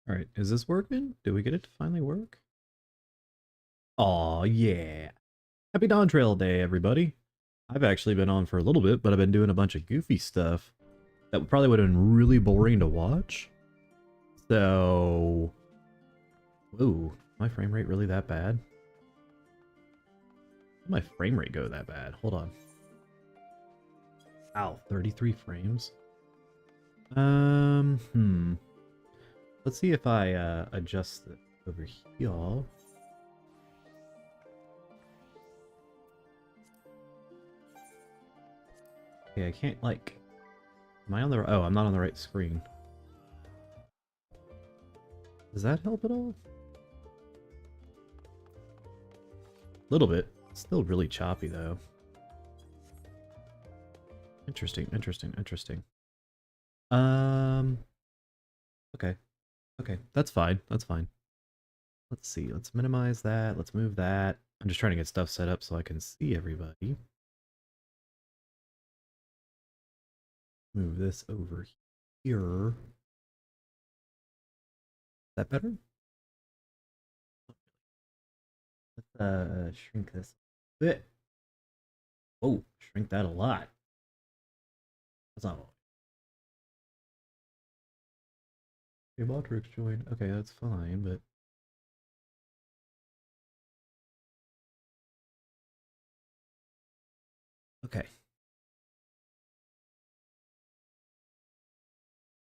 Alright, is this working? Did we get it to finally work? Aw, yeah. Happy Dawntrail Day, everybody. I've actually been on for a little bit, but I've been doing a bunch of goofy stuff that probably would have been really boring to watch. So... Whoa, my frame rate really that bad? Did my frame rate go that bad? Hold on. Ow, 33 frames? Let's see if I adjust it over here. Okay, I can't like... Am I on the... Oh, I'm not on the right screen. Does that help at all? A little bit. Still really choppy though. Interesting. Okay. Okay, that's fine. That's fine. Let's see. Let's minimize that. Let's move that. I'm just trying to get stuff set up so I can see everybody. Move this over here. Is that better? Let's shrink this a bit. Oh, shrink that a lot. That's not all. Okay, Baltrix joined. Okay, that's fine, but... Okay.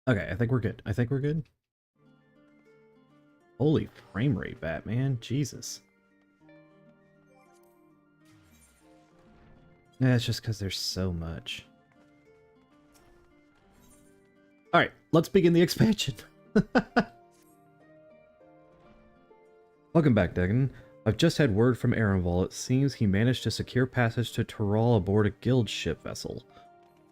Okay, I think we're good. I think we're good. Holy frame rate, Batman. Jesus. Yeah, it's just because there's so much. Alright, let's begin the expansion. Welcome back, Degan. I've just had word from Erenval. It seems he managed to secure passage to Tyrol aboard a guild ship vessel.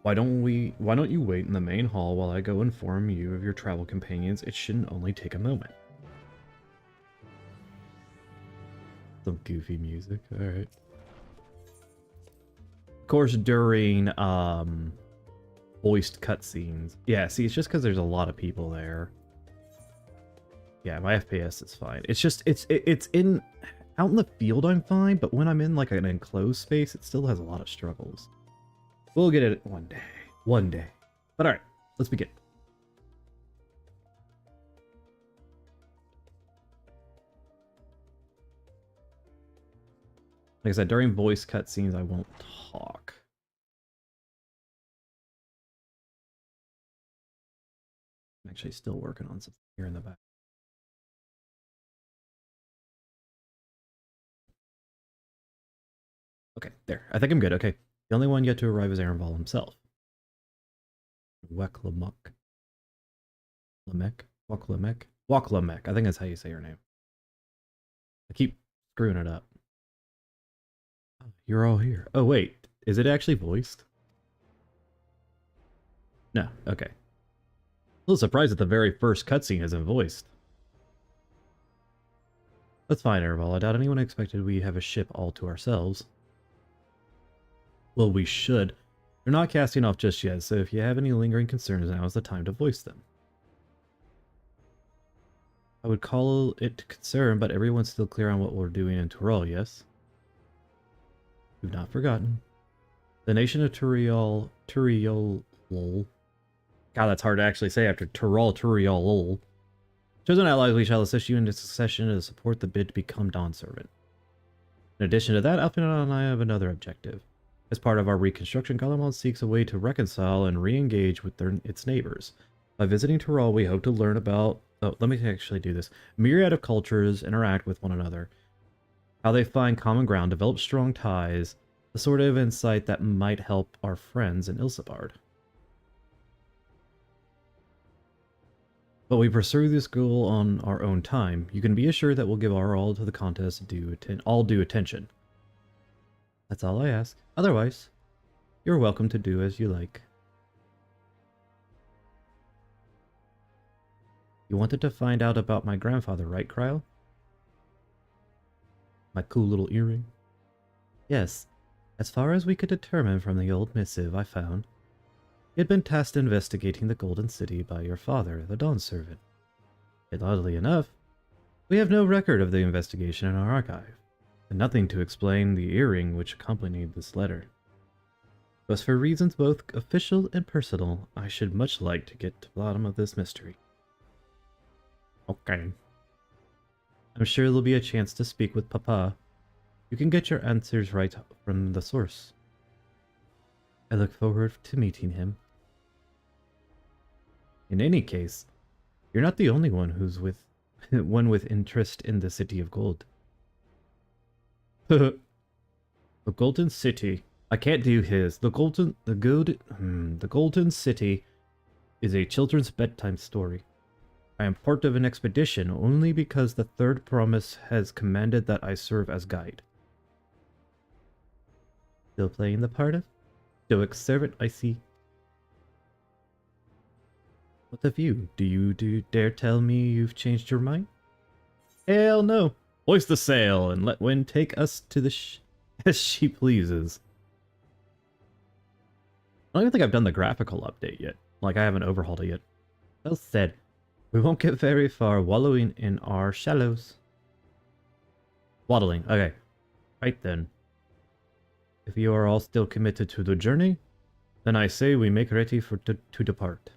Why don't you wait in the main hall while I go inform you of your travel companions? It shouldn't only take a moment. Some goofy music, alright. Of course, during voiced cutscenes. Yeah, see, it's just because there's a lot of people there. Yeah, my FPS is fine. It's just it's in out in the field I'm fine, but when I'm in like an enclosed space, it still has a lot of struggles. We'll get it one day. One day. But alright, let's begin. Like I said, during voice cutscenes, I won't talk. I'm actually still working on something here in the back. Okay, there. I think I'm good. Okay. The only one yet to arrive is Erenval himself. Weklamek. Waklamek. I think that's how you say your name. I keep screwing it up. Oh, you're all here. Oh, wait. Is it actually voiced? No. Okay. A little surprised that the very first cutscene isn't voiced. That's fine, Erenval. I doubt anyone expected we have a ship all to ourselves. Well, we should. You're not casting off just yet, so if you have any lingering concerns, now is the time to voice them. I would call it concern, but everyone's still clear on what we're doing in Tyrol, yes? We've not forgotten. The nation of Turiol... God, that's hard to actually say after Turiol. Chosen allies, we shall assist you in succession to support the bid to become Dawn Servant. In addition to that, Alpina and I have another objective. As part of our reconstruction, Galamon seeks a way to reconcile and re-engage with its neighbors. By visiting Tyrol, we hope to learn about... Oh, let me actually do this. Myriad of cultures interact with one another. How they find common ground, develop strong ties, the sort of insight that might help our friends in Ilsabard. But we pursue this goal on our own time. You can be assured that we'll give our all to the contest all due attention. That's all I ask. Otherwise, you're welcome to do as you like. You wanted to find out about my grandfather, right, Kryle? My cool little earring? Yes. As far as we could determine from the old missive I found, he had been tasked investigating the Golden City by your father, the Dawn Servant. Yet oddly enough, we have no record of the investigation in our archive, and nothing to explain the earring which accompanied this letter. Thus, for reasons both official and personal, I should much like to get to the bottom of this mystery. Okay. I'm sure there'll be a chance to speak with Papa. You can get your answers right from the source. I look forward to meeting him. In any case, you're not the only one who's with interest in the City of Gold. The Golden City. I can't do his. The Golden City is a children's bedtime story. I am part of an expedition only because the Third Promise has commanded that I serve as guide. Still playing the part of stoic servant, I see. What of you? Do you dare tell me you've changed your mind? Hell no! Hoist the sail and let wind take us to the as she pleases. I don't even think I've done the graphical update yet. Like, I haven't overhauled it yet. Well said. We won't get very far wallowing in our shallows. Waddling. Okay. Right then. If you are all still committed to the journey, then I say we make ready to depart.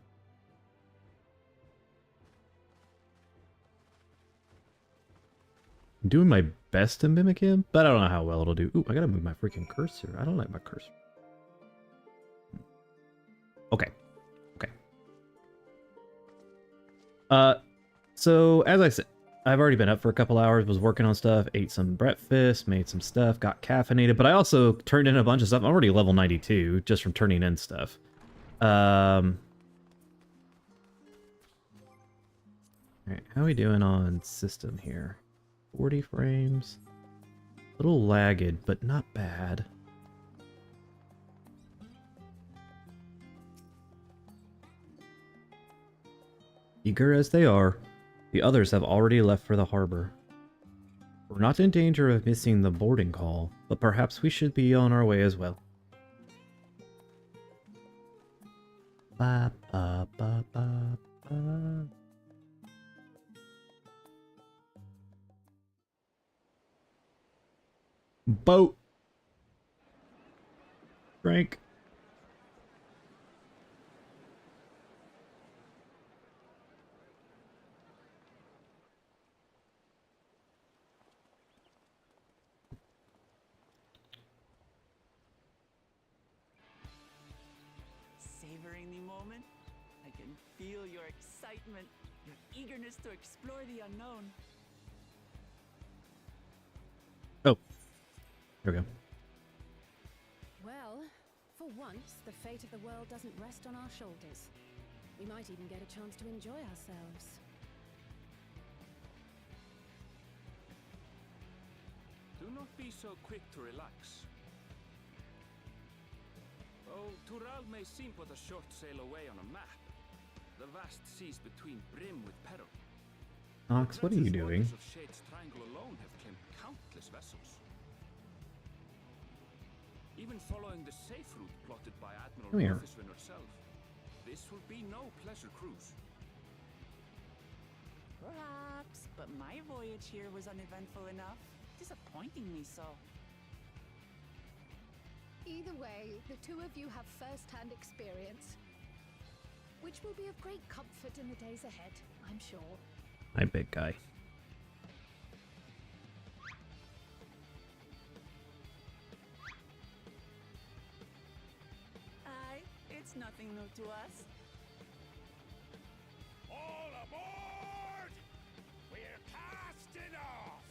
I'm doing my best to mimic him, but I don't know how well it'll do. Ooh, I gotta move my freaking cursor. I don't like my cursor. Okay. Okay. So as I said, I've already been up for a couple hours, was working on stuff, ate some breakfast, made some stuff, got caffeinated, but I also turned in a bunch of stuff. I'm already level 92 just from turning in stuff. Alright, how are we doing on system here? 40 frames. A little lagged, but not bad. Eager as they are, the others have already left for the harbor. We're not in danger of missing the boarding call, but perhaps we should be on our way as well. Ba, ba, ba, ba, ba. Boat! Frank. Savoring the moment? I can feel your excitement, your eagerness to explore the unknown. Oh. There we go. Well, for once, the fate of the world doesn't rest on our shoulders. We might even get a chance to enjoy ourselves. Do not be so quick to relax. Oh, Tural may seem but a short sail away on a map. The vast seas between brim with peril. Ox, what are you doing? The of Shade's Triangle alone have claimed countless vessels. Even following the safe route plotted by Admiral Rotheswin herself, this will be no pleasure cruise. Perhaps, but my voyage here was uneventful enough, disappointingly so. Either way, the two of you have first-hand experience, which will be of great comfort in the days ahead, I'm sure. Hi, big guy. Aye, it's nothing new to us. All aboard! We're casting off!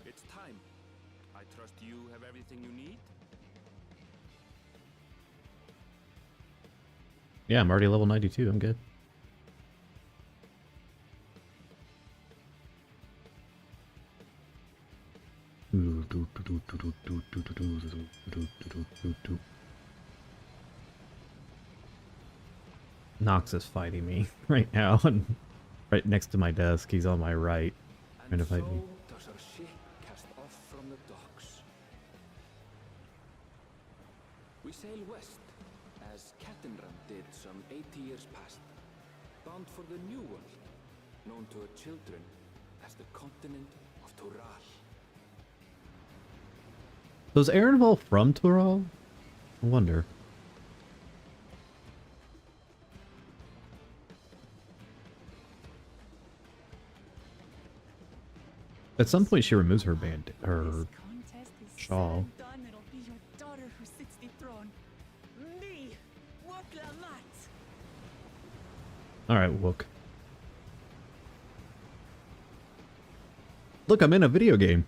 It's time. I trust you have everything you need? Yeah, I'm already level 92. I'm good. Nox is fighting me right now, right next to my desk. He's on my right, trying to fight me. Does our ship cast off from the docks. We sail west, as Cattenram did some 80 years past. bound for the new one, known to her children as the continent of Toral. So is Erenville from Tural? I wonder. At some point she removes her band, her This contest is shawl. so done, it'll be your daughter who sits the throne. Me, Woklamat. Alright, Wook. Look, I'm in a video game.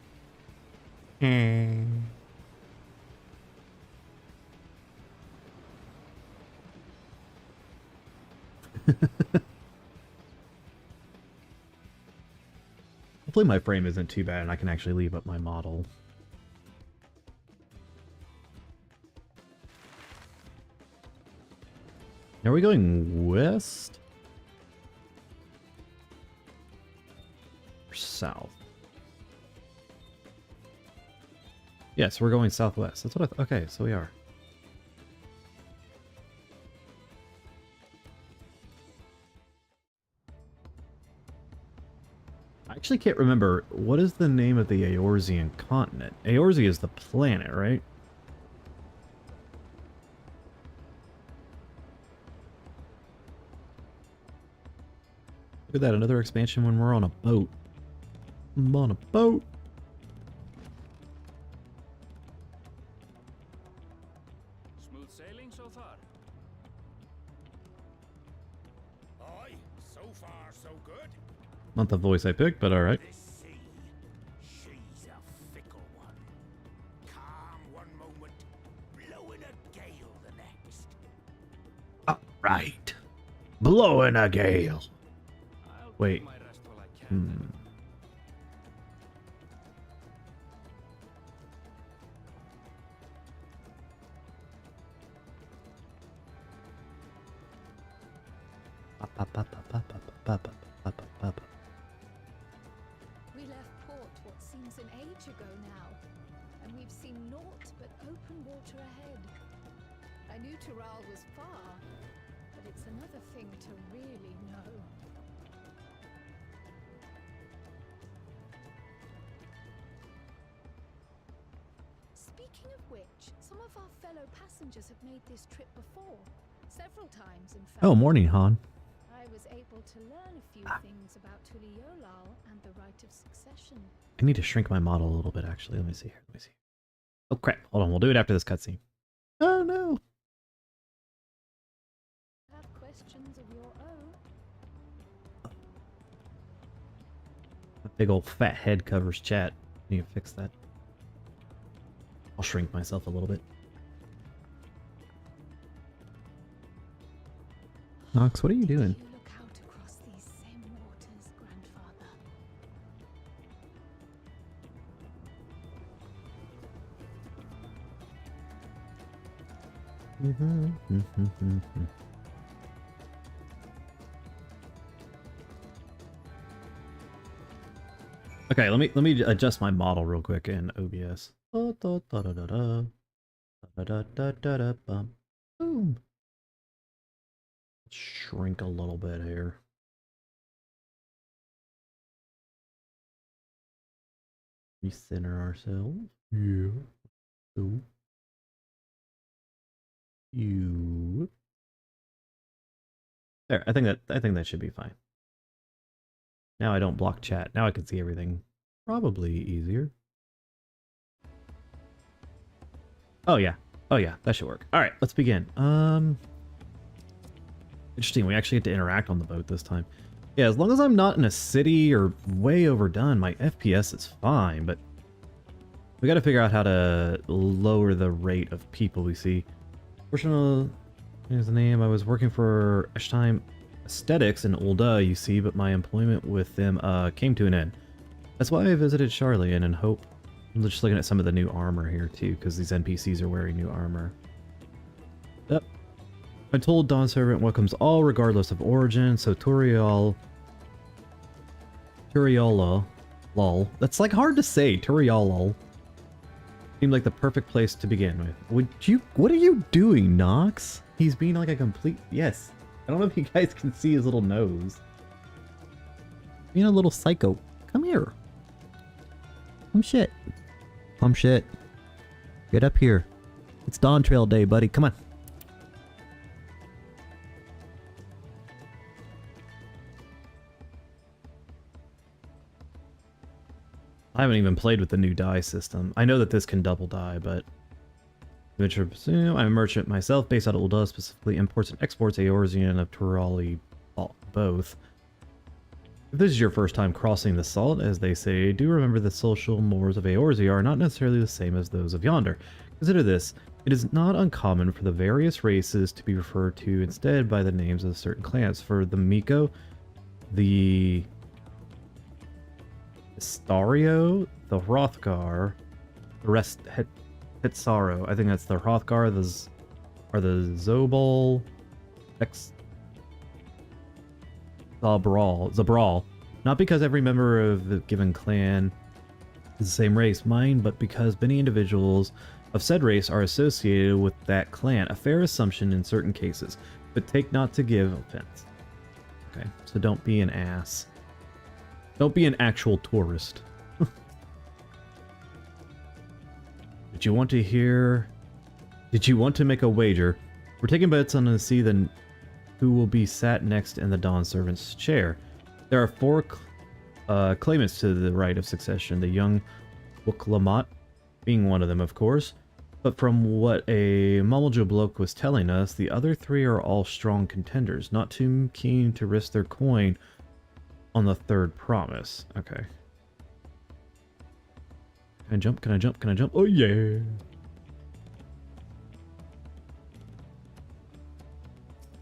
Hopefully my frame isn't too bad and I can actually leave up my model. Are we going west? Or south? Yes, we're going southwest. That's what I okay, so we are. I actually can't remember, what is the name of the Eorzean continent? Eorzea is the planet, right? Look at that, another expansion when we're on a boat. I'm on a boat. Smooth sailing so far? Aye, so far so good. Not the voice I picked, but alright. This sea, she's a fickle one. Calm one moment, blowing a gale the next. Alright. Blowing a gale. I'll Wait. take my rest while I can. then. We left port what seems an age ago now, and we've seen naught but open water ahead. I knew Tural was far, but it's another thing to really know. Speaking of which, some of our fellow passengers have made this trip before. Several times, in fact. Oh, morning, Han. I was able to learn a few things about Tuliolal and the right of succession. I need to shrink my model a little bit, actually. Let me see here. Let me see. Oh, crap. Hold on. We'll do it after this cutscene. Oh, no. Have questions of your own? My big old fat head covers chat. Need to fix that. I'll shrink myself a little bit. Nox, what are you doing? You look out across these same waters, grandfather. Okay, let me adjust my model real quick in OBS. Boom. Shrink a little bit here. Recenter ourselves. Yeah. So. You. There, I think that should be fine. Now I don't block chat. Now I can see everything. Probably easier. Oh yeah. Oh yeah, that should work. Alright, let's begin. Interesting, we actually get to interact on the boat this time. Yeah, as long as I'm not in a city or way overdone, my FPS is fine, but we gotta figure out how to lower the rate of people we see. Fortunately, here's the name. I was working for Eschtime Aesthetics in Ulda, you see, but my employment with them came to an end. That's why I visited Charlian and hope. I'm just looking at some of the new armor here too, because these NPCs are wearing new armor. Yep. I told Dawn Servant welcomes all regardless of origin, so Turiala, lol. That's like hard to say, Turiala. Seemed like the perfect place to begin with. What are you doing, Nox? He's being like a complete, yes. I don't know if you guys can see his little nose. Being a little psycho. Come here. Come shit. Come shit. Get up here. It's Dawntrail Day, buddy. Come on. I haven't even played with the new die system. I know that this can double die, but I'm a merchant myself, based out of Ul'dah, specifically imports and exports Eorzean of Turali, both. If this is your first time crossing the Salt, as they say, do remember the social mores of Eorzea are not necessarily the same as those of yonder. Consider this, it is not uncommon for the various races to be referred to instead by the names of certain clans. For the Miko, the Stario, the Hrothgar, the rest Hitsaro. I think that's the Hrothgar, the Zobol, Zabral. Not because every member of the given clan is the same race, mind, but because many individuals of said race are associated with that clan. A fair assumption in certain cases, but take not to give offense. Okay, so don't be an ass. Don't be an actual tourist. Did you want to hear... Did you want to make a wager? We're taking bets on to see who will be sat next in the Dawn Servant's chair. There are 4 claimants to the right of succession, the young Wuklamat being one of them, of course. But from what a Mamaljo bloke was telling us, the other 3 are all strong contenders, not too keen to risk their coin on the third promise. Okay. Can I jump? Can I jump? Can I jump? Oh yeah!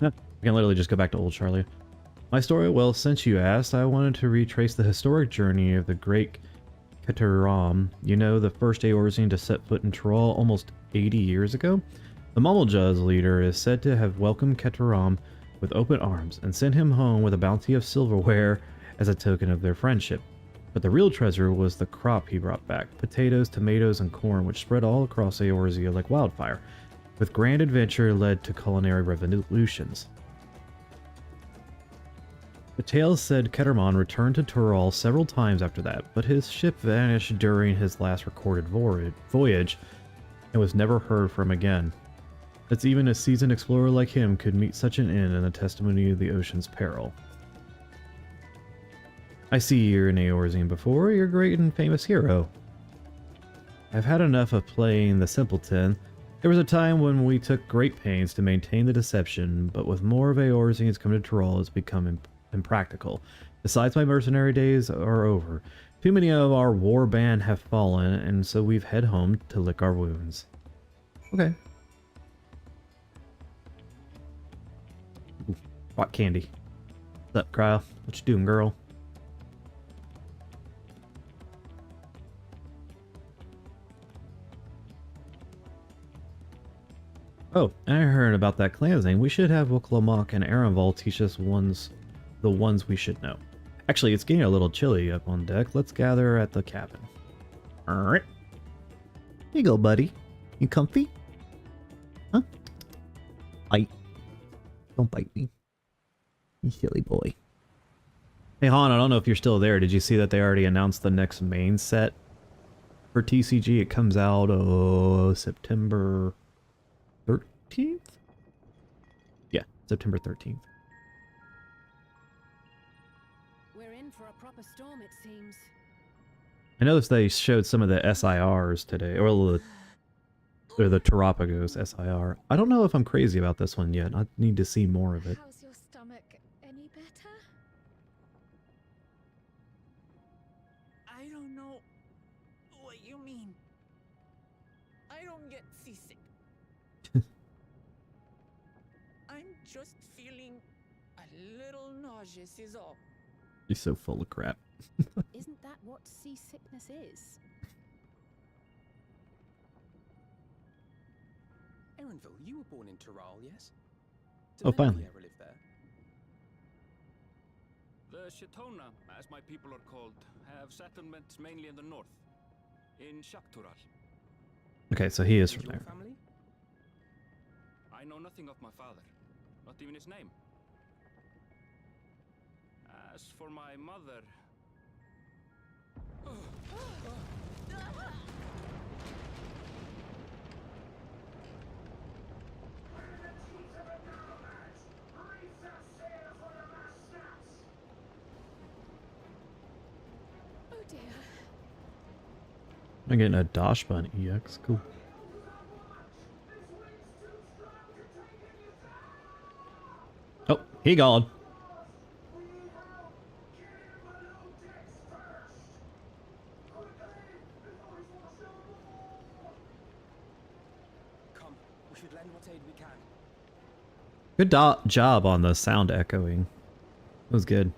I can literally just go back to Old Charlie. My story? Well, since you asked, I wanted to retrace the historic journey of the great Keteram. You know, the first Eorzean to set foot in Tyrol almost 80 years ago? The Mamalja's leader is said to have welcomed Keteram with open arms and sent him home with a bounty of silverware as a token of their friendship. But the real treasure was the crop he brought back, potatoes, tomatoes, and corn, which spread all across Eorzea like wildfire, with grand adventure led to culinary revolutions. The tale said Keterman returned to Tyrol several times after that, but his ship vanished during his last recorded voyage and was never heard from again. It's even a seasoned explorer like him could meet such an end in the testimony of the ocean's peril. I see you're an Eorzean before, you're a great and famous hero. I've had enough of playing the simpleton. There was a time when we took great pains to maintain the deception, but with more of Eorzeans coming to Tyrol, it's become impractical. Besides, my mercenary days are over. Too many of our war band have fallen, and so we've head home to lick our wounds. Okay. Ooh, bought candy. What's up, Cryo? What you doing, girl? Oh, I heard about that cleansing. We should have Wuklamak and Aranval teach us the ones we should know. Actually, it's getting a little chilly up on deck. Let's gather at the cabin. Alright. Here you go, buddy. You comfy? Huh? Bite. Don't bite me. You silly boy. Hey, Han, I don't know if you're still there. Did you see that they already announced the next main set for TCG? It comes out September 13th? Yeah, September 13th. We're in for a proper storm, it seems. I noticed they showed some of the SIRs today, or the Terapagos SIR. I don't know if I'm crazy about this one yet. I need to see more of it. How's your stomach? Any better? I don't know what you mean. I don't get seasick. I'm just feeling a little nauseous is all. You're so full of crap. Isn't that what seasickness is? Erenville, you were born in Tyrol, yes? Oh, finally. Ever lived there? The Shetona, as my people are called, have settlements mainly in the north, in Shaktural. Okay, so he is And from your there. family? I know nothing of my father, not even his name. As for my mother, Oh dear. I'm getting a Dashbun EX. Cool. Oh, he gone. Come, we should lend what aid we can. Good job on the sound echoing. It was good.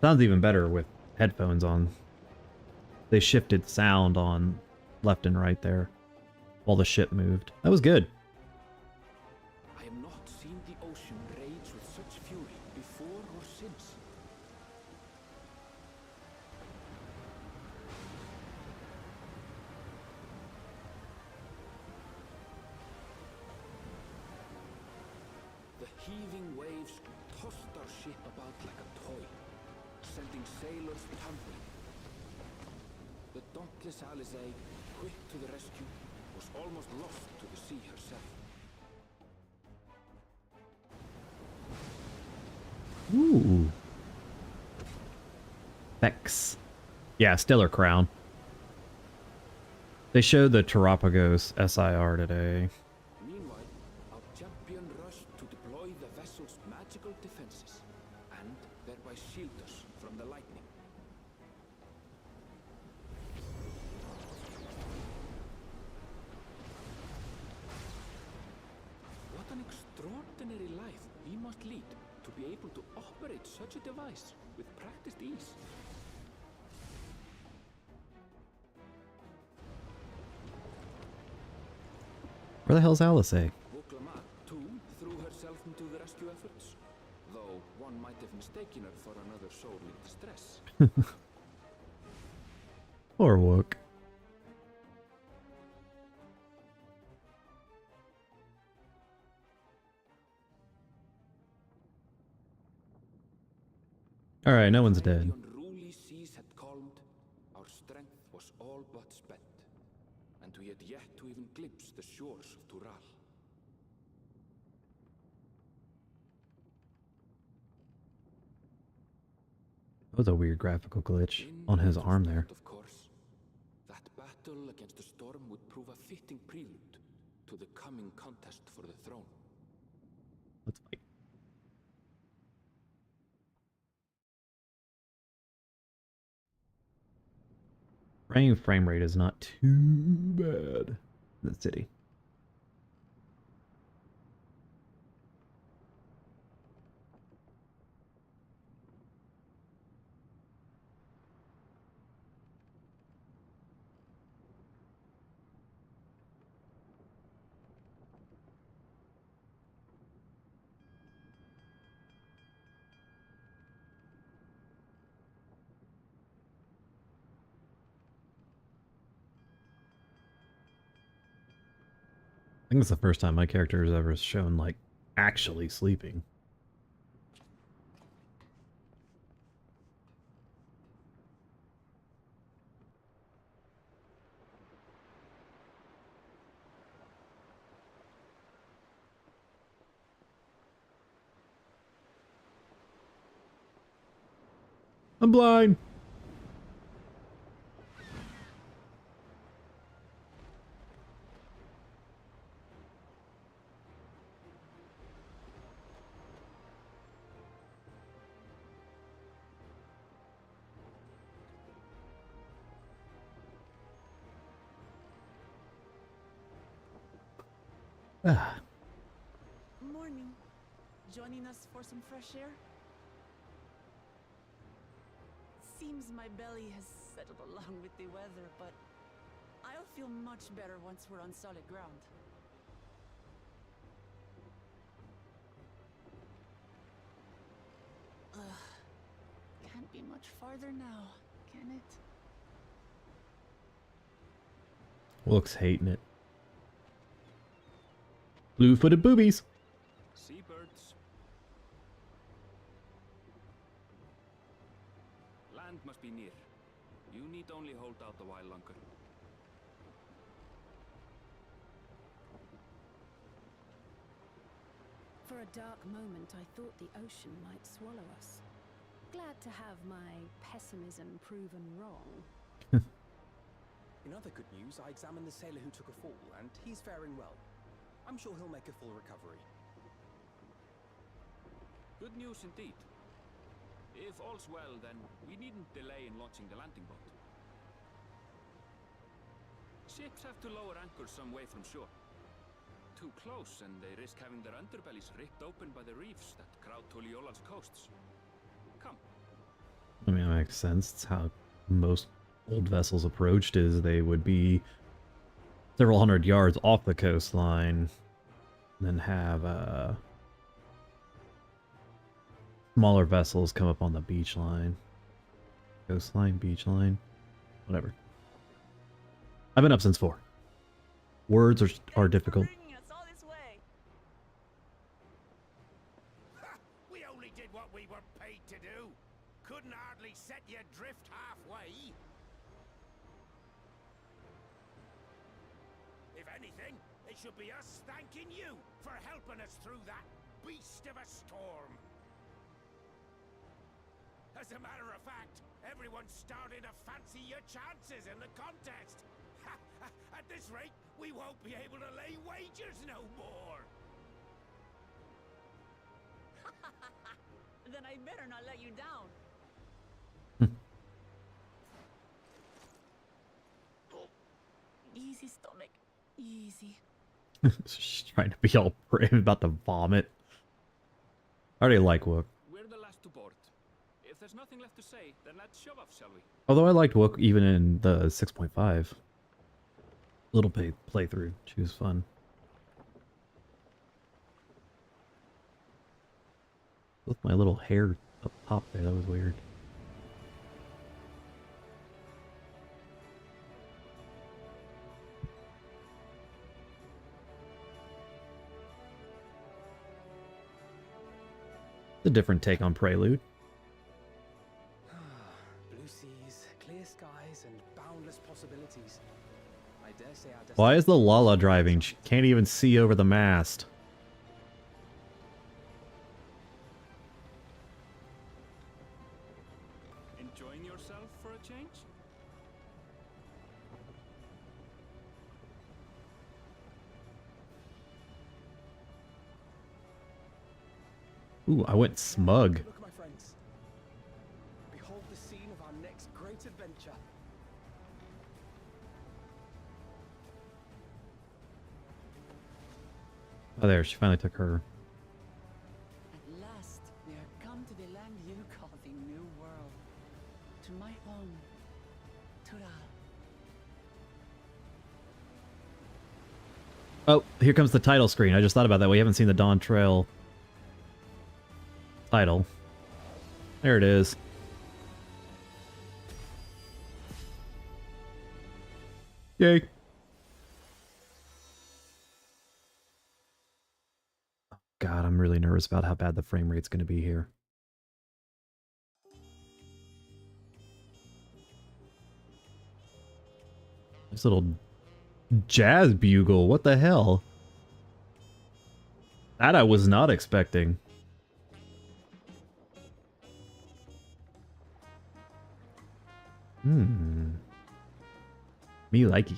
Sounds even better with headphones on. They shifted sound on left and right there while the ship moved. That was good. I have not seen the ocean rage with such fury before or since. The heaving waves tossed our ship about like a toy, sending sailors tumbling. The dauntless Alizé, quick to the rescue, was almost lost to the sea herself. Ooh. Vex. Yeah, Stellar Crown. They showed the Terapagos SIR today. Meanwhile, our champion rushed to deploy the vessel's magical defenses, and thereby shield us from the lightning. What an extraordinary life we must lead to be able to operate such a device with practiced ease. Where the hell's Alice? Woklama, too, threw herself into the rescue efforts, though one might have mistaken her for another soul in distress. Poor Wook. Alright, no one's dead. The unruly seas had calmed, our strength was all but spent, and we had yet to even glimpse the shores of Tural. That was a weird graphical glitch on his arm there. Of course, that battle against the storm would prove a fitting prelude to the coming contest for the throne. Let's fight. Frame rate is not too bad in the city. I think it's the first time my character has ever shown, like, actually sleeping. I'm blind! Ah. Morning. Joining us for some fresh air? Seems my belly has settled along with the weather, but I'll feel much better once we're on solid ground. Ugh. Can't be much farther now, can it? Looks hating it. Blue-footed boobies! Seabirds. For a dark moment, I thought the ocean might swallow us. Glad to have my pessimism proven wrong. In other good news, I examined the sailor who took a fall, and he's faring well. I'm sure he'll make a full recovery. Good news indeed. If all's well, then we needn't delay in launching the landing boat. Ships have to lower anchors some way from shore. Too close, and they risk having their underbellies ripped open by the reefs that crowd Tuliola's coasts. Come. I mean, that makes sense. It's how most old vessels approached, is they would be several hundred yards off the coastline, and then have smaller vessels come up on the beach line. Coastline, beach line, whatever. I've been up since 4. Words are difficult. Bringing us all this way. Ha! We only did what we were paid to do. Couldn't hardly set you adrift halfway. If anything, it should be us thanking you for helping us through that beast of a storm. As a matter of fact, everyone's starting to fancy your chances in the contest. At this rate, we won't be able to lay wagers no more. Then I better not let you down. Easy, stomach. Easy. She's trying to be all brave about to vomit. I already like Wook. We're the last to board. If there's nothing left to say, then let's shove off, shall we? Although I liked Wook even in the 6.5. Little playthrough. She was fun. With my little hair up top there, that was weird. It's a different take on Prelude. Blue seas, clear skies, and boundless possibilities. I dare say our Why is the Lala driving? She can't even see over the mast. Enjoying yourself for a change? Ooh, I went smug. Look, my friends. Behold the scene of our next great adventure. Oh, there, she finally took her. At last, we are come to the land you call the New World. To my home, Tural. Oh, here comes the title screen. I just thought about that. We haven't seen the Dawntrail title. There it is. Yay. God, I'm really nervous about how bad the frame rate's going to be here. This little jazz bugle, what the hell? That I was not expecting. Me likey.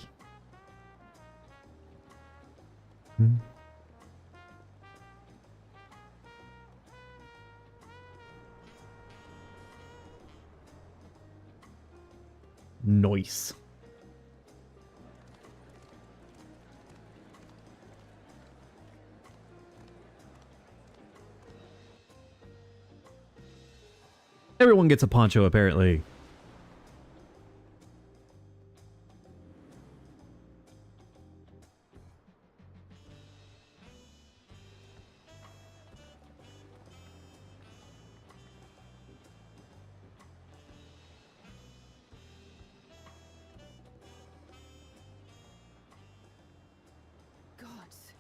Nice. Everyone gets a poncho, apparently. Gods,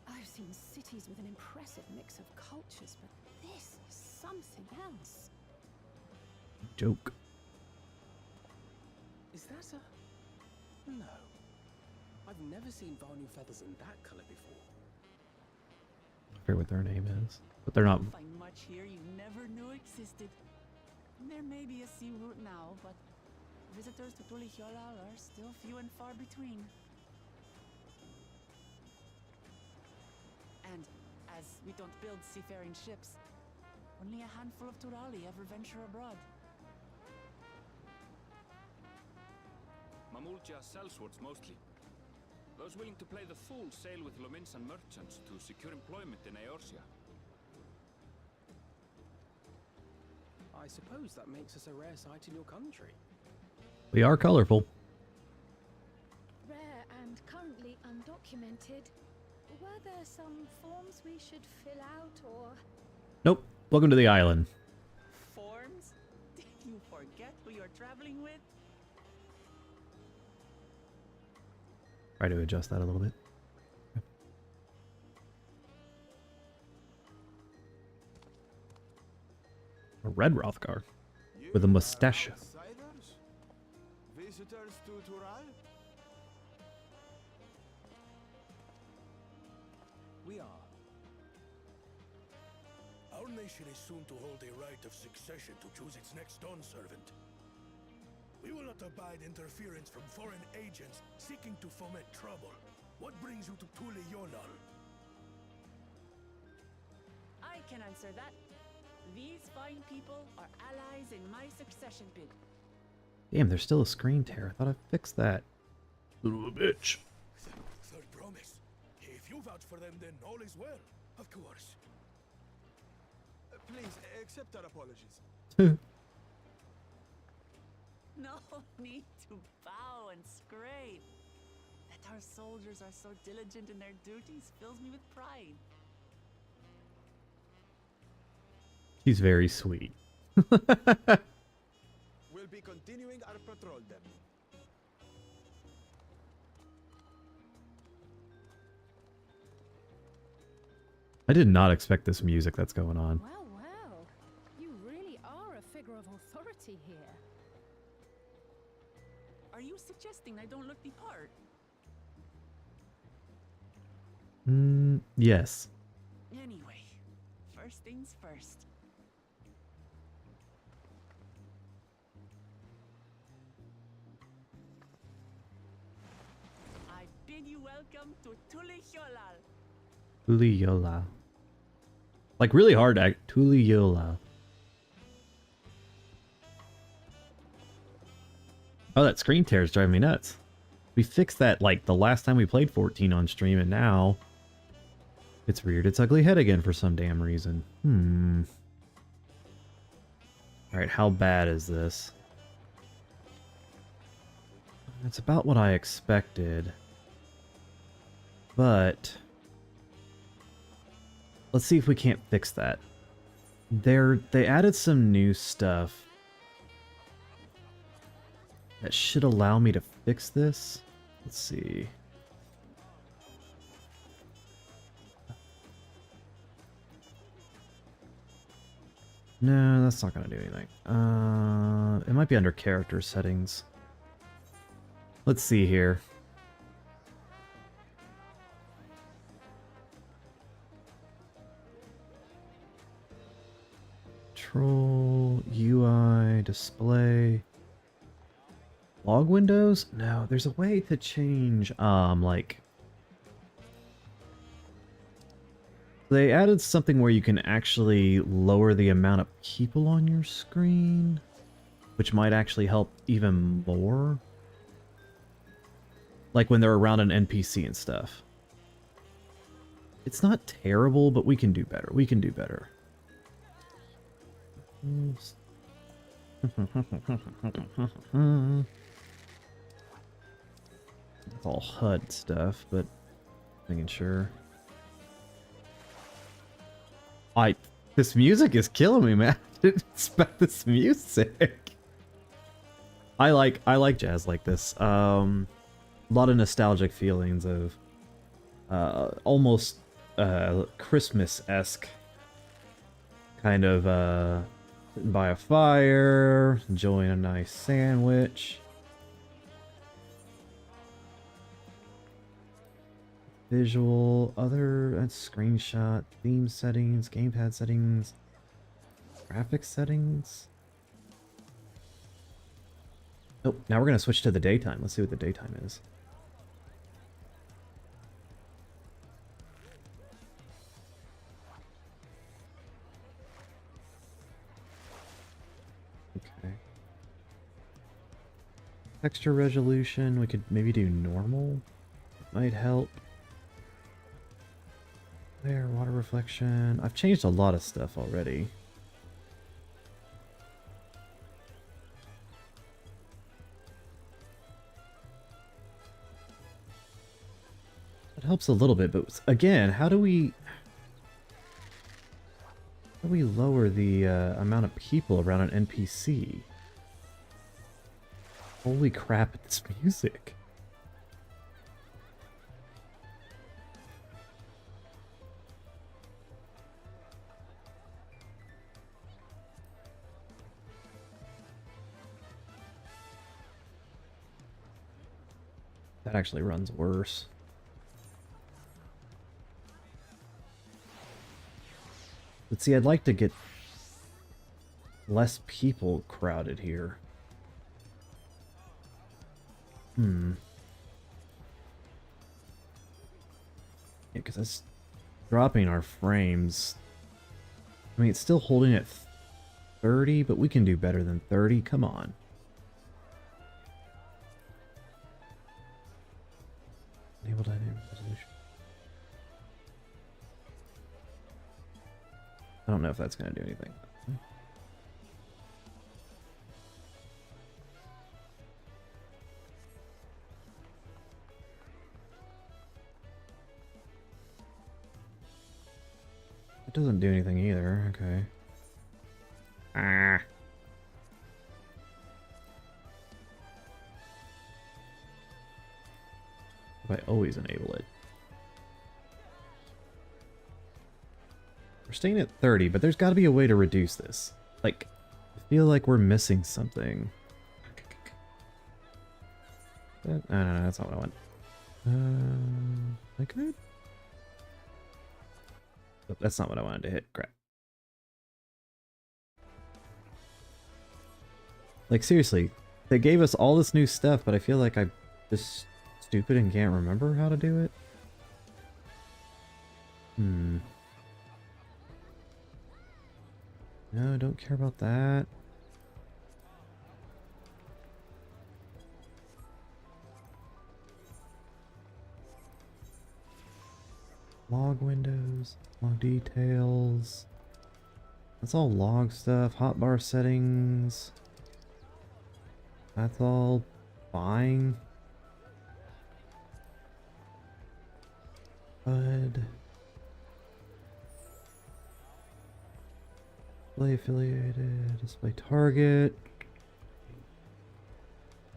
I've seen cities with an impressive mix of cultures, but this is something else. Joke. Is that a... No. I've never seen Vanu feathers in that color before. forget what their name is, but they're not. Find much here you never knew existed. There may be a sea route now, but visitors to Tulihiola are still few and far between. And as we don't build seafaring ships, only a handful of Turali ever venture abroad. Mamulja sellswords mostly. Those willing to play the fool sail with Lominsan merchants to secure employment in Eorzea. I suppose that makes us a rare sight in your country. We are colorful. Rare and currently undocumented. Were there some forms we should fill out or... Nope. Welcome to the island. Forms? Did you forget who you're traveling with? Try to adjust that a little bit. A red Rothgar with a mustache. Outsiders? Visitors to Tural? We are. Our nation is soon to hold a right of succession to choose its next dawn servant. We will not abide interference from foreign agents seeking to foment trouble. What brings you to Tulihiola? I can answer that. These fine people are allies in my succession bid. Damn, there's still a screen tear. I thought I fixed that. Little bitch. Third promise. If you vouch for them, then all is well. Of course. Please, accept our apologies. No need to bow and scrape. That our soldiers are so diligent in their duties fills me with pride. She's very sweet. We'll be continuing our patrol then. I did not expect this music that's going on. Well, well. You really are a figure of authority here. Are you suggesting I don't look the part? Yes. Anyway, first things first. I bid you welcome to Tulihiola. Tulihiola. Like really hard to Tulihiola. Oh, that screen tear is driving me nuts. We fixed that like the last time we played 14 on stream, and now it's reared its ugly head again for some damn reason. Alright, how bad is this? It's about what I expected. But let's see if we can't fix that. They added some new stuff that should allow me to fix this. Let's see. No, that's not going to do anything. It might be under character settings. Let's see here. Control, UI, display. Log windows? No, there's a way to change, like... They added something where you can actually lower the amount of people on your screen, which might actually help even more. Like when they're around an NPC and stuff. It's not terrible, but we can do better. We can do better. It's all HUD stuff, but making sure. This music is killing me, man. I didn't expect this music. I like jazz like this. A lot of nostalgic feelings of almost Christmas-esque kind of sitting by a fire, enjoying a nice sandwich. Visual, other, that's screenshot, theme settings, gamepad settings, graphics settings. Oh, now we're gonna switch to the daytime. Let's see what the daytime is. Okay. Texture resolution, we could maybe do normal. Might help. There, water reflection. I've changed a lot of stuff already. It helps a little bit, but again, how do we lower the amount of people around an NPC? Holy crap, this music. That actually runs worse. But see, I'd like to get less people crowded here. Yeah, because that's dropping our frames. I mean, it's still holding at 30, but we can do better than 30. Come on. Enable dynamic resolution. I don't know if that's going to do anything. It doesn't do anything either. Okay. Ah. If I always enable it. We're staying at 30, but there's got to be a way to reduce this. Like, I feel like we're missing something. No, that's not what I want. I could? Oh, that's not what I wanted to hit. Crap. Like, seriously, they gave us all this new stuff, but I feel like I'm just stupid and can't remember how to do it. No, I don't care about that. Log windows, log details. That's all log stuff. Hotbar settings. That's all fine. HUD. Display affiliated. Display target.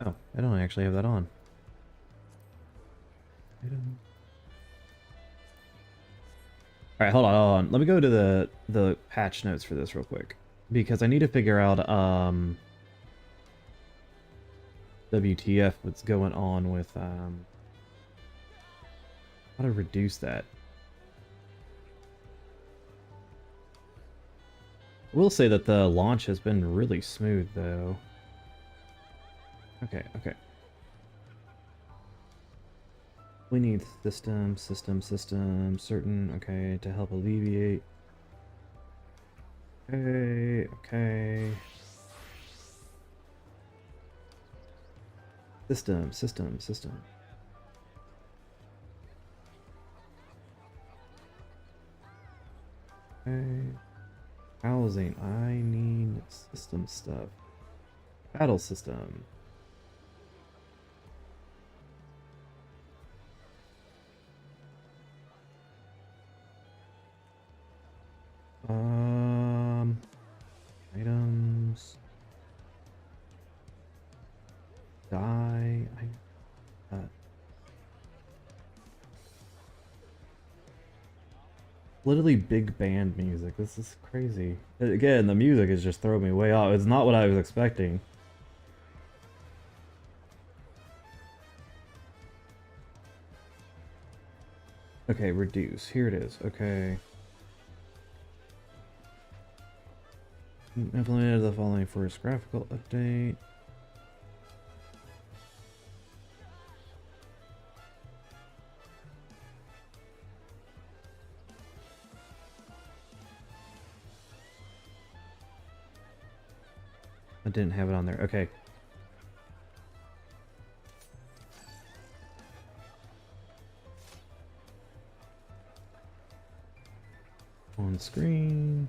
Oh, I don't actually have that on. Alright, hold on. Let me go to the patch notes for this real quick. Because I need to figure out WTF what's going on with how to reduce that. I will say that the launch has been really smooth though. Okay. We need system, certain, okay, to help alleviate. Okay. System. Okay. Housing, I need system stuff. Battle system. Items. Die. Literally big band music. This is crazy. Again, the music is just throwing me way off. It's not what I was expecting. Okay, reduce. Here it is. Okay. Implemented the following first graphical update. I didn't have it on there. Okay. On screen.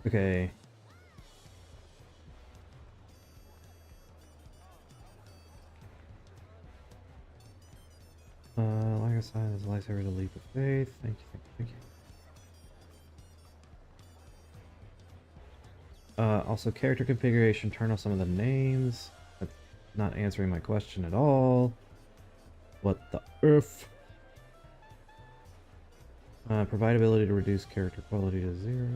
Okay. Like I said, this lightsaber to leap of faith. Thank you, thank you, thank you. Also character configuration, turn off some of the names. That's not answering my question at all. What the earth? Provide ability to reduce character quality to 0.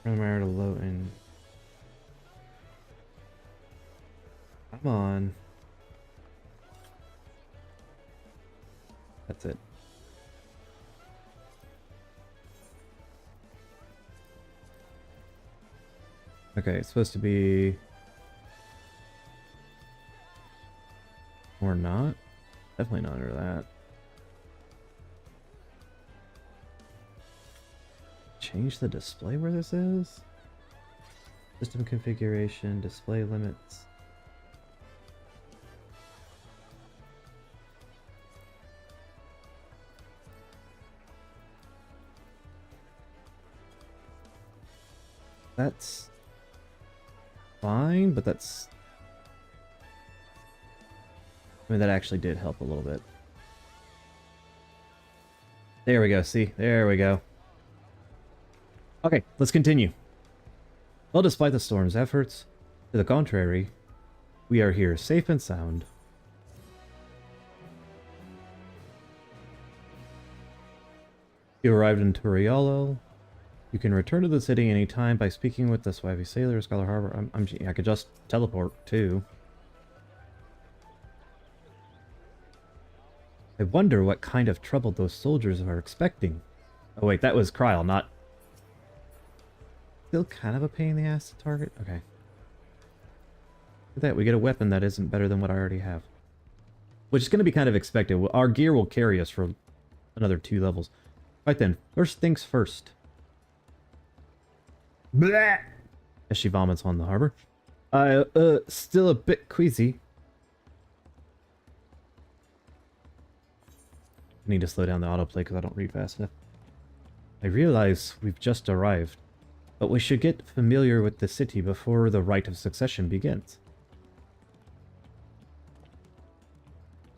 Primary to low end. Come on. That's it. Okay, it's supposed to be... Or not? Definitely not under that. Change the display where this is? System configuration, display limits. That's fine, but that's... I mean, that actually did help a little bit. There we go, see? There we go. Okay, let's continue. Well, despite the storm's efforts, to the contrary, we are here safe and sound. You arrived in Turialo. You can return to the city anytime by speaking with the Swivey Sailor, Scholar Harbor. I could just teleport too. I wonder what kind of trouble those soldiers are expecting. Oh wait, that was Kryl, not... Still kind of a pain in the ass to target? Okay. Look at that, we get a weapon that isn't better than what I already have. Which is going to be kind of expected. Our gear will carry us for another 2 levels. Right then, first things first. Blah! As she vomits on the harbor. Still a bit queasy. I need to slow down the autoplay because I don't read fast enough. I realize we've just arrived, but we should get familiar with the city before the rite of succession begins.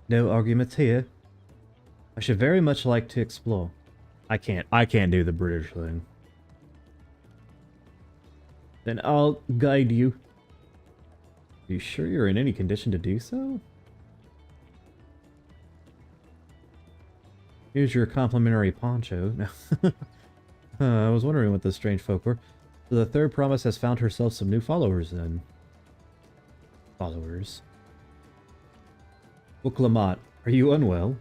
No arguments here. I should very much like to explore. I can't do the British thing. Then I'll guide you. Are you sure you're in any condition to do so? Here's your complimentary poncho. I was wondering what those strange folk were. So the third promise has found herself some new followers then. Followers. Uklamat, are you unwell?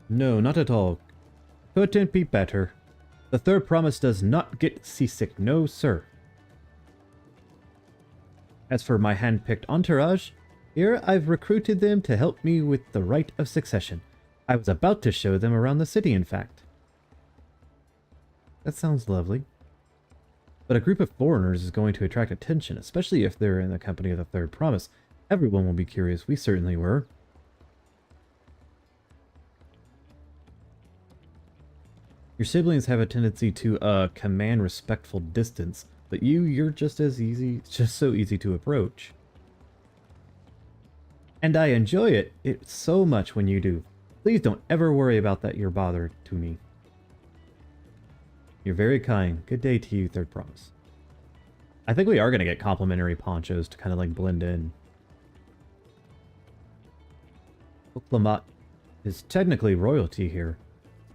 No, not at all. Couldn't be better. The third promise does not get seasick, no sir. As for my hand-picked entourage, here I've recruited them to help me with the rite of succession. I was about to show them around the city, in fact. That sounds lovely. But a group of foreigners is going to attract attention, especially if they're in the company of the third promise. Everyone will be curious. We certainly were. Your siblings have a tendency to command respectful distance, but you're just so easy to approach. And I enjoy it so much when you do. Please don't ever worry about that you're bothered to me. You're very kind. Good day to you, third promise. I think we are going to get complimentary ponchos to kind of like blend in. Oklamat is technically royalty here.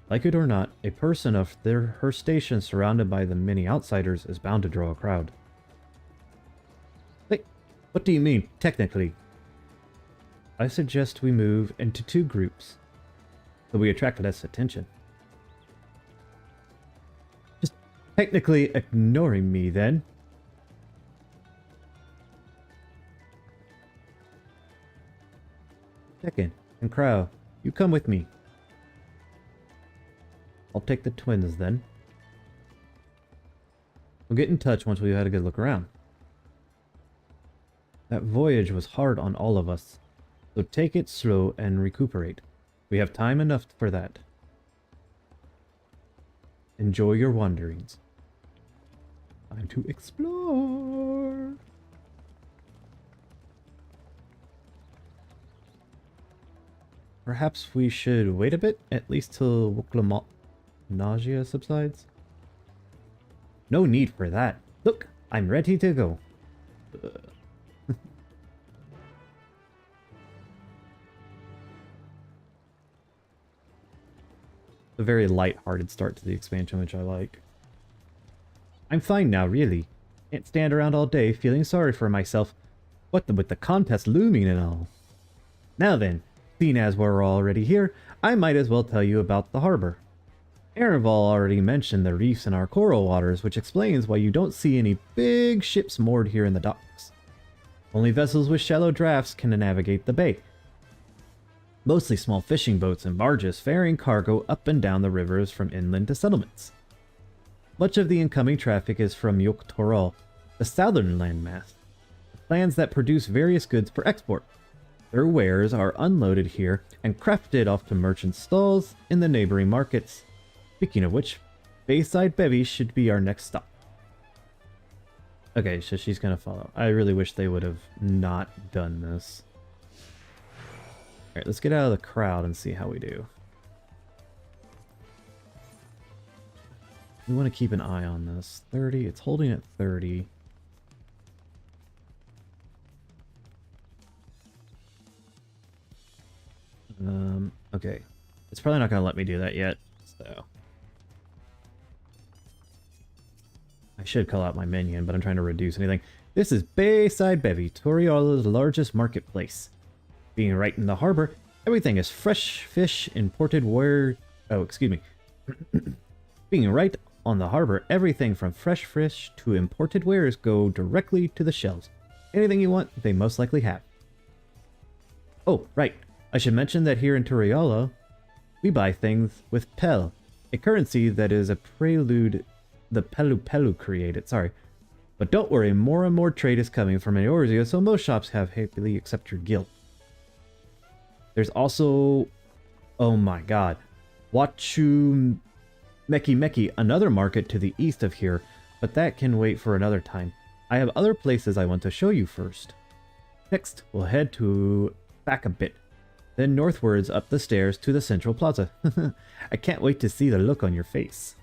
Like it or not, a person of her station surrounded by the many outsiders is bound to draw a crowd. Wait, what do you mean, technically? I suggest we move into 2 groups, so we attract less attention. Just technically ignoring me, then. Tekken and Crow, you come with me. I'll take the twins, then. We'll get in touch once we've had a good look around. That voyage was hard on all of us, so take it slow and recuperate. We have time enough for that. Enjoy your wanderings. Time to explore. Perhaps we should wait a bit, at least till nausea subsides. No need for that. Look, I'm ready to go. A very light-hearted start to the expansion, which I like. I'm fine now, really. Can't stand around all day feeling sorry for myself. What with the contest looming and all. Now then, seeing as we're already here, I might as well tell you about the harbor. Ereval already mentioned the reefs in our coral waters, which explains why you don't see any big ships moored here in the docks. Only vessels with shallow drafts can navigate the bay. Mostly small fishing boats and barges ferrying cargo up and down the rivers from inland to settlements. Much of the incoming traffic is from Dawntrail, the southern landmass, lands that produce various goods for export. Their wares are unloaded here and crafted off to merchant stalls in the neighboring markets. Speaking of which, Bayside Bevy should be our next stop. Okay, so she's gonna follow. I really wish they would have not done this. Alright, let's get out of the crowd and see how we do. We want to keep an eye on this. 30, it's holding at 30. Okay. It's probably not going to let me do that yet, so. I should call out my minion, but I'm trying to reduce anything. This is Bayside Bevy, Toriola's largest marketplace. Being right in the harbor, everything is fresh fish imported where... Oh, excuse me. Being right on the harbor, everything from fresh fish to imported wares go directly to the shelves. Anything you want, they most likely have. Oh, right. I should mention that here in Toriola, we buy things with Pel, a currency that is a prelude the Pelu created, sorry. But don't worry, more and more trade is coming from Eorzea, so most shops have happily accept your guild. There's also, oh my god, Wachu Meki, another market to the east of here, but that can wait for another time. I have other places I want to show you first. Next, we'll head back a bit, then northwards up the stairs to the central plaza. I can't wait to see the look on your face.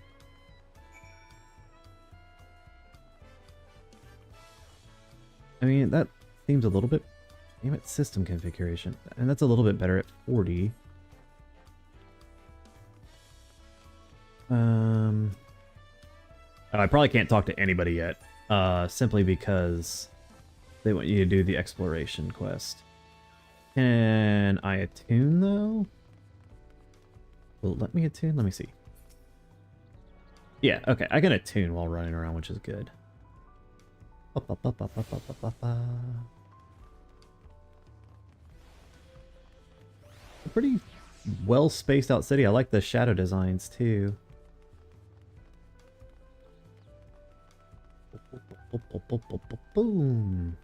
I mean, that seems a little bit... Damn it, system configuration. And that's a little bit better at 40. Oh, I probably can't talk to anybody yet. Simply because they want you to do the exploration quest. Can I attune, though? Will it let me attune? Let me see. Yeah, okay, I can attune while running around, which is good. A pretty well spaced out city. I like the shadow designs too. Boom.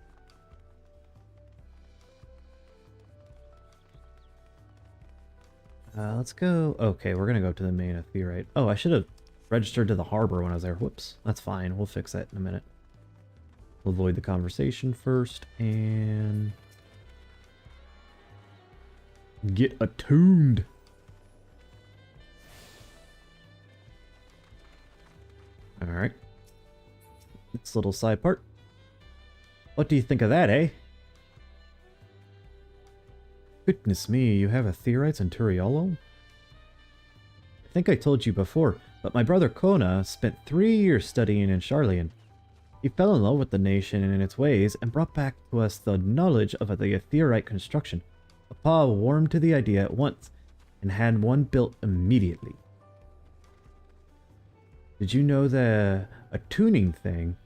Let's go. Okay, we're gonna go to the main Aetherite. Oh, I should have registered to the harbor when I was there. Whoops. That's fine. We'll fix that in a minute. We'll avoid the conversation first and get attuned. All right. This little side part. What do you think of that, eh? Goodness me, you have Aetherites in Turiolo? I think I told you before, but my brother Kona spent 3 years studying in Sharlayan. He fell in love with the nation and its ways and brought back to us the knowledge of the Aetherite construction. Papa warmed to the idea at once and had one built immediately. Did you know the attuning thing?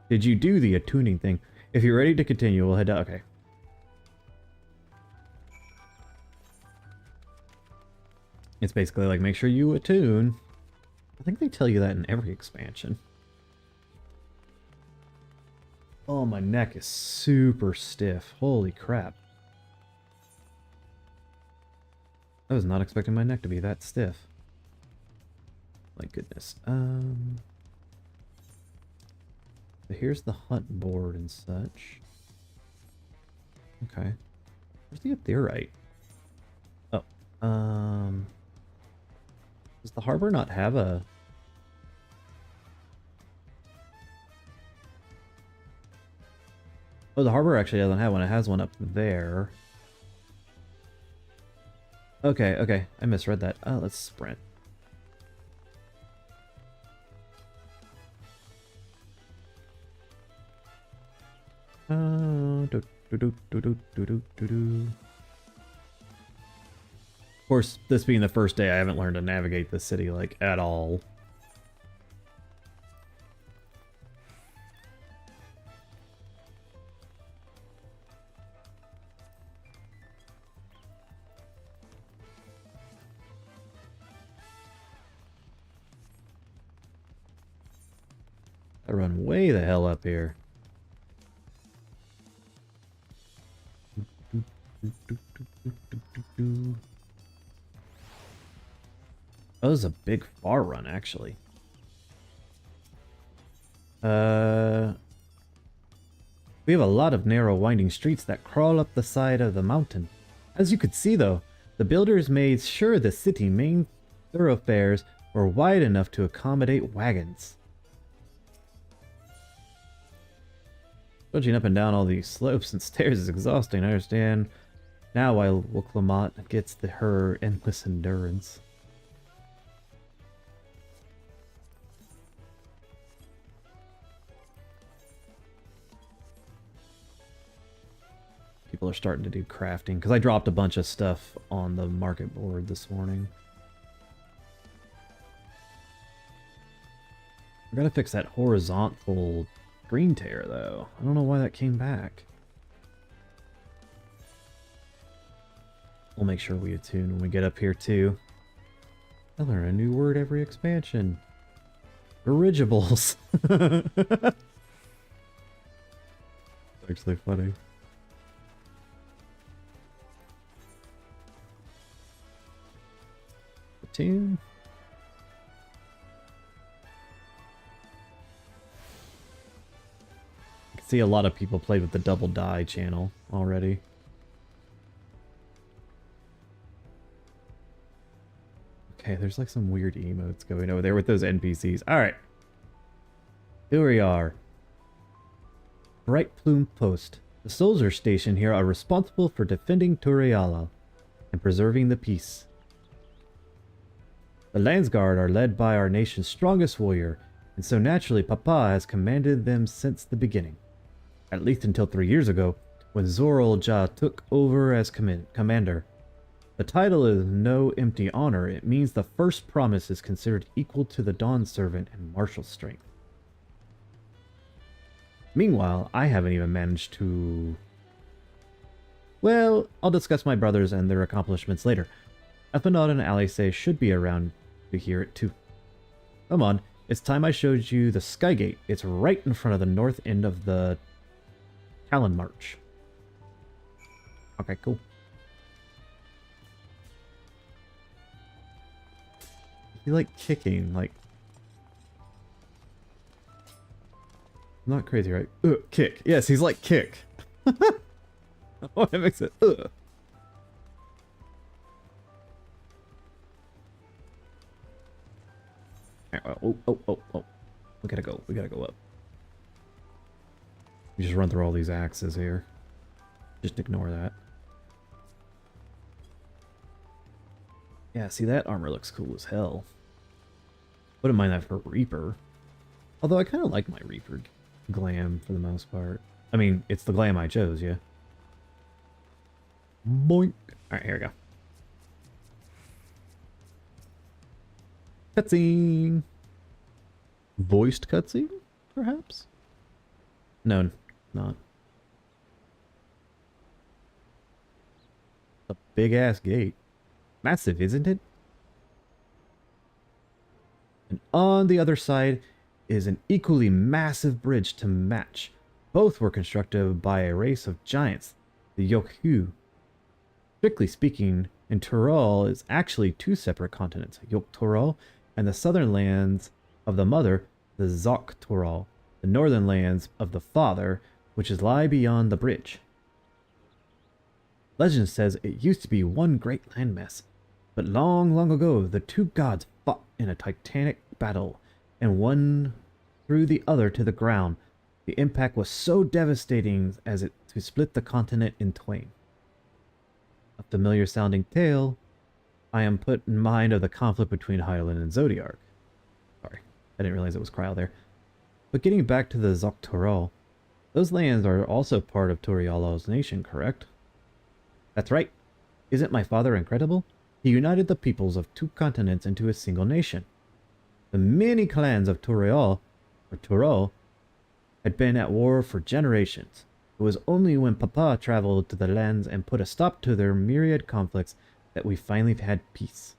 Did you do the attuning thing? If you're ready to continue, we'll head down. Okay. It's basically like, make sure you attune. I think they tell you that in every expansion. Oh, my neck is super stiff. Holy crap. I was not expecting my neck to be that stiff. My goodness. So here's the hunt board and such. Okay. Where's the Aetherite? Oh. Does the harbor not have a... Oh, the harbor actually doesn't have one. It has one up there. Okay, okay. I misread that. Let's sprint. Of course, this being the first day, I haven't learned to navigate the city, like, at all. I run way the hell up here. Oh, this is a big far run, actually. We have a lot of narrow winding streets that crawl up the side of the mountain. As you could see though, the builders made sure the city main thoroughfares were wide enough to accommodate wagons. Trudging up and down all these slopes and stairs is exhausting, I understand. Now why Wuklamot gets her endless endurance. People are starting to do crafting, because I dropped a bunch of stuff on the market board this morning. I gotta fix that horizontal green tear, though. I don't know why that came back. We'll make sure we attune when we get up here, too. I learn a new word every expansion. Dirigibles. It's actually funny. Attune. I can see a lot of people played with the double die channel already. Okay, there's like some weird emotes going over there with those NPCs. Alright. Here we are. Bright Plume Post. The soldier stationed here are responsible for defending Turiala and preserving the peace. The Landsguard are led by our nation's strongest warrior, and so naturally Papa has commanded them since the beginning. At least until 3 years ago, when Zorolja took over as commander. The title is no empty honor, it means the first promise is considered equal to the Dawn Servant in martial strength. Meanwhile, I haven't even managed to... Well, I'll discuss my brothers and their accomplishments later. Ephanod and Alice should be around to hear it too. Come on, it's time I showed you the Skygate. It's right in front of the north end of the Talon March. Okay, cool. You like kicking, like... Not crazy, right? Kick. Yes, he's like kick. Oh, it makes it... Oh. We gotta go. We gotta go up. We just run through all these axes here. Just ignore that. Yeah, see, that armor looks cool as hell. Wouldn't mind that for Reaper. Although I kind of like my Reaper glam for the most part. I mean, it's the glam I chose, yeah. Boink. Alright, here we go. Cutscene. Voiced cutscene, perhaps? No, not. A big ass gate. Massive, isn't it? And on the other side is an equally massive bridge to match. Both were constructed by a race of giants, the Yokhu. Strictly speaking, in Tyrol is actually two separate continents, Yok-Tyrol and the southern lands of the mother, the Zok-Tyrol, the northern lands of the father, which lie beyond the bridge. Legend says it used to be one great landmass, but long, long ago the two gods fought in a titanic battle, and one threw the other to the ground. The impact was so devastating as it to split the continent in twain. A familiar sounding tale, I am put in mind of the conflict between Hydaelyn and Zodiark. Sorry, I didn't realize it was Kryl there. But getting back to the Zok-Tyrol, those lands are also part of Turiala's nation, correct? That's right. Isn't my father incredible? He united the peoples of two continents into a single nation. The many clans of Turial, or Tyrol, had been at war for generations. It was only when Papa traveled to the lands and put a stop to their myriad conflicts that we finally had peace.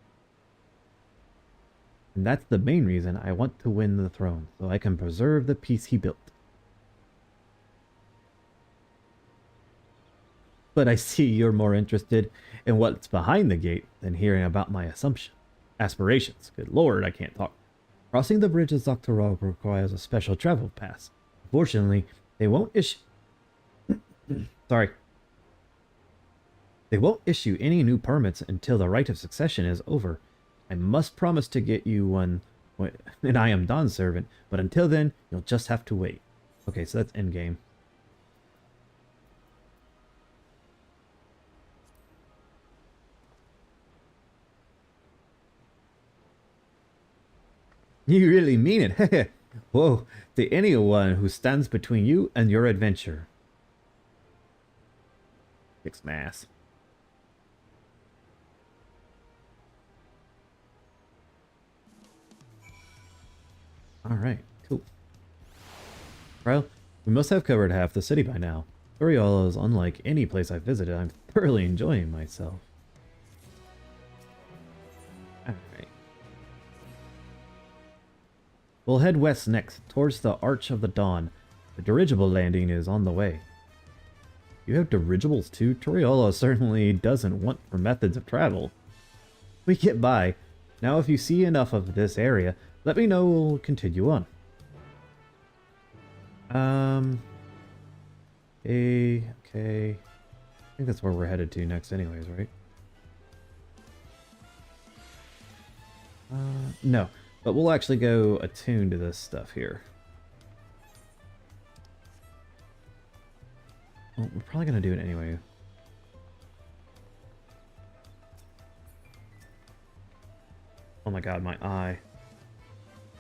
And that's the main reason I want to win the throne, so I can preserve the peace he built. But I see you're more interested in what's behind the gate than hearing about my aspirations. Good lord, I can't talk. Crossing the bridge of Zok-Tyrol requires a special travel pass. Unfortunately, they won't issue... They won't issue any new permits until the rite of succession is over. I must promise to get you one when I am Dawn's servant, but until then, you'll just have to wait. Okay, so that's endgame. You really mean it? Whoa, to anyone who stands between you and your adventure. Kicks my ass. Alright, cool. Well, we must have covered half the city by now. Turiala is unlike any place I've visited. I'm thoroughly enjoying myself. Alright. We'll head west next, towards the Arch of the Dawn. The dirigible landing is on the way. You have dirigibles too? Turiala certainly doesn't want for methods of travel. We get by. Now if you see enough of this area, let me know, we'll continue on. Okay. I think that's where we're headed to next anyways, right? No. But we'll actually go attune to this stuff here. Well, we're probably going to do it anyway. Oh my god, my eye.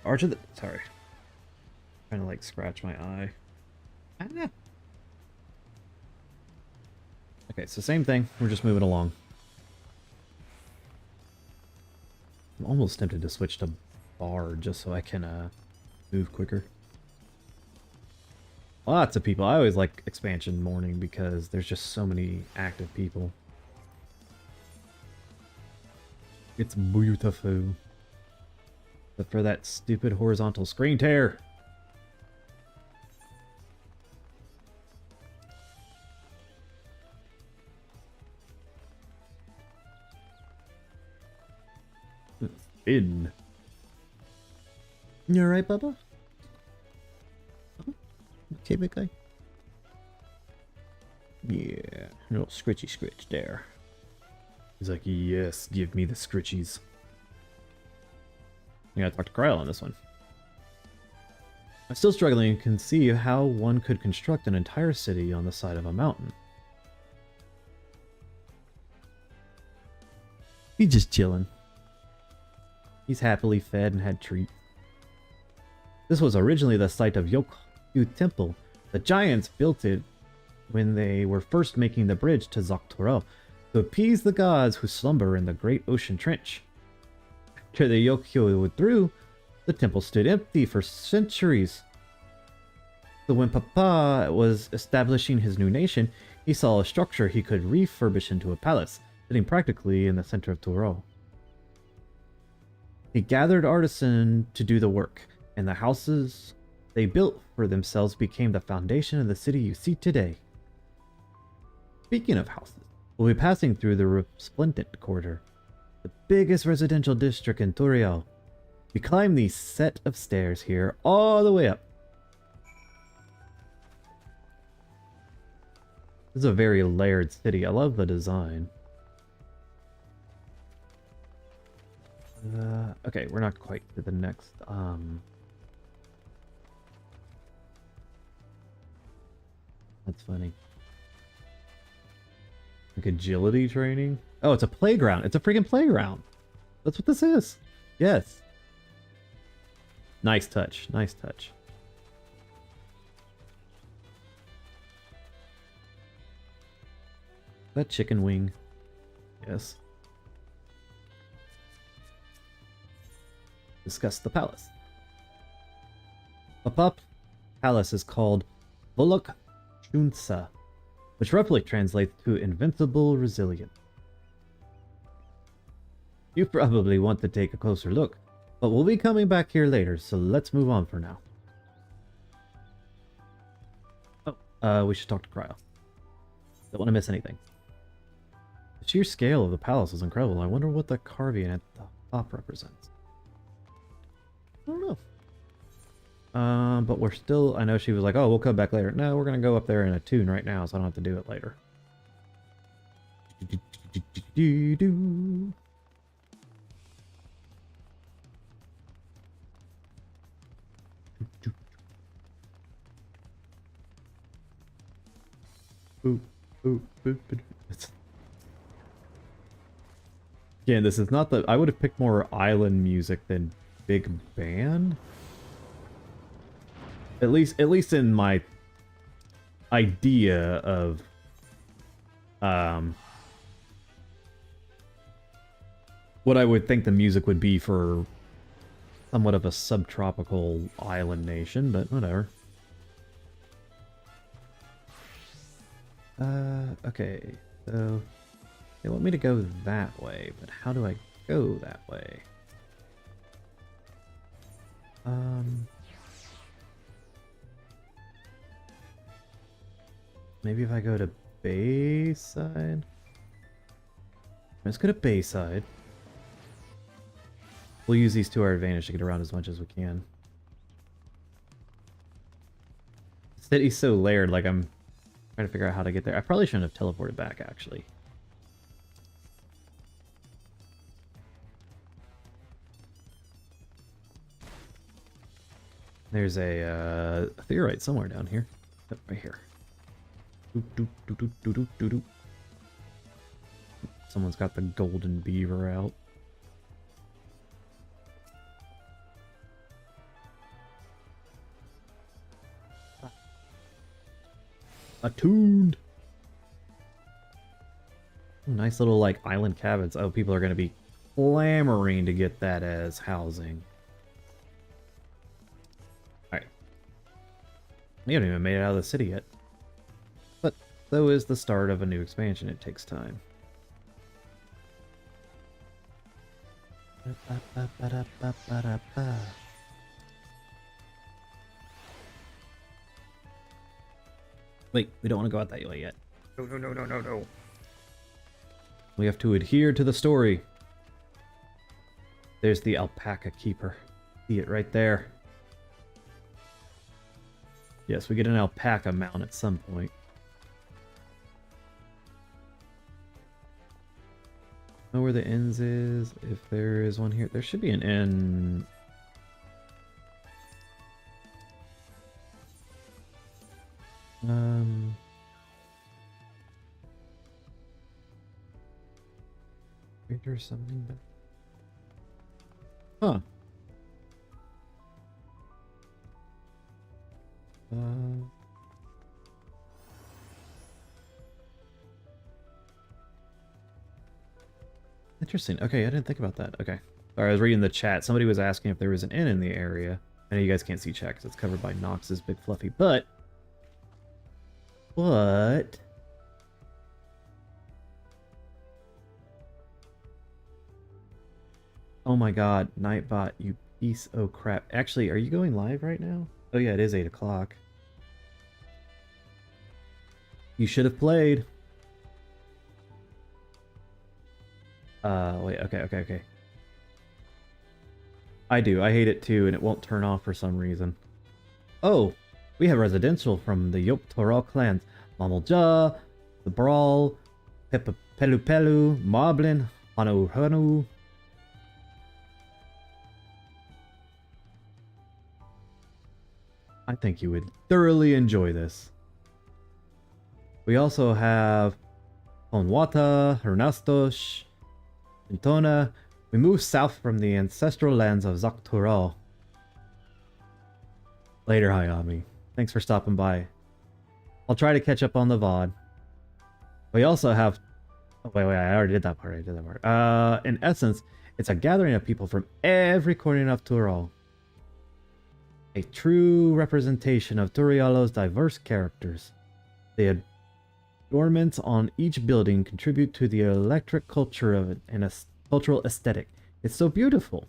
Arch of the... Sorry. Trying to, like, scratch my eye. Ah. Okay, so same thing. We're just moving along. I'm almost tempted to switch to Bard just so I can, move quicker. Lots of people. I always like expansion morning because there's just so many active people. It's beautiful. But for that stupid horizontal screen tear. In. You alright, Bubba? Okay, big guy? Yeah, a little scritchy scritch there. He's like, yes, give me the scritchies. I gotta talk to Kryl on this one. I'm still struggling to conceive how one could construct an entire city on the side of a mountain. He's just chilling. He's happily fed and had treats. This was originally the site of Yokyu Temple. The giants built it when they were first making the bridge to Dawntrail to appease the gods who slumber in the great ocean trench. After the Yokyu withdrew, the temple stood empty for centuries. So when Papa was establishing his new nation, he saw a structure he could refurbish into a palace, sitting practically in the center of Turo. He gathered artisans to do the work, and the houses they built for themselves became the foundation of the city you see today. Speaking of houses, we'll be passing through the Resplendent Quarter, the biggest residential district in Turiel. We climb these set of stairs here all the way up. This is a very layered city. I love the design. Okay, we're not quite to the next. That's funny. Like agility training? Oh, it's a playground. It's a freaking playground. That's what this is. Yes. Nice touch. Nice touch. That chicken wing. Yes. Discuss the palace. Up palace is called Volok Shunsa, which roughly translates to invincible resilience. You probably want to take a closer look, but we'll be coming back here later, so let's move on for now. Oh, we should talk to Cryo. Don't want to miss anything. The sheer scale of the palace is incredible. I wonder what the carving at the top represents. I don't know. But we're still... I know she was like, oh, we'll come back later. No, we're going to go up there in a tune right now, so I don't have to do it later. Again, this is not the... I would have picked more island music than big band. At least in my idea of what I would think the music would be for somewhat of a subtropical island nation, but whatever. Okay, so they want me to go that way, but how do I go that way? Maybe if I go to Bayside? Let's go to Bayside. We'll use these to our advantage to get around as much as we can. The city's so layered, like I'm trying to figure out how to get there. I probably shouldn't have teleported back, actually. There's a theorite somewhere down here. Oh, right here. Someone's got the golden beaver out. Attuned. Nice little like island cabins. Oh, people are going to be clamoring to get that as housing. Alright. We haven't even made it out of the city yet. But so is the start of a new expansion. It takes time. Wait, we don't want to go out that way yet. No. We have to adhere to the story. There's the alpaca keeper. See it right there. Yes, we get an alpaca mount at some point. Know where the ends is? If there is one here. There should be an inn. Wait, there's something. Huh. Interesting. Okay, I didn't think about that. Okay. Sorry, I was reading the chat. Somebody was asking if there was an inn in the area. I know you guys can't see chat because it's covered by Nox's big fluffy, but... What? Oh my god, Nightbot, you piece of crap. Actually, are you going live right now? Oh yeah, it is 8 o'clock. You should have played. Wait, okay. I do. I hate it too, and it won't turn off for some reason. Oh, we have residential from the Yoptoral clans. Mamalja, the Brawl, Pelu, Moblin, Hanu. I think you would thoroughly enjoy this. We also have Onwata, Hernastos, Intona. We moved south from the ancestral lands of Zaktural. Later, Hayami. Thanks for stopping by. I'll try to catch up on the VOD. We also have... Oh, wait, I already did that part. In essence, it's a gathering of people from every corner of Tural. A true representation of Turialo's diverse characters. The adornments on each building contribute to the electric culture of it and a cultural aesthetic. It's so beautiful.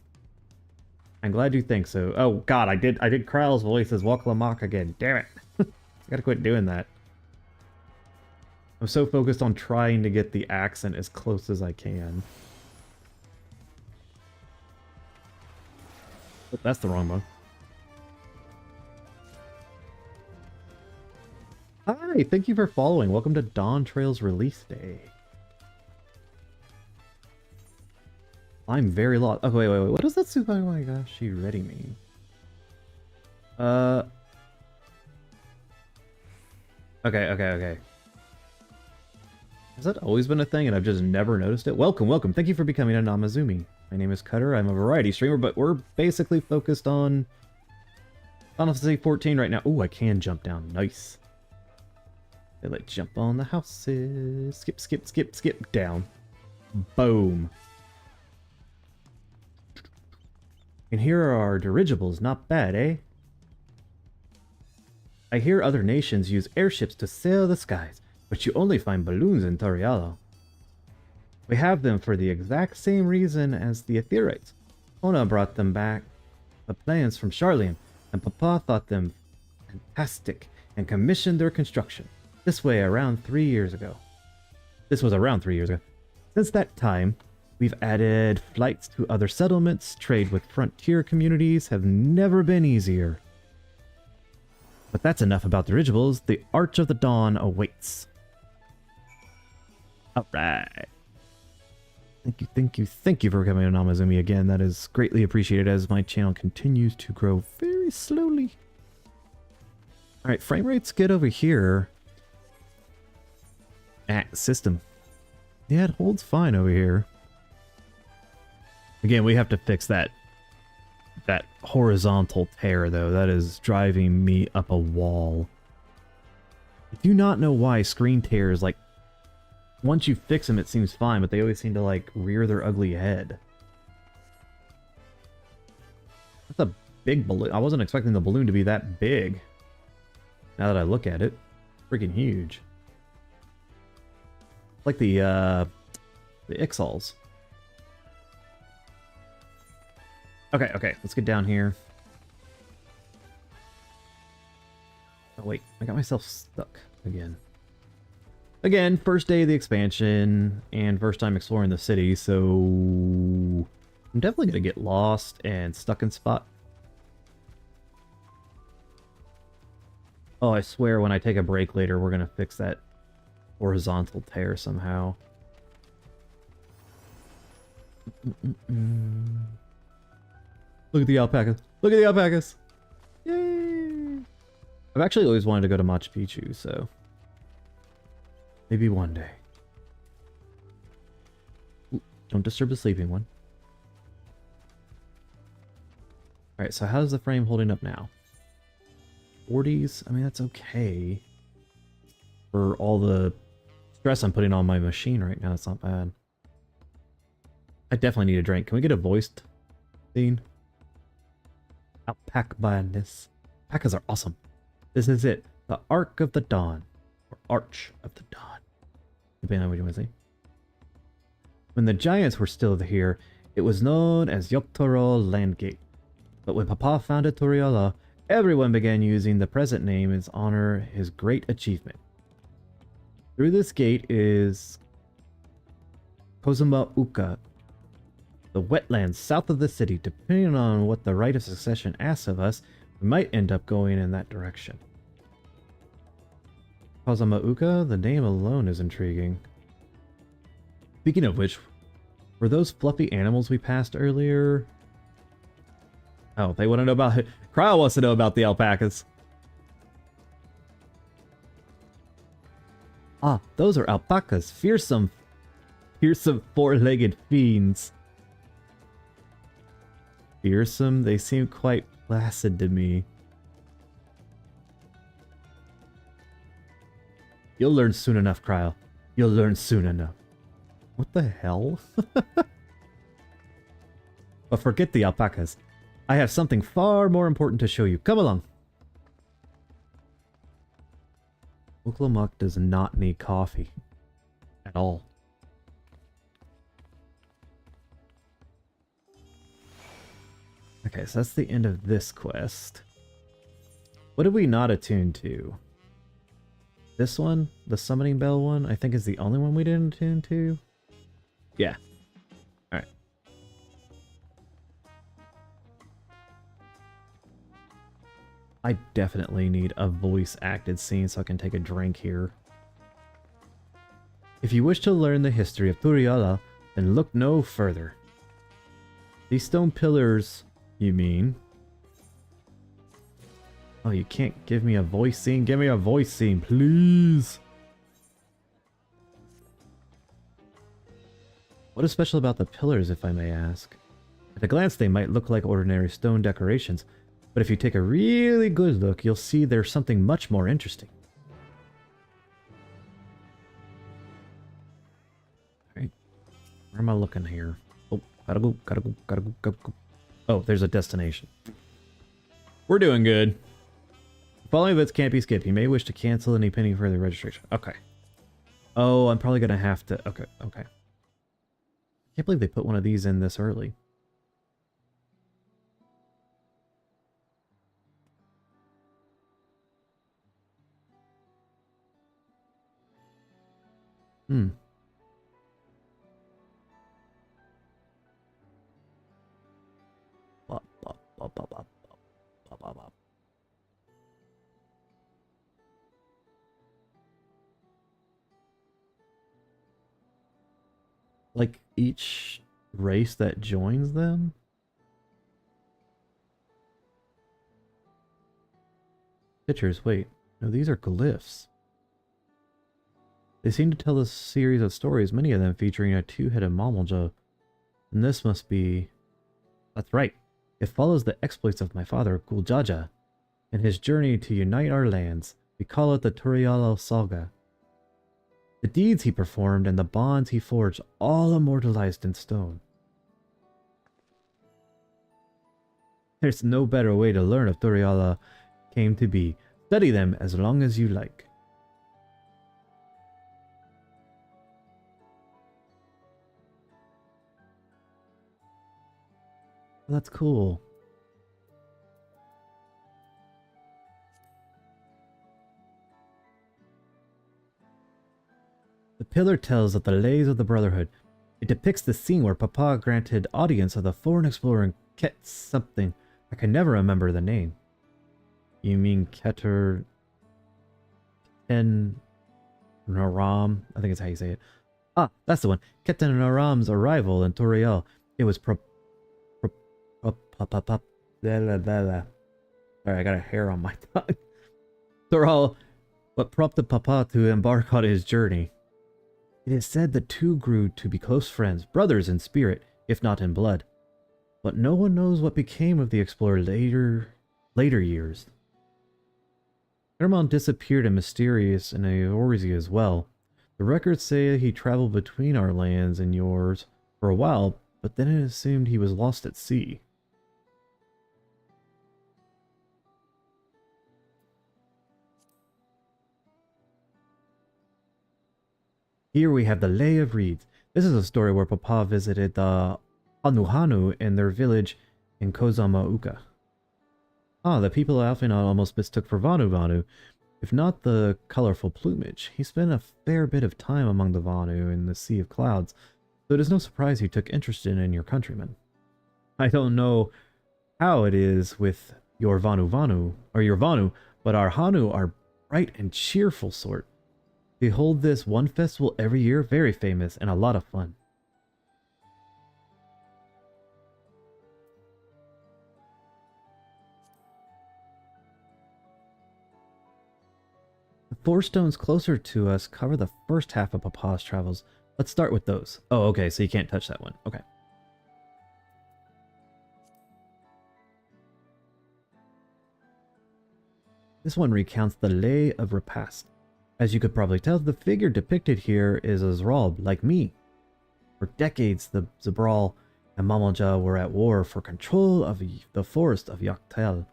I'm glad you think so. Oh god, I did Kryl's voice as Waklamak again. Damn it. I gotta quit doing that. I'm so focused on trying to get the accent as close as I can. Oh, that's the wrong one. Hi, thank you for following. Welcome to Dawntrail's release day. I'm very lost. Oh, wait. What does that super? Oh my gosh, she ready mean? Okay. Has that always been a thing and I've just never noticed it? Welcome. Thank you for becoming a Namazumi. My name is Cutter. I'm a variety streamer, but we're basically focused on Final Fantasy 14 right now. Ooh, I can jump down. Nice. They like jump on the houses. Skip down. Boom. And here are our dirigibles. Not bad, eh? I hear other nations use airships to sail the skies, but you only find balloons in Torialo. We have them for the exact same reason as the Aetherites. Ona brought them back the plans from Charlian, and Papa thought them fantastic and commissioned their construction. This was around 3 years ago. Since that time, we've added flights to other settlements, trade with frontier communities have never been easier. But that's enough about dirigibles. The Arch of the Dawn awaits. Alright. Thank you for becoming a Namazumi again. That is greatly appreciated as my channel continues to grow very slowly. Alright, frame rate's good over here. System. Yeah, it holds fine over here. Again, we have to fix that horizontal tear, though. That is driving me up a wall. I do not know why screen tears, like, once you fix them, it seems fine, but they always seem to, like, rear their ugly head. That's a big balloon. I wasn't expecting the balloon to be that big. Now that I look at it, freaking huge. Like the Ixals. Okay, let's get down here. Oh wait, I got myself stuck again. Again, first day of the expansion, and first time exploring the city, so I'm definitely gonna get lost and stuck in spot. Oh, I swear when I take a break later, we're gonna fix that horizontal tear somehow. Look at the alpacas. Look at the alpacas. Yay! I've actually always wanted to go to Machu Picchu, so maybe one day. Ooh, don't disturb the sleeping one. Alright, so how's the frame holding up now? 40s? I mean, that's okay. For all the stress I'm putting on my machine right now, it's not bad. I definitely need a drink. Can we get a voiced scene? Alpaca madness. Alpacas are awesome. This is it. The Arc of the Dawn. Or Arch of the Dawn. Depending on what you want to say. When the giants were still here, it was known as Yoktorol Landgate. But when Papa founded Toriola, everyone began using the present name in honor his great achievement. Through this gate is Kozuma Uka, the wetlands south of the city. Depending on what the rite of succession asks of us, we might end up going in that direction. Kozuma Uka, the name alone is intriguing. Speaking of which, were those fluffy animals we passed earlier? Oh, they want to know about... Cryo wants to know about the alpacas. Ah, those are alpacas. Fearsome four-legged fiends. Fearsome? They seem quite placid to me. You'll learn soon enough, Cryo. You'll learn soon enough. What the hell? But forget the alpacas. I have something far more important to show you. Come along. Oklahoma does not need coffee. At all. Okay, so that's the end of this quest. What did we not attune to? This one? The summoning bell one? I think is the only one we didn't attune to? Yeah. Alright. I definitely need a voice-acted scene so I can take a drink here. If you wish to learn the history of Turiola, then look no further. These stone pillars, you mean? Oh, you can't give me a voice scene? Give me a voice scene, please! What is special about the pillars, if I may ask? At a glance, they might look like ordinary stone decorations, but if you take a really good look, you'll see there's something much more interesting. Alright. Where am I looking here? Oh, gotta go. Oh, there's a destination. We're doing good. The following events can't be skipped. You may wish to cancel any pending further registration. Okay. Oh, I'm probably gonna have to... Okay. I can't believe they put one of these in this early. Like each race that joins them? Pictures, wait. No, these are glyphs. They seem to tell a series of stories, many of them featuring a two-headed Mamalja. And this must be... That's right. It follows the exploits of my father, Guljaja, and his journey to unite our lands. We call it the Turiala Saga. The deeds he performed and the bonds he forged, all immortalized in stone. There's no better way to learn if Turiala came to be. Study them as long as you like. Well, that's cool. The pillar tells of the lays of the Brotherhood. It depicts the scene where Papa granted audience of the foreign explorer in Ket something. I can never remember the name. You mean Keter... Ken... Naram? I think it's how you say it. Ah, that's the one. Keter Naram's arrival in Toriel. It was Sorry, I got a hair on my tongue. Toriel, what prompted Papa to embark on his journey. It is said the two grew to be close friends, brothers in spirit, if not in blood. but no one knows what became of the explorer later years. Hermon disappeared in Mysterious and Eorzea as well. The records say he traveled between our lands and yours for a while, but then it assumed he was lost at sea. Here we have the Lay of Reeds. This is a story where Papa visited the Hanuhanu in their village in Kozamauka. Ah, the people of Alphinaud almost mistook for Vanu Vanu, if not the colorful plumage. He spent a fair bit of time among the Vanu in the Sea of Clouds, so it is no surprise he took interest in your countrymen. I don't know how it is with your your Vanu, but our Hanu are bright and cheerful sort. They hold this one festival every year, very famous and a lot of fun. The 4 stones closer to us cover the first half of Papa's travels. Let's start with those. Oh, okay, so you can't touch that one. Okay. This one recounts the Lay of Repast. As you could probably tell, the figure depicted here is a Zralb, like me. For decades, the Zabral and Mamalja were at war for control of the forest of Yaktel.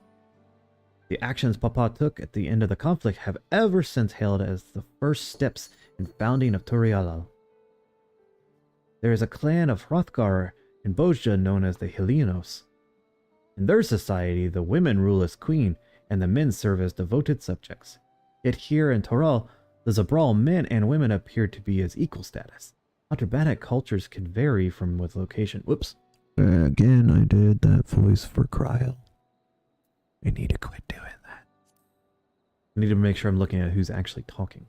The actions Papa took at the end of the conflict have ever since hailed as the first steps in founding of Turialal. There is a clan of Hrothgar in Bozja known as the Helenos. In their society, the women rule as queen, and the men serve as devoted subjects. Yet here in Toral, the Zabral men and women appear to be as equal status. Contrabanic cultures can vary from with location. Whoops. Again, I did that voice for Cryle. I need to quit doing that. I need to make sure I'm looking at who's actually talking.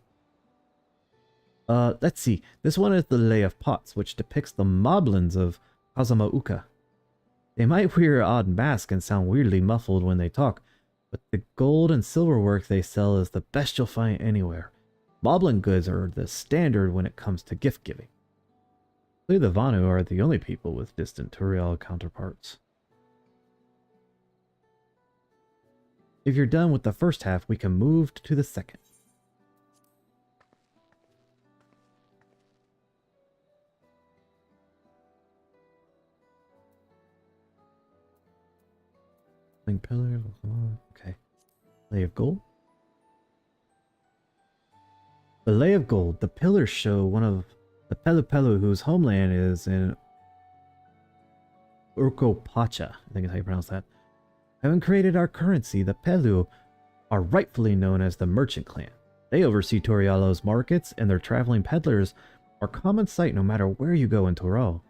Let's see. This one is the Lay of Pots, which depicts the moblins of Kazamauka. They might wear odd masks and sound weirdly muffled when they talk, but the gold and silver work they sell is the best you'll find anywhere. Moblin goods are the standard when it comes to gift giving. The Vanu are the only people with distant Turiel counterparts. If you're done with the first half, we can move to the second. Pillar, okay. Lay of Gold. The Lay of Gold. The pillars show one of the Pelu whose homeland is in Urkopacha. I think is how you pronounce that. Having created our currency, the Pelu are rightfully known as the Merchant Clan. They oversee Torialo's markets, and their traveling peddlers are common sight no matter where you go in Toral.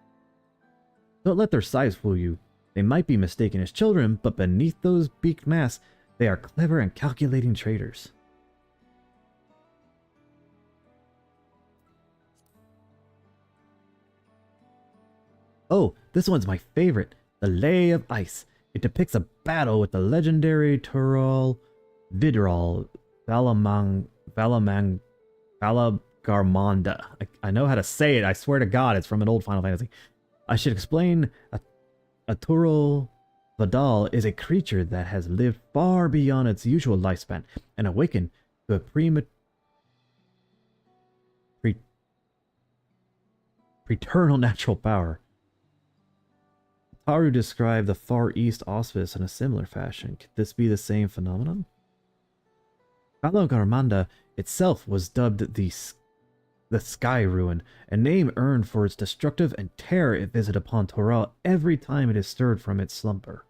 Don't let their size fool you. They might be mistaken as children, but beneath those beaked masks, they are clever and calculating traders. Oh, this one's my favorite. The Lay of Ice. It depicts a battle with the legendary Tural Vidral Valagarmanda. I know how to say it. I swear to God, it's from an old Final Fantasy. I should explain. A Tural Vidal is a creature that has lived far beyond its usual lifespan and awakened to a preternal natural power. Taru described the Far East Auspice in a similar fashion. Could this be the same phenomenon? Valagarmanda itself was dubbed the Sky Ruin, a name earned for its destructive and terror it visited upon Toral every time it is stirred from its slumber.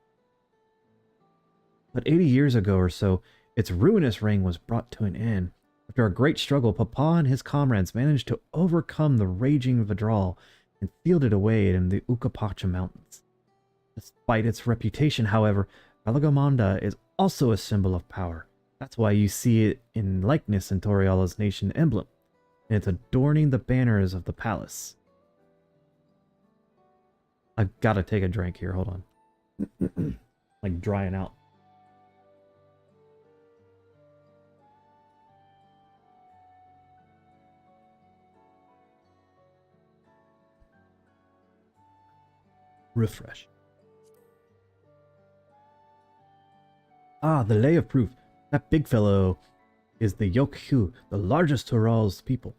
But 80 years ago or so, its ruinous reign was brought to an end. After a great struggle, Papa and his comrades managed to overcome the raging Vidral and sealed it away in the Ukapacha Mountains. Despite its reputation, however, Valagarmanda is also a symbol of power. That's why you see it in likeness in Toriala's nation emblem, and it's adorning the banners of the palace. I've got to take a drink here, hold on. Like drying out. Refresh. Ah, the lay of proof. That big fellow is the Yokhu, the largest Toral's people.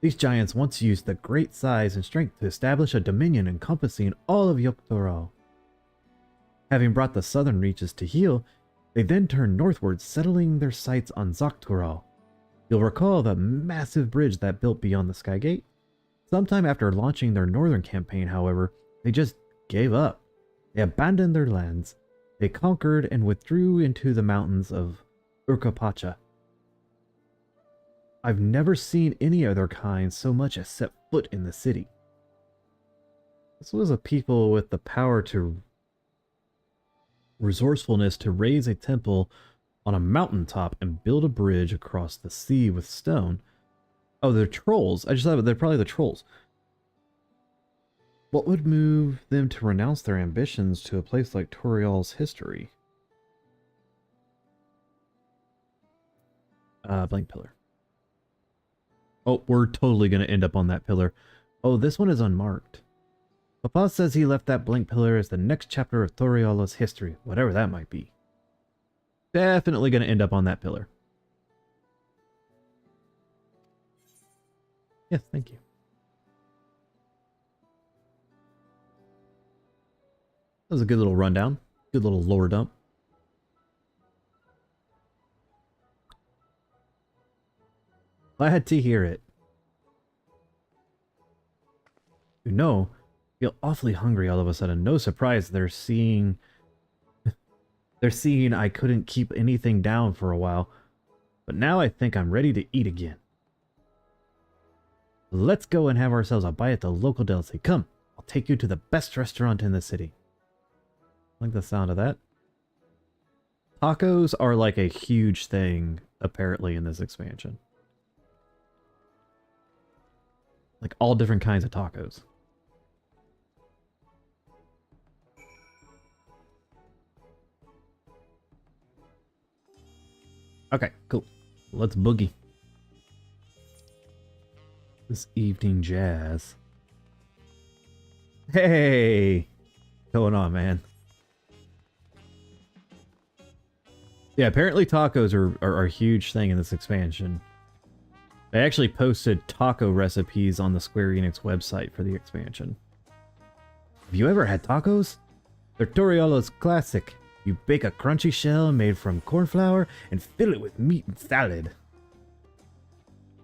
These giants once used their great size and strength to establish a dominion encompassing all of Yoktoral. Having brought the southern reaches to heel, they then turned northward, settling their sights on Zoktoral. You'll recall the massive bridge that built beyond the Skygate? Sometime after launching their northern campaign, however, they just gave up. They abandoned their lands. They conquered and withdrew into the mountains of Urkapacha. I've never seen any other kind so much as set foot in the city. This was a people with the power to resourcefulness to raise a temple on a mountaintop and build a bridge across the sea with stone. Oh, they're trolls. I just thought they're probably the trolls. What would move them to renounce their ambitions to a place like Torial's history? Blank pillar. Oh, we're totally going to end up on that pillar. Oh, this one is unmarked. Papa says he left that blank pillar as the next chapter of Toriala's history, whatever that might be. Definitely going to end up on that pillar. Yes, thank you. That was a good little rundown. Good little lore dump. Glad to hear it. You know, feel awfully hungry all of a sudden. No surprise they're seeing I couldn't keep anything down for a while. But now I think I'm ready to eat again. Let's go and have ourselves a bite at the local delicacy. Come, I'll take you to the best restaurant in the city. I like the sound of that. Tacos are like a huge thing, apparently, in this expansion. Like all different kinds of tacos. Okay, cool. Let's boogie. This evening jazz. Hey! What's going on, man? Yeah, apparently tacos are a huge thing in this expansion. They actually posted taco recipes on the Square Enix website for the expansion. Have you ever had tacos? They're Toriala's classic. You bake a crunchy shell made from corn flour and fill it with meat and salad.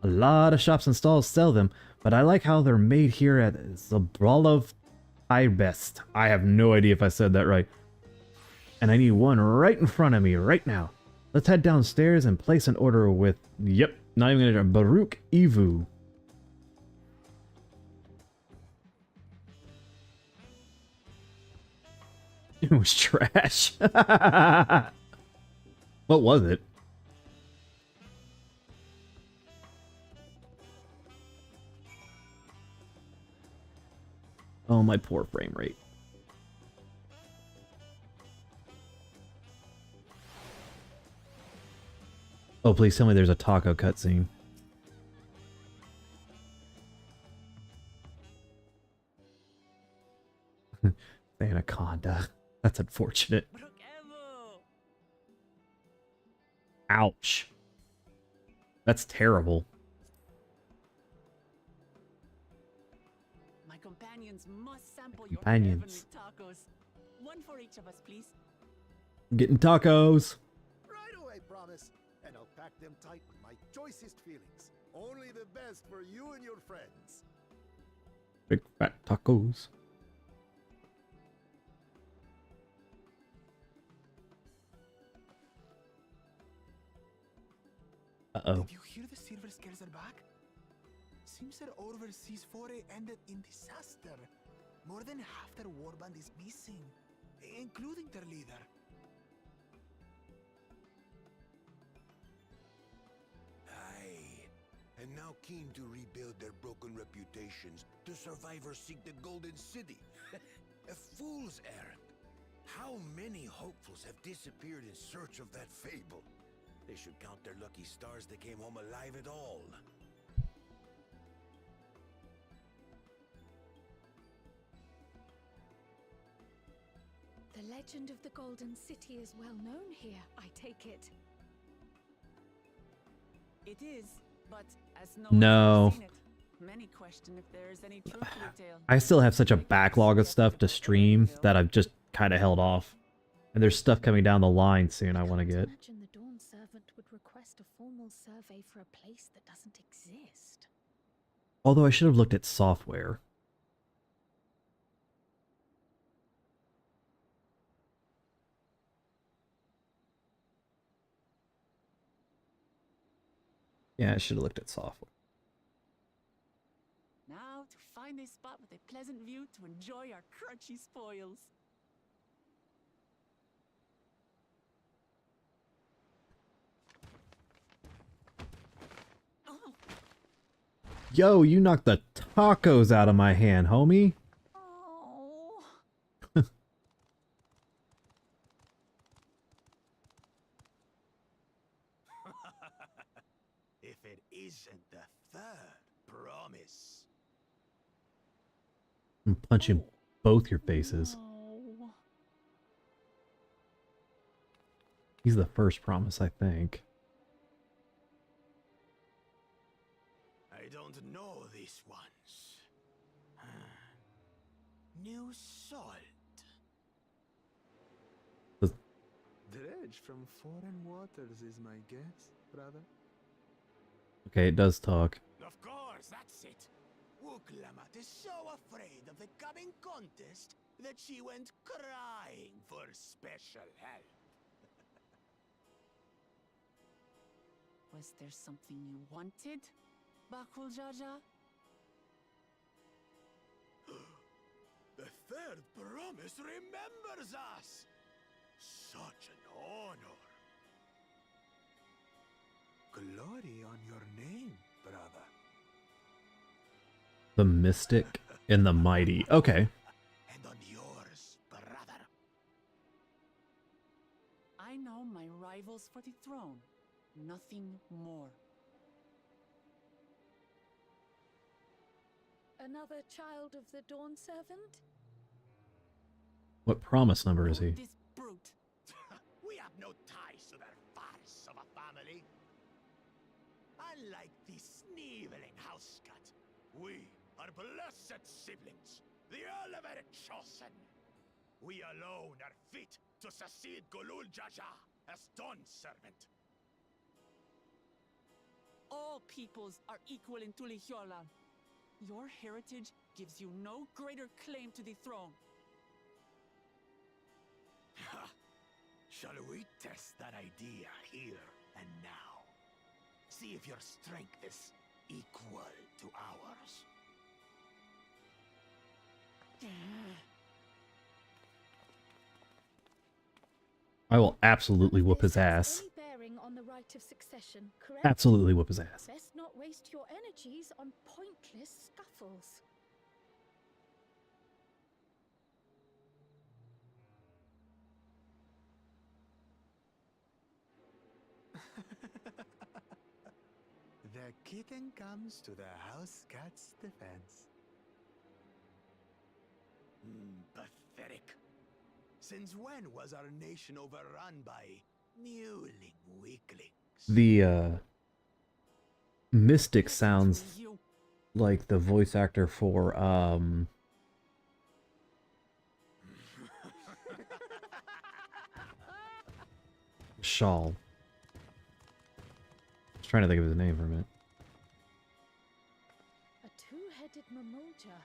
A lot of shops and stalls sell them, but I like how they're made here at Zabralov Best. I have no idea if I said that right. And I need one right in front of me right now. Let's head downstairs and place an order with, yep, not even gonna, Baruch Ivu. It was trash. What was it? Oh, my poor frame rate. Oh, please tell me there's a taco cutscene. Anaconda. That's unfortunate. Ouch. That's terrible. My companions must sample your Companions. heavenly tacos. One for each of us, please. I'm getting tacos. Right away, promise. And I'll pack them tight with my choicest feelings. Only the best for you and your friends. Big fat tacos. Uh-oh. Did you hear the silver scales are back? Seems their overseas foray ended in disaster. More than half their warband is missing, including their leader. Aye. And now keen to rebuild their broken reputations, the survivors seek the Golden City. A fool's errand. How many hopefuls have disappeared in search of that fable? They should count their lucky stars they came home alive at all. The legend of the Golden City is well known here, I take it. It is, but as no No. one's ever seen it, many question if there is any truth to the tale. I still have such a backlog of stuff to stream that I've just kind of held off. And there's stuff coming down the line soon I want to get. Imagine the Dawn Servant would request a formal survey for a place that doesn't exist. Although I should have looked at software. Yeah, I should have looked at software. Now to find a spot with a pleasant view to enjoy our crunchy spoils. Oh, Yo, you knocked the tacos out of my hand, homie. oh. If it isn't the third promise. I'm punching both your faces. No. He's the first promise, I think. I don't know these ones. New salt. Dredge from foreign waters is my guess, brother. Okay, it does talk. Of course, that's it. Wuklamat is so afraid of the coming contest that she went crying for special help. Was there something you wanted, Bakul Jaja? The third promise remembers us. Such an honor. Glory on your name, brother. The Mystic and the Mighty. Okay. And on yours, brother. I know my rivals for the throne. Nothing more. Another child of the Dawn Servant? What promise number is he? This brute. We have no ties to their farce of a family. Unlike the sneevling house cut, we are blessed siblings, the elevated chosen. We alone are fit to succeed Golul Jaja as Dawn Servant. All peoples are equal in Tulihiola. Your heritage gives you no greater claim to the throne. Shall we test that idea here and now? See if your strength is equal to ours. I will absolutely whoop his This has ass. any bearing on the right of succession, correct? Absolutely whoop his ass. Best not waste your energies on pointless scuffles. The kitten comes to the house cat's defense. Pathetic. Since when was our nation overrun by mewling weaklings? The Mystic sounds You. like the voice actor for Shawl. I was trying to think of his name for a minute. A two-headed mamulja.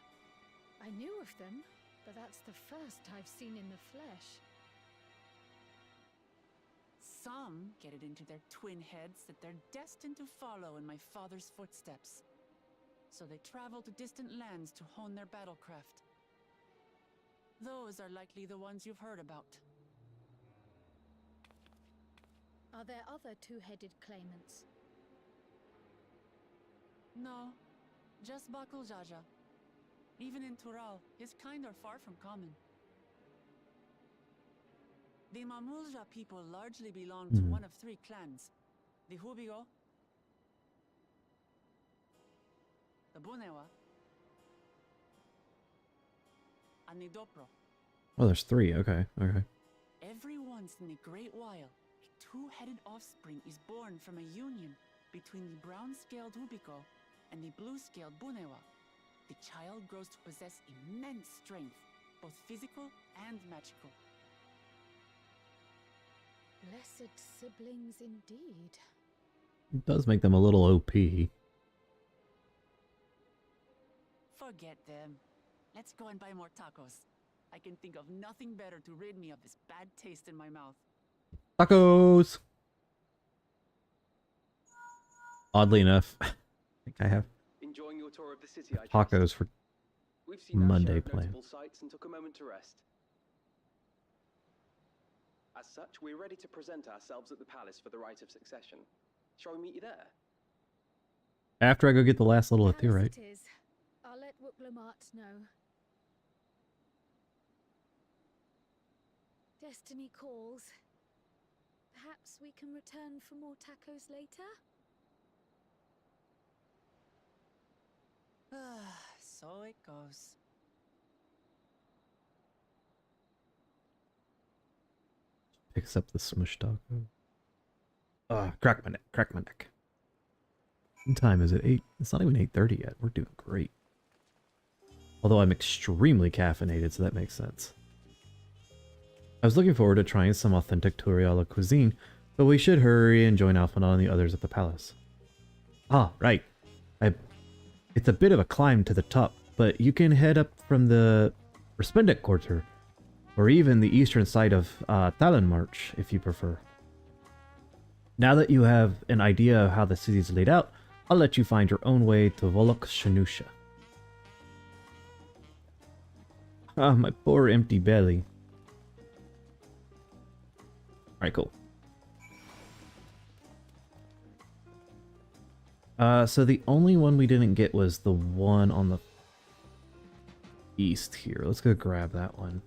I knew of them, but that's the first I've seen in the flesh. Some get it into their twin heads that they're destined to follow in my father's footsteps. So they travel to distant lands to hone their battlecraft. Those are likely the ones you've heard about. Are there other two-headed claimants? No, just Bakul Jaja. Even in Tural, his kind are far from common. The Mamulja people largely belong to one of three clans. The Hubigo, the Bunewa, and the Dopro. Oh, there's three. Okay, okay. in a great while, a two-headed offspring is born from a union between the brown-scaled Ubiko and the blue-scaled Bunewa. The child grows to possess immense strength, both physical and magical. Blessed siblings indeed. It does make them a little OP. Forget them. Let's go and buy more tacos. I can think of nothing better to rid me of this bad taste in my mouth. Tacos! Oddly enough, I think I have Enjoying your tour of the city, I trust? tacos for We've seen our Monday share of plan. notable sights and took a moment to rest. As such, we're ready to present ourselves at the palace for the rite of succession. Shall we meet you there? After I go get the last little Palace Etheorite. it is. I'll let Wuklamart know. Destiny calls. Perhaps we can return for more tacos later? So it goes. Picks up the smush taco. Crack my neck, crack my neck. What time is it? 8? It's not even 8:30 yet. We're doing great. Although I'm extremely caffeinated, so that makes sense. I was looking forward to trying some authentic Turiala cuisine, but we should hurry and join Alphanon and the others at the palace. Ah, right. It's a bit of a climb to the top, but you can head up from the Resplendent Quarter, or even the eastern side of Talon March, if you prefer. Now that you have an idea of how the city is laid out, I'll let you find your own way to Volok Shanusha. Ah, my poor empty belly. Alright, cool. So the only one we didn't get was the one on the east here. Let's go grab that one.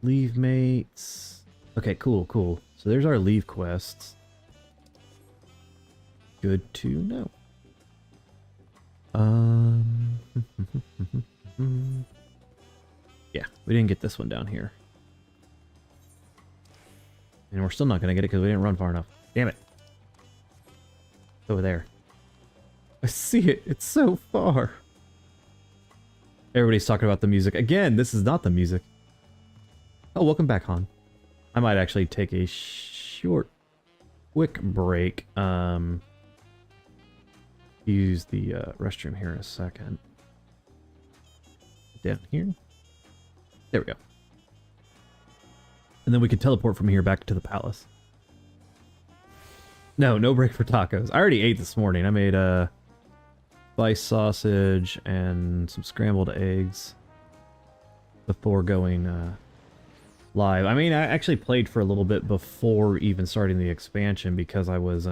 Leave mates. Okay, cool, cool. So there's our leave quests. Good to know. Yeah, we didn't get this one down here. And we're still not going to get it because we didn't run far enough. Damn it. It's over there. I see it. It's so far. Everybody's talking about the music. Again, this is not the music. Oh, welcome back, Han. I might actually take a short, quick break. Use the restroom here in a second. Down here. There we go. And then we can teleport from here back to the palace. No break for tacos. I already ate this morning. I made spice sausage and some scrambled eggs before going live. I mean, I actually played for a little bit before even starting the expansion because I was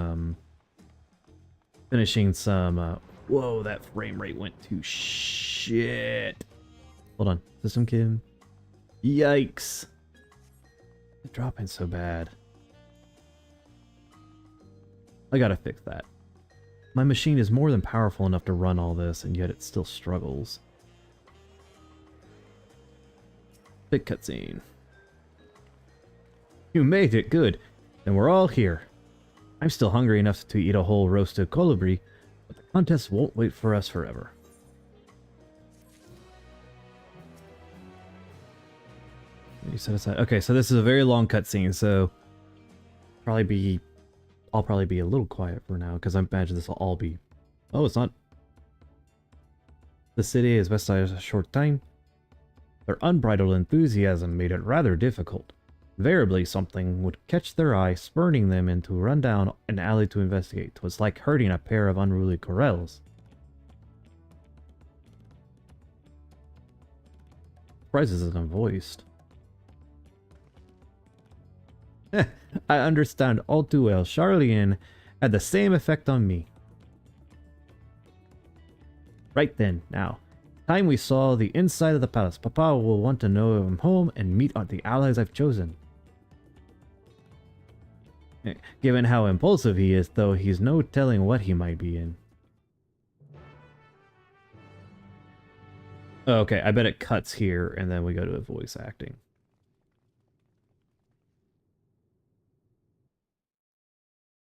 finishing some whoa, that frame rate went to shit. Hold on. System Kim. Yikes. It's dropping so bad. I gotta fix that. My machine is more than powerful enough to run all this, and yet it still struggles. Big cutscene. You made it, good. Then we're all here. I'm still hungry enough to eat a whole roasted colibri, but the contest won't wait for us forever. You set aside. Okay, so this is a very long cutscene, so I'll probably be a little quiet for now because I imagine this will all be. Oh, it's not. The city is west side a short time. Their unbridled enthusiasm made it rather difficult. Invariably, something would catch their eye, spurning them into run down an alley to investigate. 'Twas like herding a pair of unruly corrals. Prizes isn't voiced. I understand all too well. Charlene had the same effect on me. Right then, now, time we saw the inside of the palace. Papa will want to know I'm home and meet the allies I've chosen. Given how impulsive he is, though, he's no telling what he might be in. Oh, okay, I bet it cuts here, and then we go to voice acting.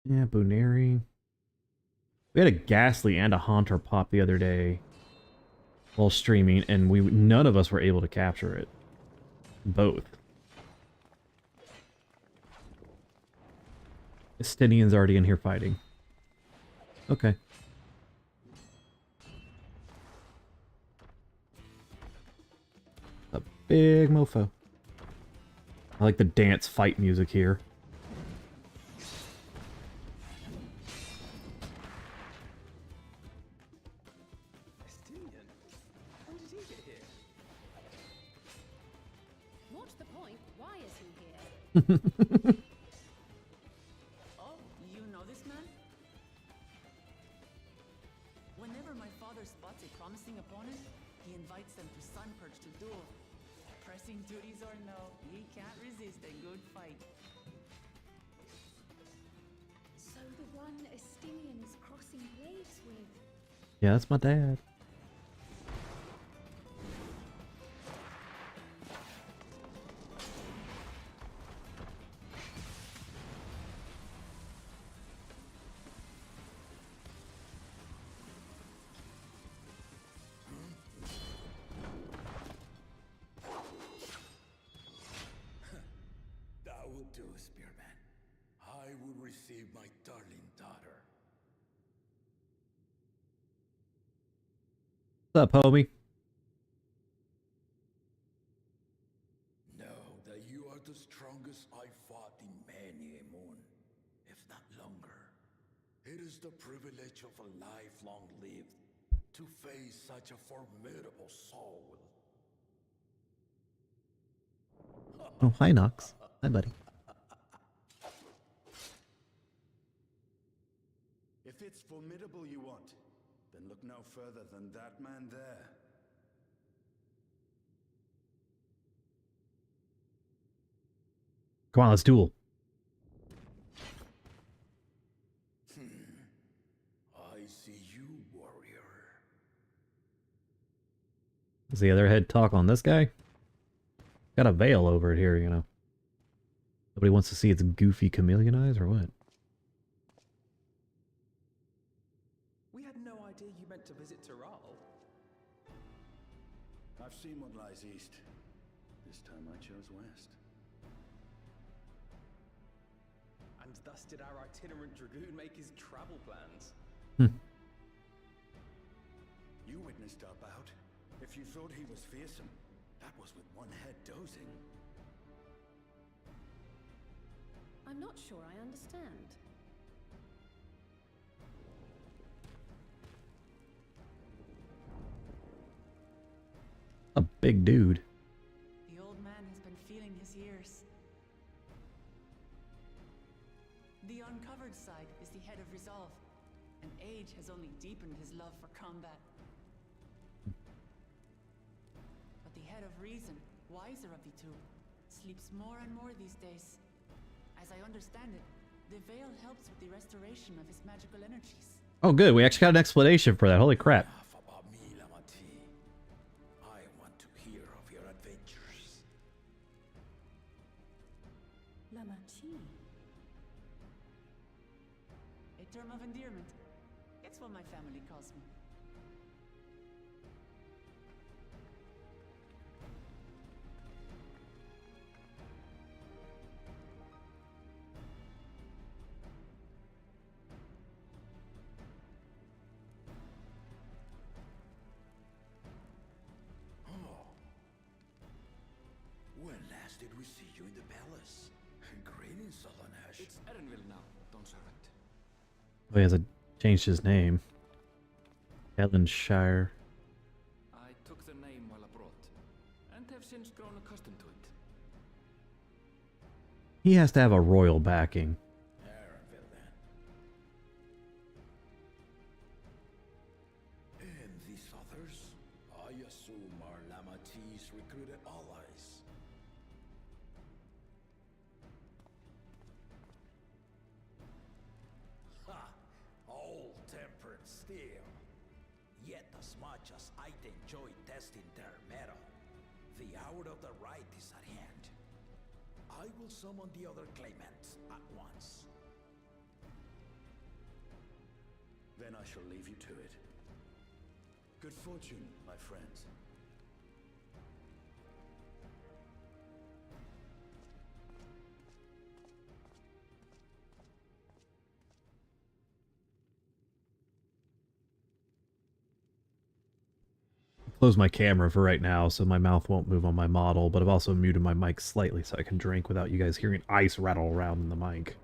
Yeah, Buneri. We had a Ghastly and a Haunter pop the other day while streaming, and none of us were able to capture it. Both. Estinian's already in here fighting. Okay. A big mofo. I like the dance fight music here. Estinian? When did he get here? What's the point? Why is he here? Oh, you know this man? Whenever my father spots a promising opponent, he invites them to Sunperch to duel. Pressing duties or no, he can't resist a good fight. So the one Estinian is crossing blades with. Yeah, that's my dad. That would do, Spearman. I will receive my darling daughter. What's up, homie? Know that you are the strongest I fought in many a moon, if not longer. It is the privilege of a life long lived to face such a formidable soul. Oh, hi, Nox. Hi, buddy. If it's formidable you want, then look no further than that man there. Come on, let's duel. I see you, warrior. Does the other head talk on this guy? Got a veil over it here, you know. Nobody wants to see its goofy chameleon eyes, or what? We had no idea you meant to visit Taral. I've seen what lies east. This time I chose west. And thus did our itinerant dragoon make his travel plans. You witnessed our bout. If you thought he was fearsome, that was with one head dozing. I'm not sure I understand. A big dude. The old man has been feeling his years. The uncovered side is the head of resolve, and age has only deepened his love for combat. But the head of reason, wiser of the two, sleeps more and more these days. As I understand it, the veil helps with the restoration of his magical energies. Oh, good. We actually got an explanation for that. Holy crap. Enough about me, Lamati. I want to hear of your adventures. Lamati. A term of endearment. It's what my family calls me. When last did we see you in the palace? Greetings, Solonash. It's Erenville now, Dawnservant. Oh, he has changed his name. Ellenshire. I took the name while abroad, and have since grown accustomed to it. He has to have a royal backing. Erenville, then. And these others, I assume are Lamati's recruited allies. Ha! Old tempered steel. Yet as much as I'd enjoy testing their metal, the hour of the right is at hand. I will summon the other claimants at once. Then I shall leave you to it. Good fortune, my friends. Close my camera for right now so my mouth won't move on my model, but I've also muted my mic slightly so I can drink without you guys hearing ice rattle around in the mic.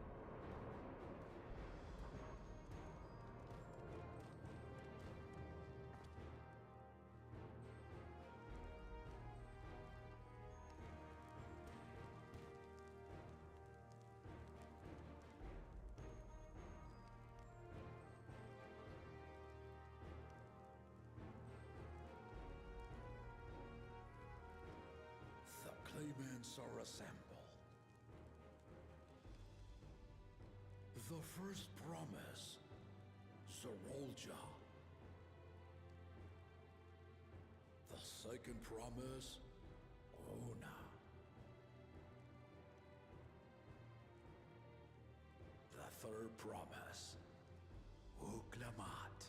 Claimants are assembled. The first promise, Sorolja. The second promise, Ona. The third promise, Uklamat.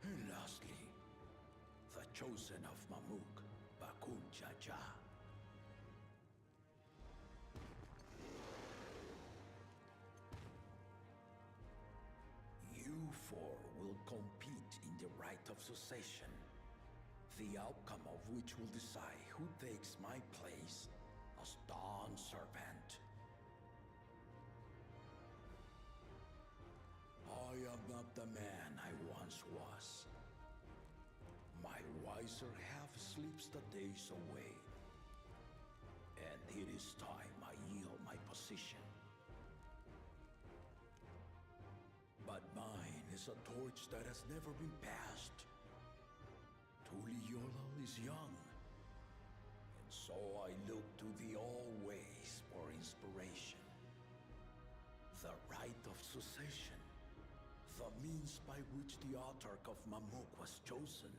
And lastly, the chosen of Mamuk, Bakun Jaja. You four will compete in the right of succession, the outcome of which will decide who takes my place as Dawn Servant. I am not the man I once was. My wiser half sleeps the days away, and it is time I yield my position. But mine is a torch that has never been passed. Tuliola is young, and so I look to the always for inspiration. The right of succession, the means by which the autarch of Mamuk was chosen.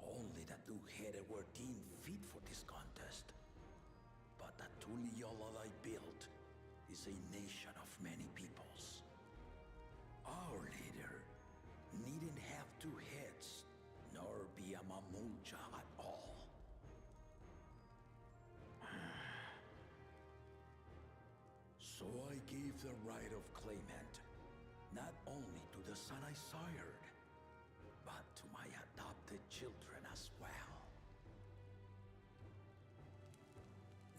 Only the two-headed were deemed fit for this contest. But the Tuliola I built is a nation of many peoples. Our leader needn't have two heads, nor be a Mamulja at all. So I gave the right of claimant, not only to the son I sired, but to my adopted children as well.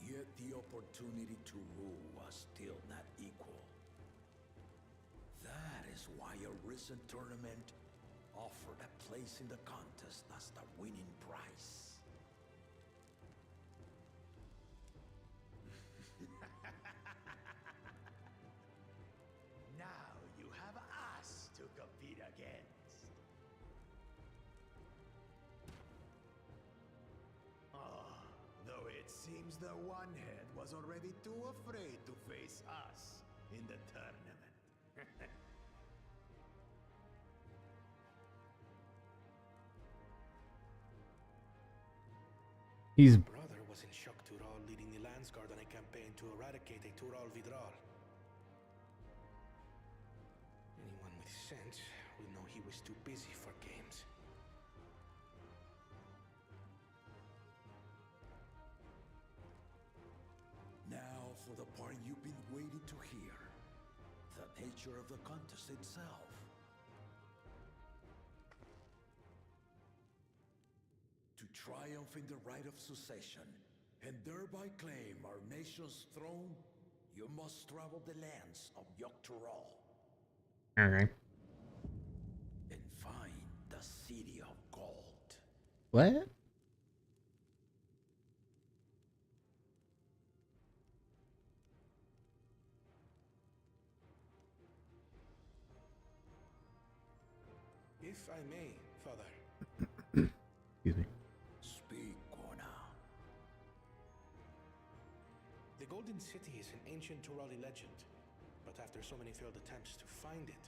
Yet the opportunity to rule was still not equal. That is why a recent tournament offered a place in the contest as the winning prize. Now you have us to compete against. Though it seems the one-head was already too afraid to face us in the tournament. He's My brother was in Shock Tural leading the Landsguard on a campaign to eradicate a Tural Vidral. Anyone with sense will know he was too busy for games. Now for the part you've been waiting to hear. The nature of the contest itself. To triumph in the right of succession, and thereby claim our nation's throne, you must travel the lands of Yogg-Tural. okay. And find the City of Gold. What? If I may, Father. Golden City is an ancient Turali legend, but after so many failed attempts to find it,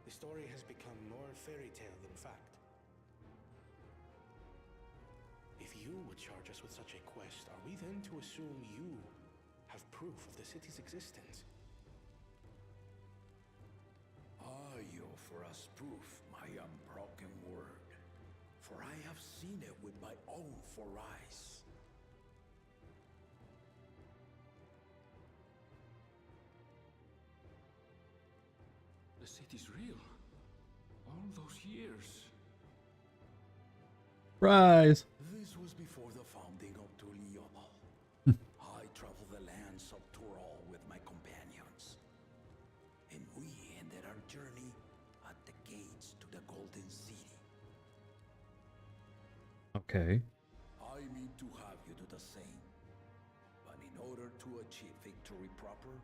the story has become more fairy tale than fact. If you would charge us with such a quest, are we then to assume you have proof of the city's existence? Are you for us proof, my unbroken word? For I have seen it with my own 4 eyes. The city's real. All those years. Rise. This was before the founding of Tuliyola. I traveled the lands of Tural with my companions, and we ended our journey at the gates to the Golden City. Okay. I mean to have you do the same, but in order to achieve victory proper,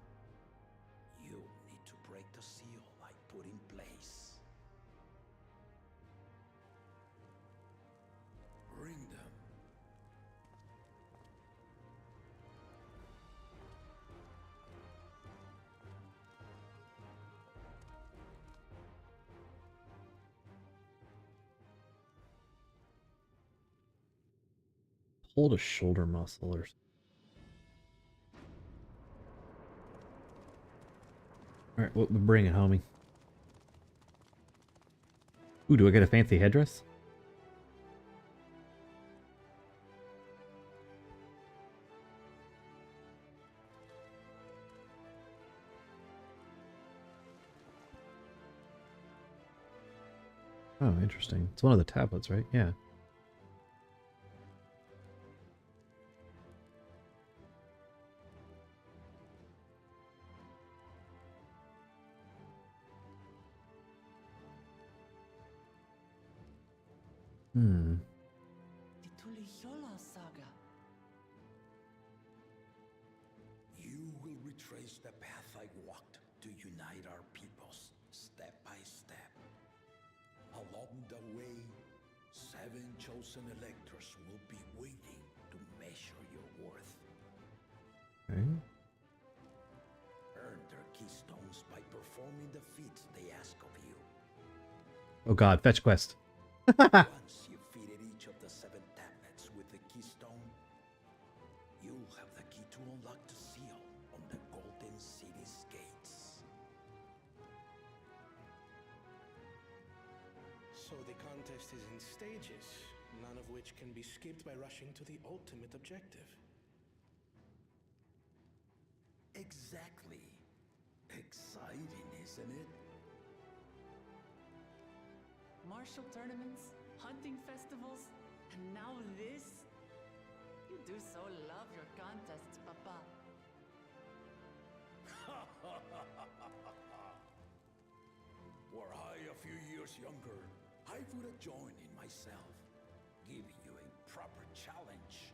you need to break the seal I put in place. Bring them. Hold a shoulder muscle or something. Alright, well, bring it, homie. Ooh, do I get a fancy headdress? Oh, interesting. It's one of the tablets, right? Yeah. Hmm. The Tuliyola saga. You will retrace the path I walked to unite our peoples, step by step. Along the way, 7 chosen electors will be waiting to measure your worth. Okay. Earn their keystones by performing the feats they ask of you. Oh god, fetch quest. Once you've fitted each of the 7 tablets with the keystone, you'll have the key to unlock the seal on the Golden City's gates. So the contest is in stages, none of which can be skipped by rushing to the ultimate objective. Exactly. Exciting, isn't it? Martial tournaments, hunting festivals, and now this? You do so love your contests, Papa. Were I a few years younger, I would have joined in myself, giving you a proper challenge.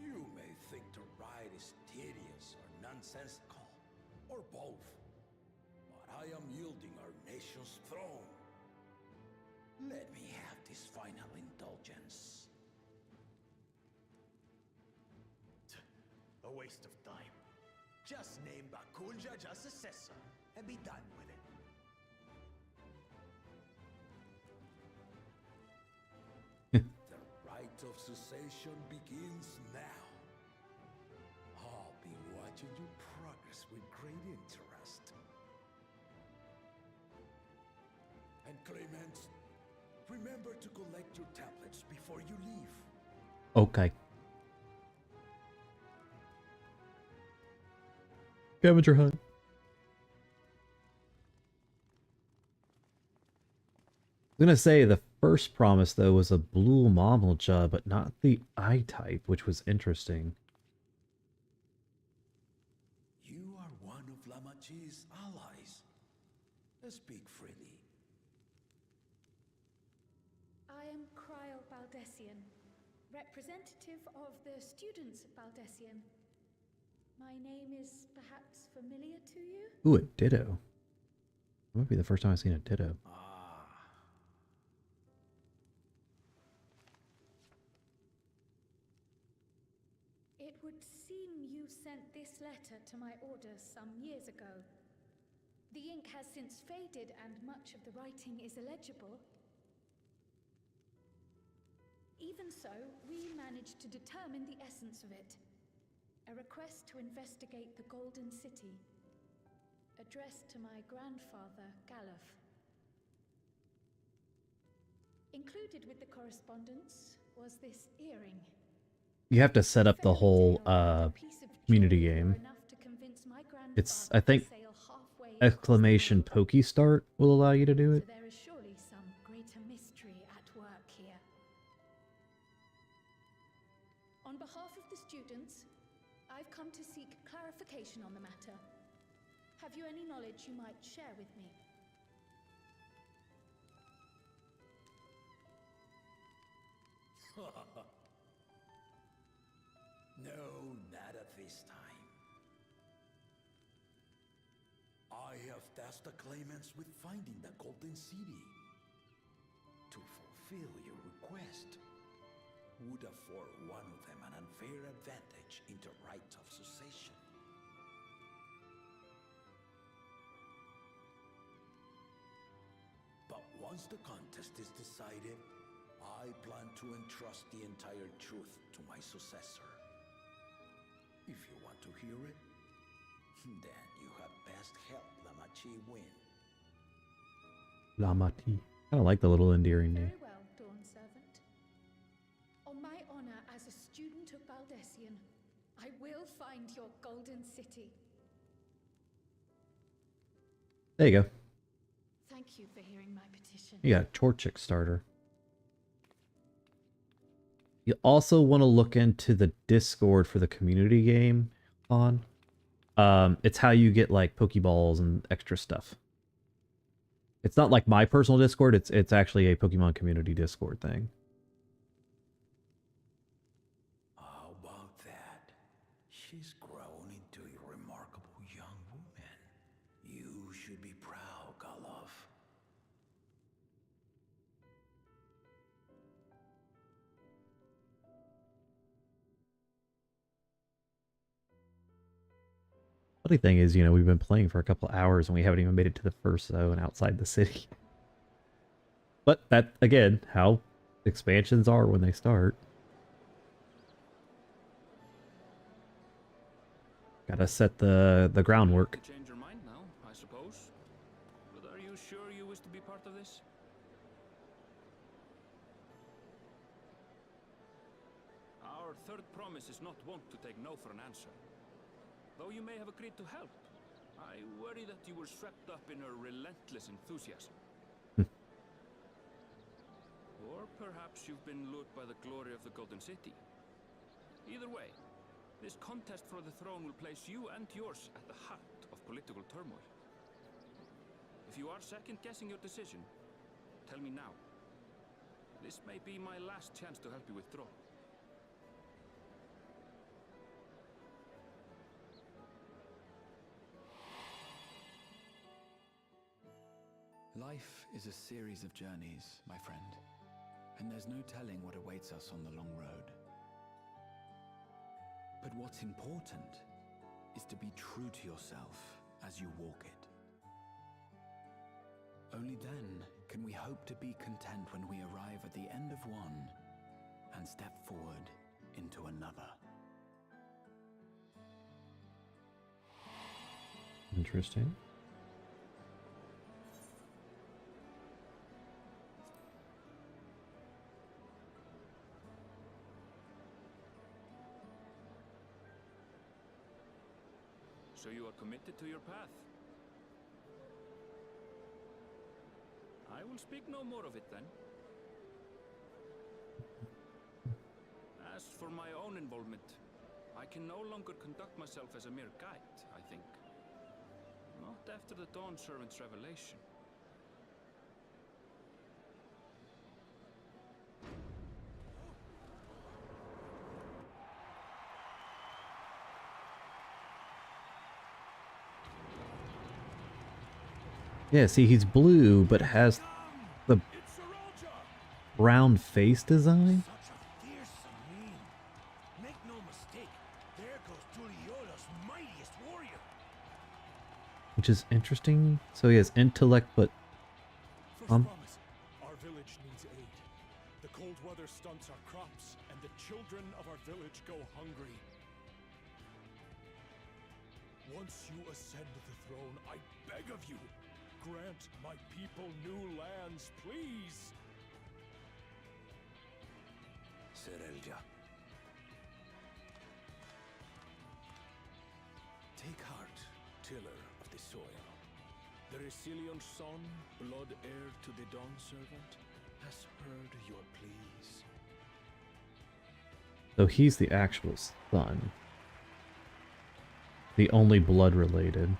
You may think the ride is tedious or nonsensical, or both, but I am yielding our nation's throne. Let me have this final indulgence. A waste of time. Just name Bakunja as successor and be done with it. The rite of succession begins now. I'll be watching your progress with great interest. And Clemens, remember to collect your tablets before you leave. Okay. Scavenger hunt. I was gonna say the first promise though was a blue Mamalja, but not the I type, which was interesting. You are one of Lamachi's allies. Speak freely. I am Cryle Baldessian, representative of the students at Baldessian. My name is perhaps familiar to you? Ooh, a ditto. That might be the first time I've seen a ditto. It would seem you sent this letter to my orders some years ago. The ink has since faded and much of the writing is illegible. Even so, we managed to determine the essence of it. A request to investigate the Golden City, addressed to my grandfather, Galuf. Included with the correspondence was this earring. You have to set up the whole community game. It's, I think, exclamation Pokey Start will allow you to do it. So there is surely some greater mystery at work here. On behalf of the students, I've come to seek clarification on the matter. Have you any knowledge you might share with me? No, not at this time. I have tasked the claimants with finding the Golden City. To fulfill your request would afford one of them an unfair advantage in the right of succession. But once the contest is decided, I plan to entrust the entire truth to my successor. If you want to hear it, then you had best help Lamachi win. Lamati. I don't like the little endearing name. Very well, Dawn Servant. On my honor as a student of Baldessian, I will find your Golden City. There you go. Thank you for hearing my petition. You got a Torchic starter. You also want to look into the Discord for the community game on. It's how you get like Pokeballs and extra stuff. It's not like my personal Discord, it's actually a Pokemon community Discord thing. How about that? She's grown into a remarkable young woman. You should be proud, Galuf. Funny thing is, you know, we've been playing for a couple hours and we haven't even made it to the first zone outside the city. But that, again, how expansions are when they start. Gotta set the groundwork. Change your mind now, I suppose. But are you sure you wish to be part of this? Our third promise is not wont to take no for an answer. Though you may have agreed to help, I worry that you were swept up in her relentless enthusiasm. Or perhaps you've been lured by the glory of the Golden City. Either way, this contest for the throne will place you and yours at the heart of political turmoil. If you are second-guessing your decision, tell me now. This may be my last chance to help you withdraw. Life is a series of journeys, my friend, and there's no telling what awaits us on the long road. But what's important is to be true to yourself as you walk it. Only then can we hope to be content when we arrive at the end of one and step forward into another. Interesting. So you are committed to your path? I will speak no more of it then. As for my own involvement, I can no longer conduct myself as a mere guide, I think. Not after the Dawn Servant's revelation. Yeah, see, he's blue, but has the brown face design. Such a fearsome mien. Make no mistake, There goes Tuliola's mightiest warrior. Which is interesting. So he has intellect, but First promise. Our village needs aid. The cold weather stunts our crops, and the children of our village go hungry. Once you ascend the throne, I beg of you, grant my people new lands, please. Serelja. Take heart, tiller of the soil. The Resilion son, blood heir to the Dawn servant, has heard your pleas. so he's the actual son. The only blood related.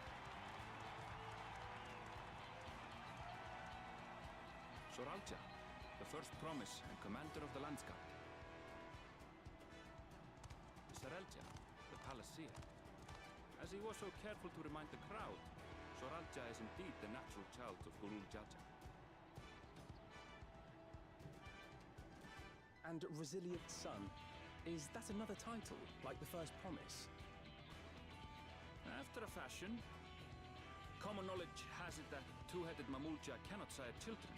Soralja, the first promise and commander of the Landscape. Serelja, the Palaceer. As he was so careful to remind the crowd, Soralja is indeed the natural child of Gurul Jaja. And Resilient Son, is that another title, like the first promise? After a fashion, common knowledge has it that two-headed Mamulja cannot sire children.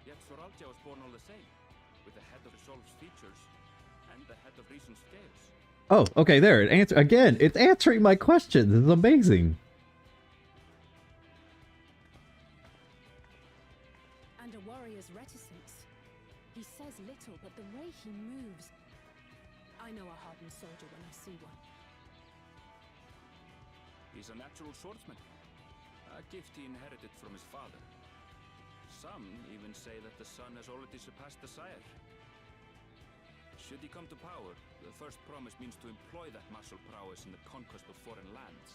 Yet Soralja was born all the same, with the head of Resolve's features and the head of Reason's scales. Oh, okay, there. It answer again. It's answering my question. This is amazing. And a warrior's reticence. He says little, but the way he moves... I know a hardened soldier when I see one. He's a natural swordsman, a gift he inherited from his father. Some even say that the son has already surpassed the sire. Should he come to power, the first promise means to employ that martial prowess in the conquest of foreign lands.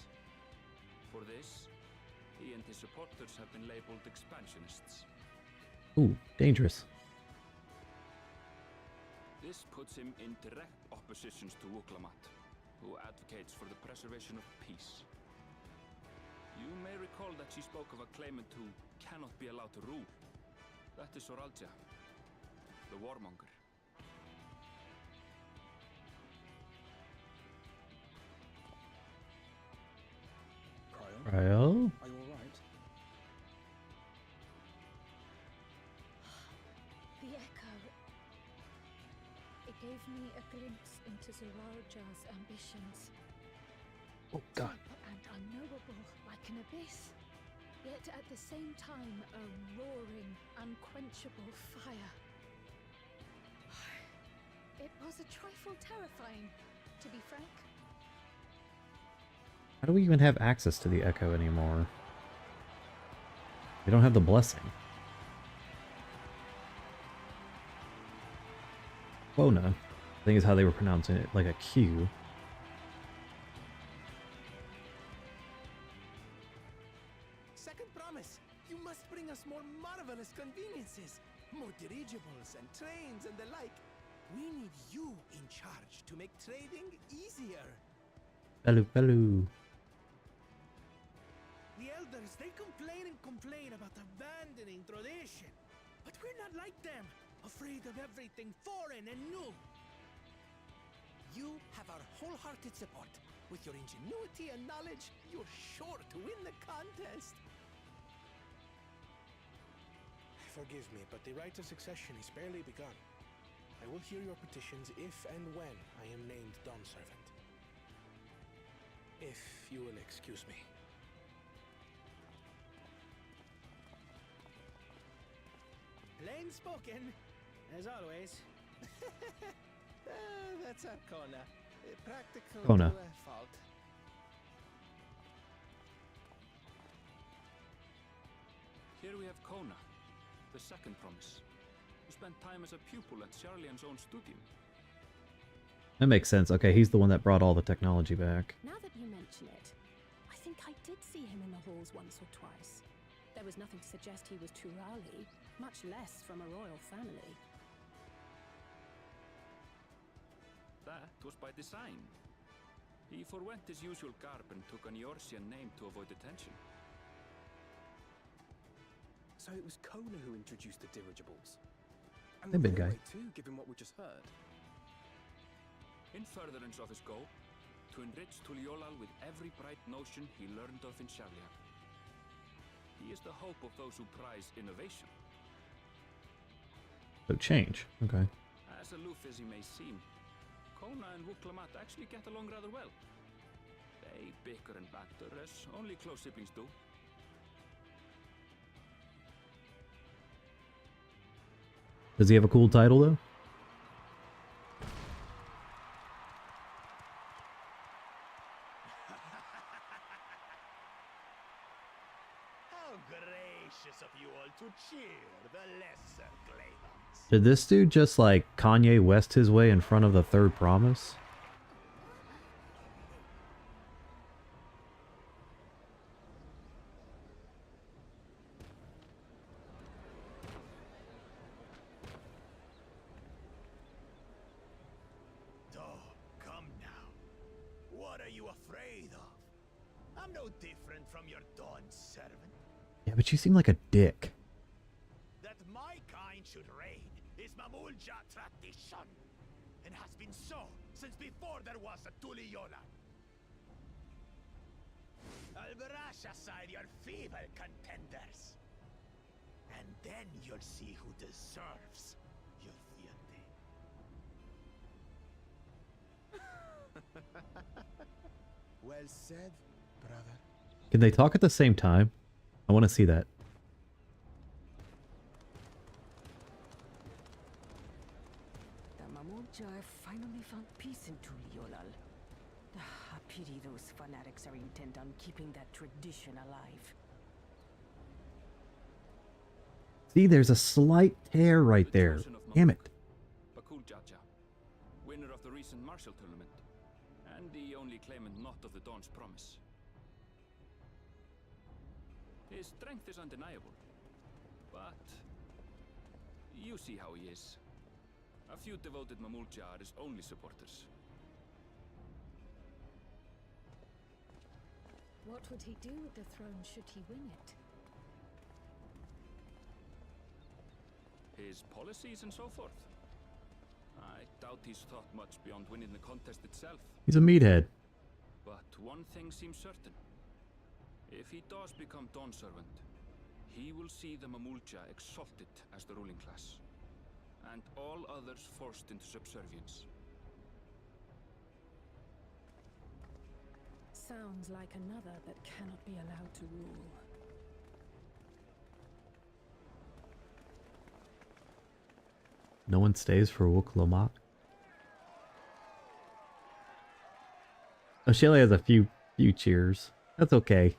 For this, he and his supporters have been labeled expansionists. Ooh, dangerous. This puts him in direct opposition to Wuklamat, who advocates for the preservation of peace. You may recall that she spoke of a claimant who cannot be allowed to rule. That is Soralja, the warmonger. Cryo? Are you alright? The echo. It gave me a glimpse into Zoralja's ambitions. Oh god. Deep and unknowable, like an abyss. Yet at the same time, a roaring, unquenchable fire. It was a trifle terrifying, to be frank. How do we even have access to the Echo anymore? We don't have the blessing. Quona, I think is how they were pronouncing it, like a Q. Second promise, you must bring us more marvelous conveniences. More dirigibles and trains and the like. We need you in charge to make trading easier. Bellu, bellu. The elders, they complain about abandoning tradition. But we're not like them, afraid of everything foreign and new. You have our wholehearted support. With your ingenuity and knowledge, you're sure to win the contest. Forgive me, but the right of succession is barely begun. I will hear your petitions if and when I am named Dawn Servant. If you will excuse me. Plain spoken, as always. That's our Kona. Practical Kona. to a fault. Here we have Kona, the second promise, who spent time as a pupil at Charlian's own studio. That makes sense. Okay, he's the one that brought all the technology back. Now that you mention it, I think I did see him in the halls once or twice. There was nothing to suggest he was Turali, much less from a royal family. That was by design. He forwent his usual garb and took an Eorzean name to avoid attention. So it was Kona who introduced the dirigibles. And Hey, the big guy. railway too, given what we just heard. in furtherance of his goal, to enrich Tuliolal with every bright notion he learned of in Sharlian. He is the hope of those who prize innovation. So change. Okay. As aloof as he may seem, Kona and Wuklamat actually get along rather well. They bicker and banter as only close siblings do. Does he have a cool title though? How gracious of you all to cheer the lesser Glathons. Did this dude just like Kanye West his way in front of the third promise? Come now. What are you afraid of? I'm no different from your Dawn servant. Yeah, but you seem like a dick. That my kind should reign is Mamulja tradition, and has been so since before there was a Tuliyola. I'll brush aside your feeble contenders, and then you'll see who deserves your fealty. Well said, brother. Can they talk at the same time? I want to see that. The Mamulja have finally found peace in Tuliolal. I pity those fanatics are intent on keeping that tradition alive. See, there's a slight tear right there. Damn it. Bakuljaja, winner of the recent martial tournament, and the only claimant not of the Dawn's promise. His strength is undeniable, but you see how he is. A few devoted Mamulja are his only supporters. What would he do with the throne should he win it? His policies and so forth. I doubt he's thought much beyond winning the contest itself. He's a meathead. But one thing seems certain. If he does become Dawn servant, he will see the Mamulja exalted as the ruling class, and all others forced into subservience. Sounds like another that cannot be allowed to rule. No one stays for Wuklamat. Oh, Shelly has a few cheers. That's okay.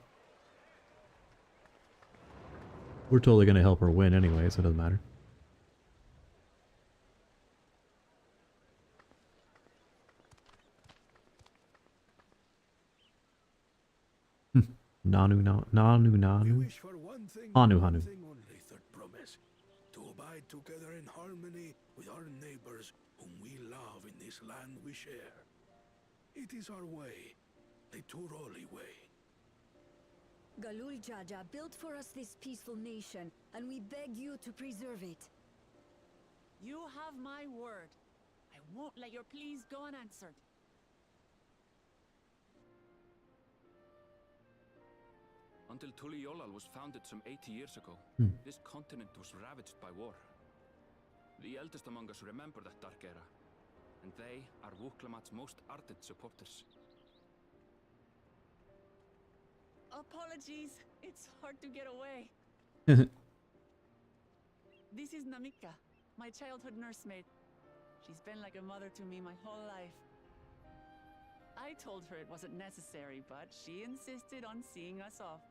We're totally gonna help her win anyway, so it doesn't matter. Nanu. We wish for one thing, Hanu. one thing only, third promise. To abide together in harmony with our neighbors whom we love in this land we share. It is our way, the Turoli way. Galul Jaja built for us this peaceful nation, and we beg you to preserve it. You have my word. I won't let your pleas go unanswered. Until Tuliolal was founded some 80 years ago, this continent was ravaged by war. The eldest among us remember that dark era, and they are Wuklamat's most ardent supporters. Apologies, it's hard to get away. This is Namika, my childhood nursemaid. She's been like a mother to me my whole life. I told her it wasn't necessary, but she insisted on seeing us off.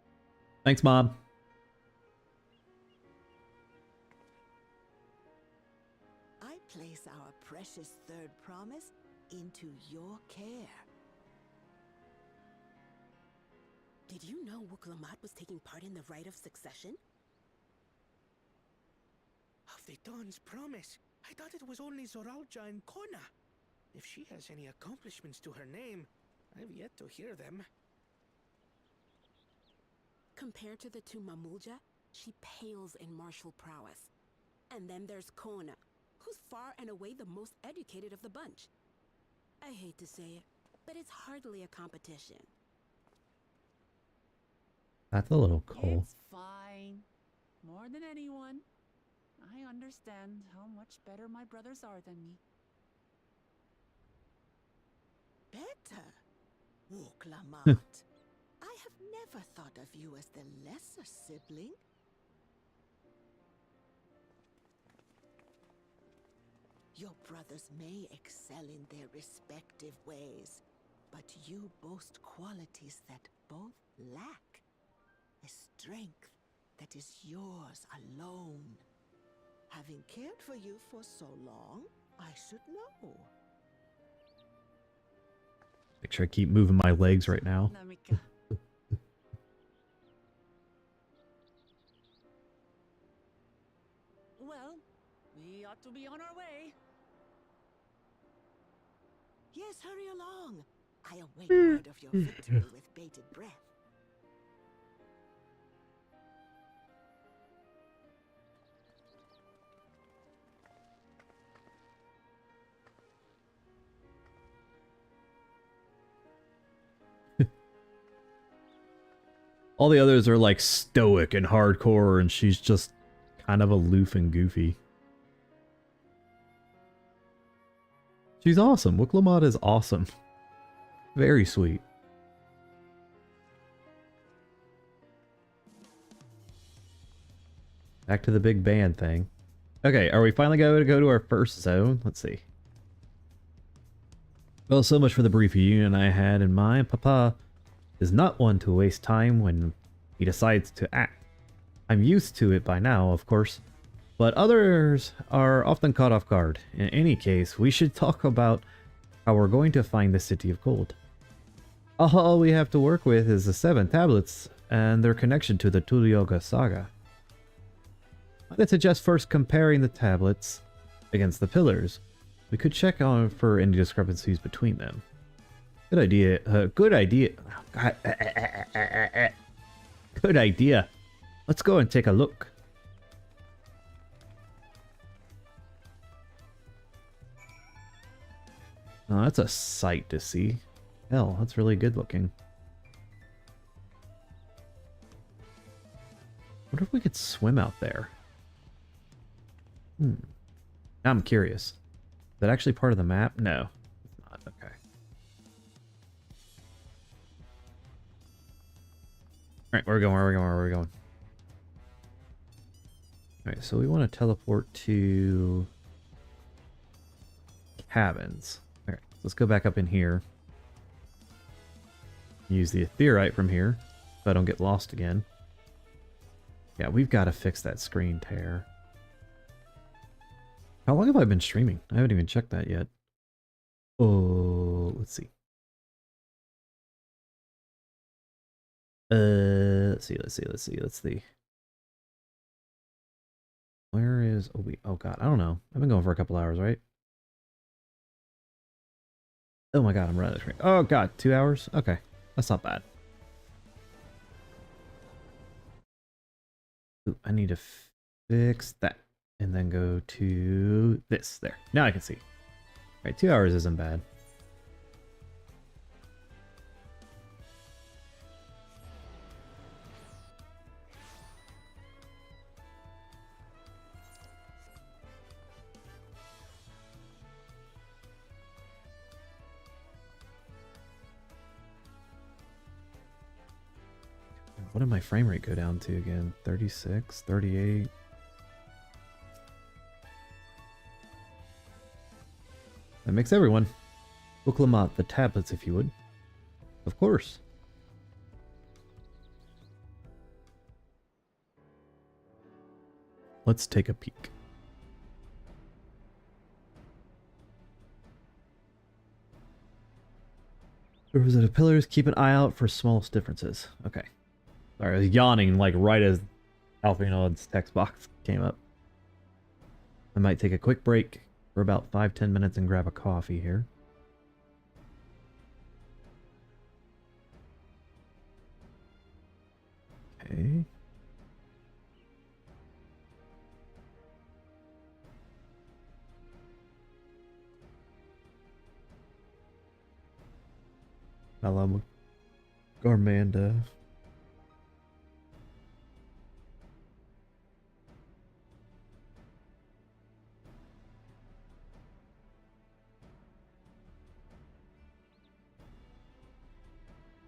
Thanks, Mom. I place our precious third promise into your care. Did you know Wuklamat was taking part in the rite of succession? Of the Dawn's promise? I thought it was only Zoralja and Kona. If she has any accomplishments to her name, I've yet to hear them. Compared to the two Mamulja, she pales in martial prowess. And then there's Kona, who's far and away the most educated of the bunch. I hate to say it, but it's hardly a competition. That's a little cold. It's fine. More than anyone, I understand how much better my brothers are than me. Better? Wuklamat. I have never thought of you as the lesser sibling. Your brothers may excel in their respective ways, but you boast qualities that both lack. A strength that is yours alone. Having cared for you for so long, I should know. Make sure I keep moving my legs right now. Well, we ought to be on our way. Yes, hurry along. I await word of your victory with bated breath. All the others are like stoic and hardcore, and she's just kind of aloof and goofy. She's awesome. Wuklamad is awesome. Very sweet. Back to the big band thing. Okay, are we finally going to go to our first zone? Let's see. Well, so much for the brief reunion I had in mind. Papa is not one to waste time when he decides to act. I'm used to it by now, of course, but others are often caught off guard. In any case, we should talk about how we're going to find the City of Gold. All we have to work with is the 7 tablets and their connection to the Tulioga saga. I'd suggest first comparing the tablets against the pillars. We could check on for any discrepancies between them. Good idea. Good idea. Good idea. Let's go and take a look. Oh, that's a sight to see. Hell, that's really good looking. Wonder if we could swim out there. Now I'm curious. Is that actually part of the map? No, it's not. Okay. Alright, where are we going? Where are we going? Where are we going? Alright, so we want to teleport to cabins. Alright, let's go back up in here. Use the Ethereite from here so I don't get lost again. Yeah, we've got to fix that screen tear. How long have I been streaming? I haven't even checked that yet. Oh, let's see. Let's see. Where is oh god, I don't know. I've been going for a couple hours, right? Oh my god, I'm running the screen. Oh god, 2 hours? Okay. That's not bad. Ooh, I need to fix that. And then go to this. There. Now I can see. Alright, 2 hours isn't bad. What did my frame rate go down to again? 36, 38. That makes everyone. Wuklamad, the tablets, if you would. Of course. Let's take a peek. Representative pillars, keep an eye out for smallest differences. Okay. Sorry, I was yawning like right as Alfred's text box came up. I might take a quick break for about 5-10 minutes and grab a coffee here. Okay. Malam Garmanda.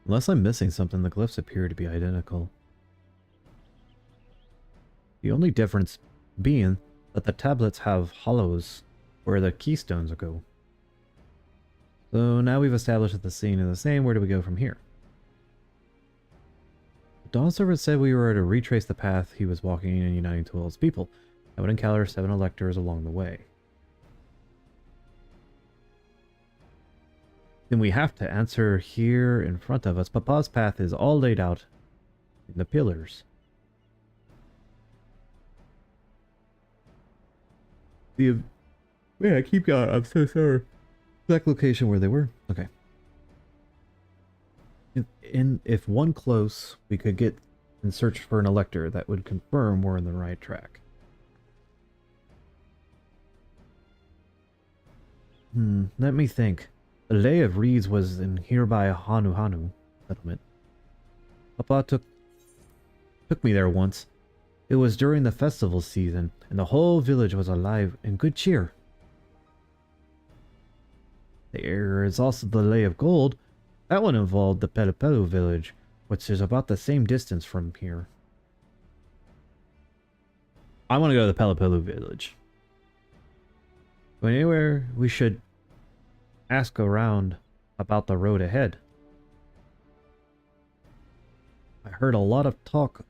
Unless I'm missing something, the glyphs appear to be identical. The only difference being that the tablets have hollows where the keystones go. So now we've established that the scene is the same. Where do we go from here? Dawn Servant said we were to retrace the path he was walking and uniting to all his people. I would encounter 7 electors along the way. Then we have to answer here in front of us. Papa's path is all laid out in the pillars. Yeah, keep going. I'm so sorry. Exact location where they were. Okay. If one close, we could get and search for an elector that would confirm we're on the right track. Let me think. The Lay of Reeds was in hereby Hanu Hanu settlement. Papa took me there once. It was during the festival season, and the whole village was alive and good cheer. There is also the Lay of Gold. That one involved the Pelopelu village, which is about the same distance from here. I want to go to the Pelopelu village. But anywhere, we should ask around about the road ahead. I heard a lot of talk.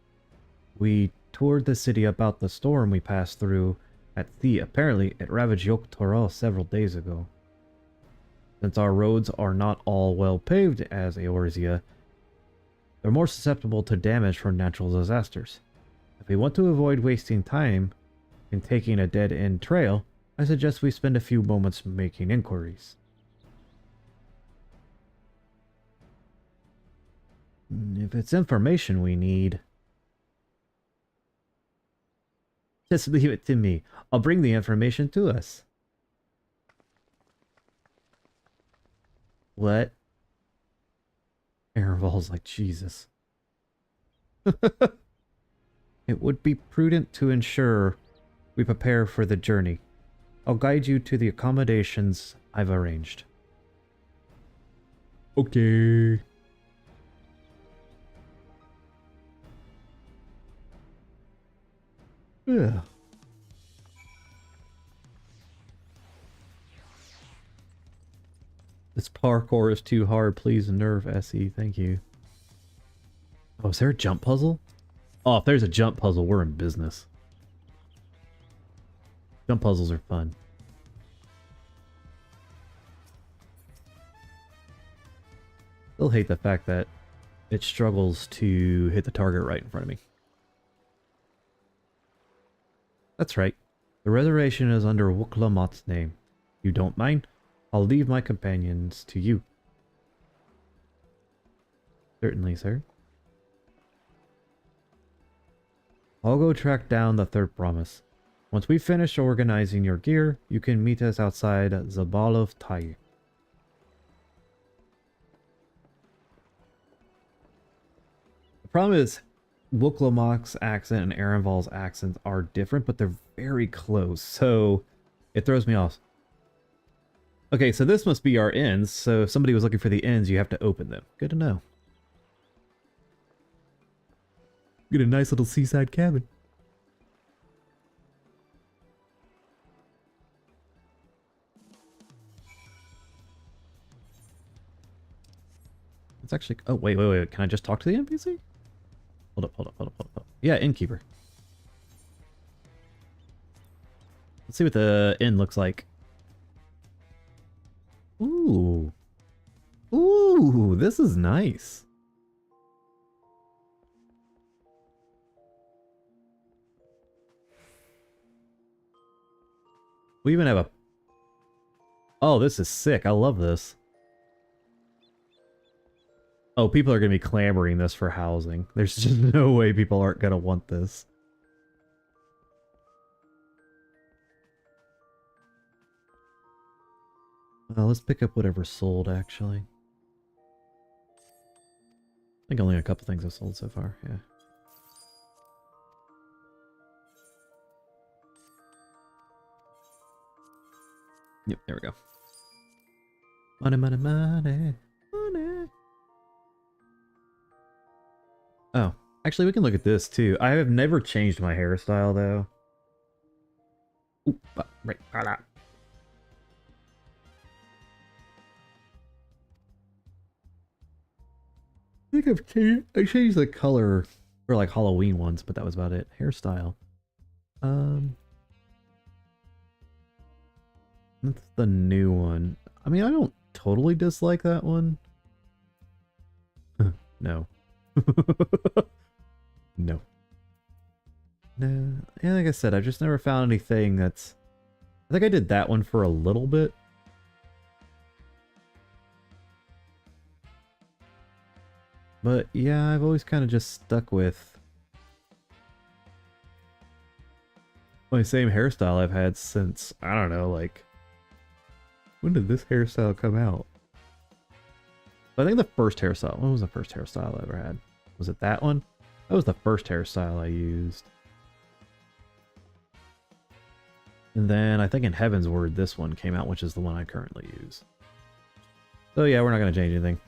We toured the city about the storm we passed through at Thea. Apparently, it ravaged Yoktoral several days ago. Since our roads are not all well paved as Eorzea, they're more susceptible to damage from natural disasters. If we want to avoid wasting time in taking a dead-end trail, I suggest we spend a few moments making inquiries. If it's information we need, just leave it to me. I'll bring the information to us. What? Airvol's like, Jesus. It would be prudent to ensure we prepare for the journey. I'll guide you to the accommodations I've arranged. Okay. Yeah. This parkour is too hard. Please nerve SE. Thank you. Oh, is there a jump puzzle? Oh, if there's a jump puzzle, we're in business. Jump puzzles are fun. Still hate the fact that it struggles to hit the target right in front of me. That's right. The reservation is under Wuklamot's name. You don't mind? I'll leave my companions to you. Certainly, sir. I'll go track down the third promise. Once we finish organizing your gear, you can meet us outside Zabalov Tai. The problem is, Wuklamot's accent and Erenval's accents are different, but they're very close, so it throws me off. Okay, so this must be our ends, so if somebody was looking for the ends, you have to open them. Good to know. Get a nice little seaside cabin. It's actually... Oh, wait. Can I just talk to the NPC? Hold up. Yeah, innkeeper. Let's see what the inn looks like. Ooh. Ooh, this is nice. We even have a... Oh, this is sick. I love this. Oh, people are going to be clamoring this for housing. There's just no way people aren't going to want this. Well, let's pick up whatever's sold, actually. think only a couple things have sold so far, yeah. Yep, there we go. Money, money, money, money. Oh, actually, we can look at this too. I have never changed my hairstyle though. Ooh, right, I think I changed the color for like Halloween ones, but that was about it. Hairstyle. That's the new one. I mean, I don't totally dislike that one. No. No. No. Yeah, like I said, I've just never found anything that's... I think I did that one for a little bit. But yeah, I've always kind of just stuck with my same hairstyle I've had since, I don't know, like... When did this hairstyle come out? I think the first hairstyle... What was the first hairstyle I ever had? Was it that one? That was the first hairstyle I used. And then I think in Heaven's Word this one came out, which is the one I currently use. So yeah, we're not going to change anything.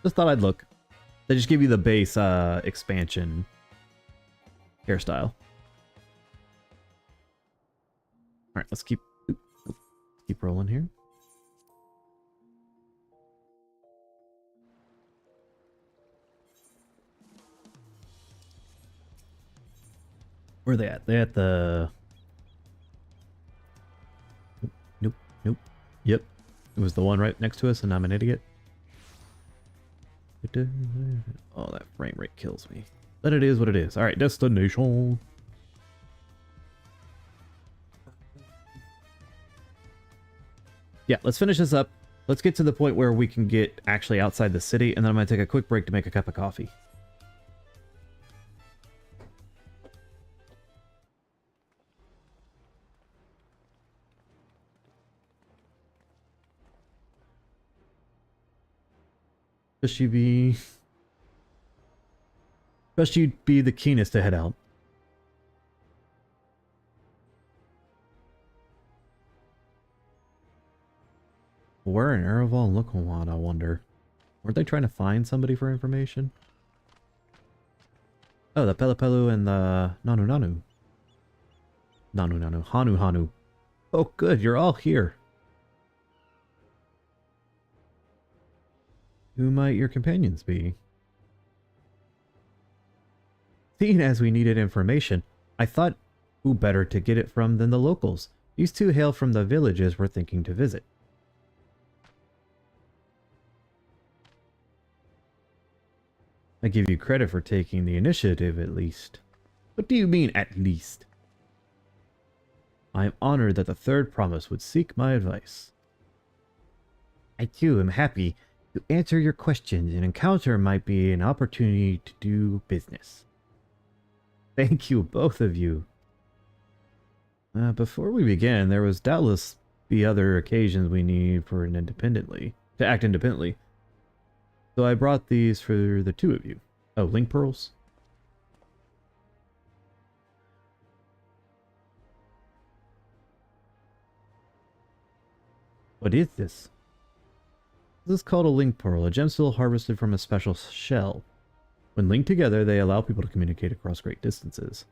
Just thought I'd look. They just give you the base expansion hairstyle. Alright, let's keep rolling here. Where are they at? They're at the... Nope, nope. Yep. It was the one right next to us and I'm an idiot. Oh, that frame rate kills me. But it is what it is. Alright, destination. Yeah, let's finish this up. Let's get to the point where we can get actually outside the city, and then I'm going to take a quick break to make a cup of coffee. Best you'd be the keenest to head out. Where in Ereval and Lukwad, I wonder. Weren't they trying to find somebody for information? Oh, the Pelupelu and the Nanu. Hanu. Oh good, you're all here. Who might your companions be? Seeing as we needed information, I thought who better to get it from than the locals. These two hail from the villages we're thinking to visit. I give you credit for taking the initiative, at least. What do you mean, at least? I am honored that the third promise would seek my advice. I too am happy to answer your questions. An encounter might be an opportunity to do business. Thank you, both of you. Before we begin, there was doubtless be other occasions we need for to act independently. So I brought these for the two of you. Oh, link pearls? What is this? This is called a link pearl, a gemstone harvested from a special shell. When linked together, they allow people to communicate across great distances.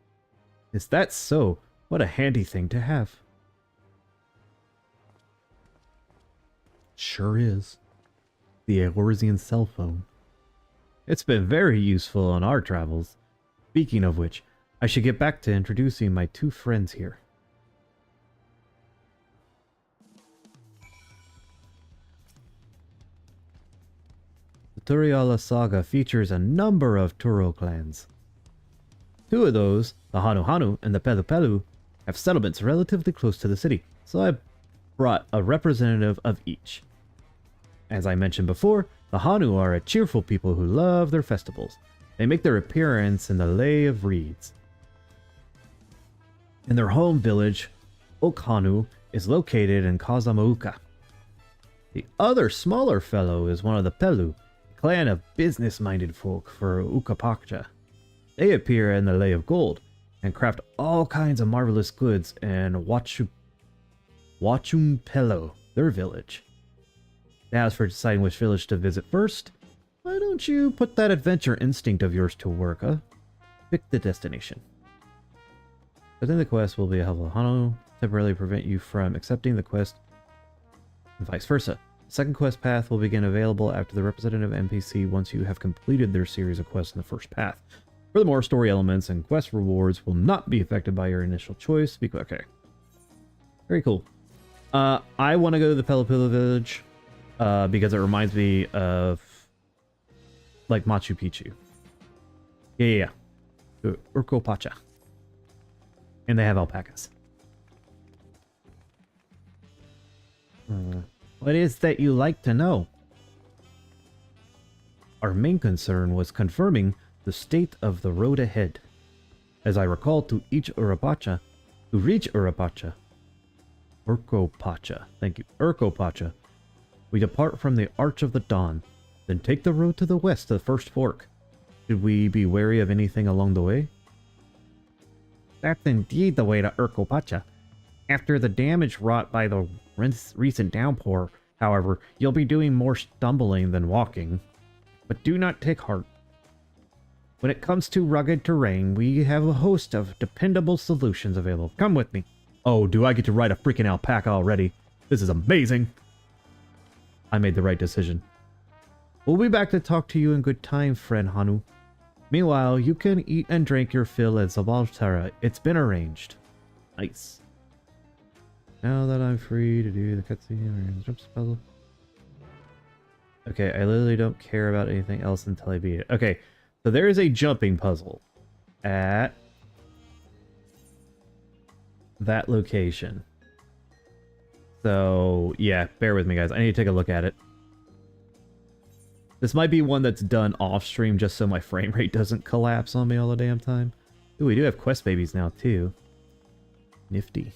Is that so? What a handy thing to have. Sure is. The Eorzean cell phone. It's been very useful on our travels. Speaking of which, I should get back to introducing my two friends here. The Turiala saga features a number of Turo clans. Two of those, the Hanu and the Pelupelu, have settlements relatively close to the city, so I brought a representative of each. As I mentioned before, the Hanu are a cheerful people who love their festivals. They make their appearance in the Lay of Reeds. In their home village, Okhanu is located in Kazamauka. The other smaller fellow is one of the Pelu. He clan of business-minded folk for Ukapakcha. They appear in the Lay of Gold and craft all kinds of marvelous goods in Wachumpelo, their village. Now as for deciding which village to visit first, why don't you put that adventure instinct of yours to work, huh? Pick the destination. Within the quest will be a helpful Hano, temporarily prevent you from accepting the quest, and vice versa. The second quest path will begin available after the representative NPC once you have completed their series of quests in the first path. Furthermore, story elements and quest rewards will not be affected by your initial choice. Okay. Very cool. I want to go to the Pelopilla village because it reminds me of like Machu Picchu. Yeah. Urcopacha. And they have alpacas. What is that you like to know? Our main concern was confirming the state of the road ahead. As I recall, to reach Urcopacha, thank you, Urcopacha, we depart from the Arch of the Dawn, then take the road to the west to the first fork. Should we be wary of anything along the way? That's indeed the way to Urcopacha. After the damage wrought by the recent downpour, however, you'll be doing more stumbling than walking. But do not take heart. When it comes to rugged terrain, we have a host of dependable solutions available. Come with me. Oh, do I get to ride a freaking alpaca already? This is amazing. I made the right decision. We'll be back to talk to you in good time, friend Hanu. Meanwhile, you can eat and drink your fill at Zabaltara. It's been arranged. Nice. Now that I'm free to do the cutscene or the jumps puzzle. Okay, I literally don't care about anything else until I beat it. Okay, so there is a jumping puzzle at that location. So, yeah, bear with me, guys. I need to take a look at it. This might be one that's done off stream just so my frame rate doesn't collapse on me all the damn time. Ooh, we do have quest babies now, too. Nifty.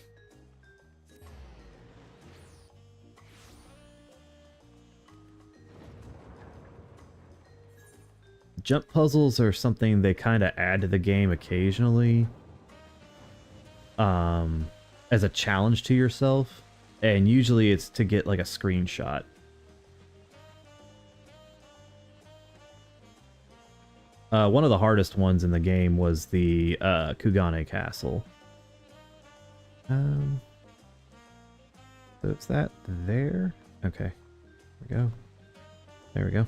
Jump puzzles are something they kind of add to the game occasionally. As a challenge to yourself. And usually it's to get like a screenshot. One of the hardest ones in the game was the Kugane Castle. So it's that there. Okay. There we go. There we go.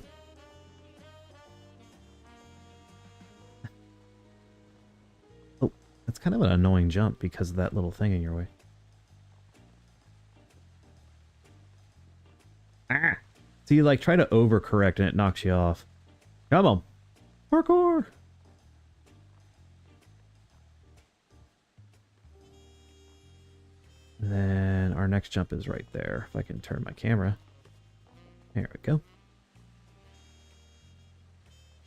Oh, that's kind of an annoying jump because of that little thing in your way. Ah! So you like try to overcorrect and it knocks you off. Come on. Parkour! And then our next jump is right there. If I can turn my camera. There we go.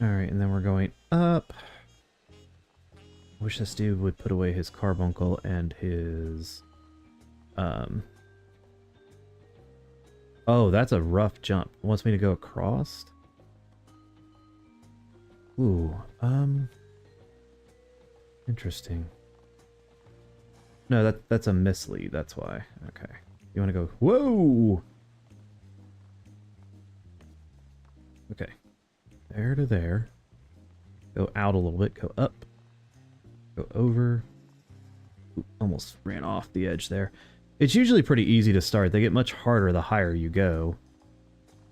Alright, and then we're going up. I wish this dude would put away his carbuncle and his... Oh, that's a rough jump. It wants me to go across? Ooh, interesting. No, that's a mislead, that's why. Okay. You want to go, whoa! Okay. There to there. Go out a little bit, go up. Go over. Ooh, almost ran off the edge there. It's usually pretty easy to start. They get much harder the higher you go.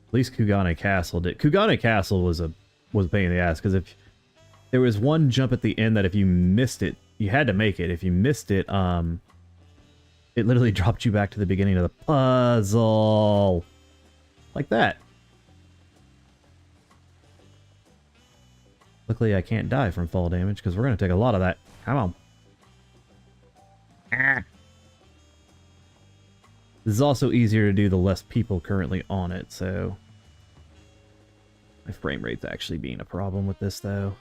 At least Kugane Castle did. Kugane Castle was a pain in the ass, because if there was one jump at the end that if you missed it, you had to make it. If you missed it, it literally dropped you back to the beginning of the puzzle. Like that. Luckily, I can't die from fall damage, because we're going to take a lot of that. Come on. Ah. This is also easier to do the less people currently on it, so... My frame rate's actually being a problem with this, though.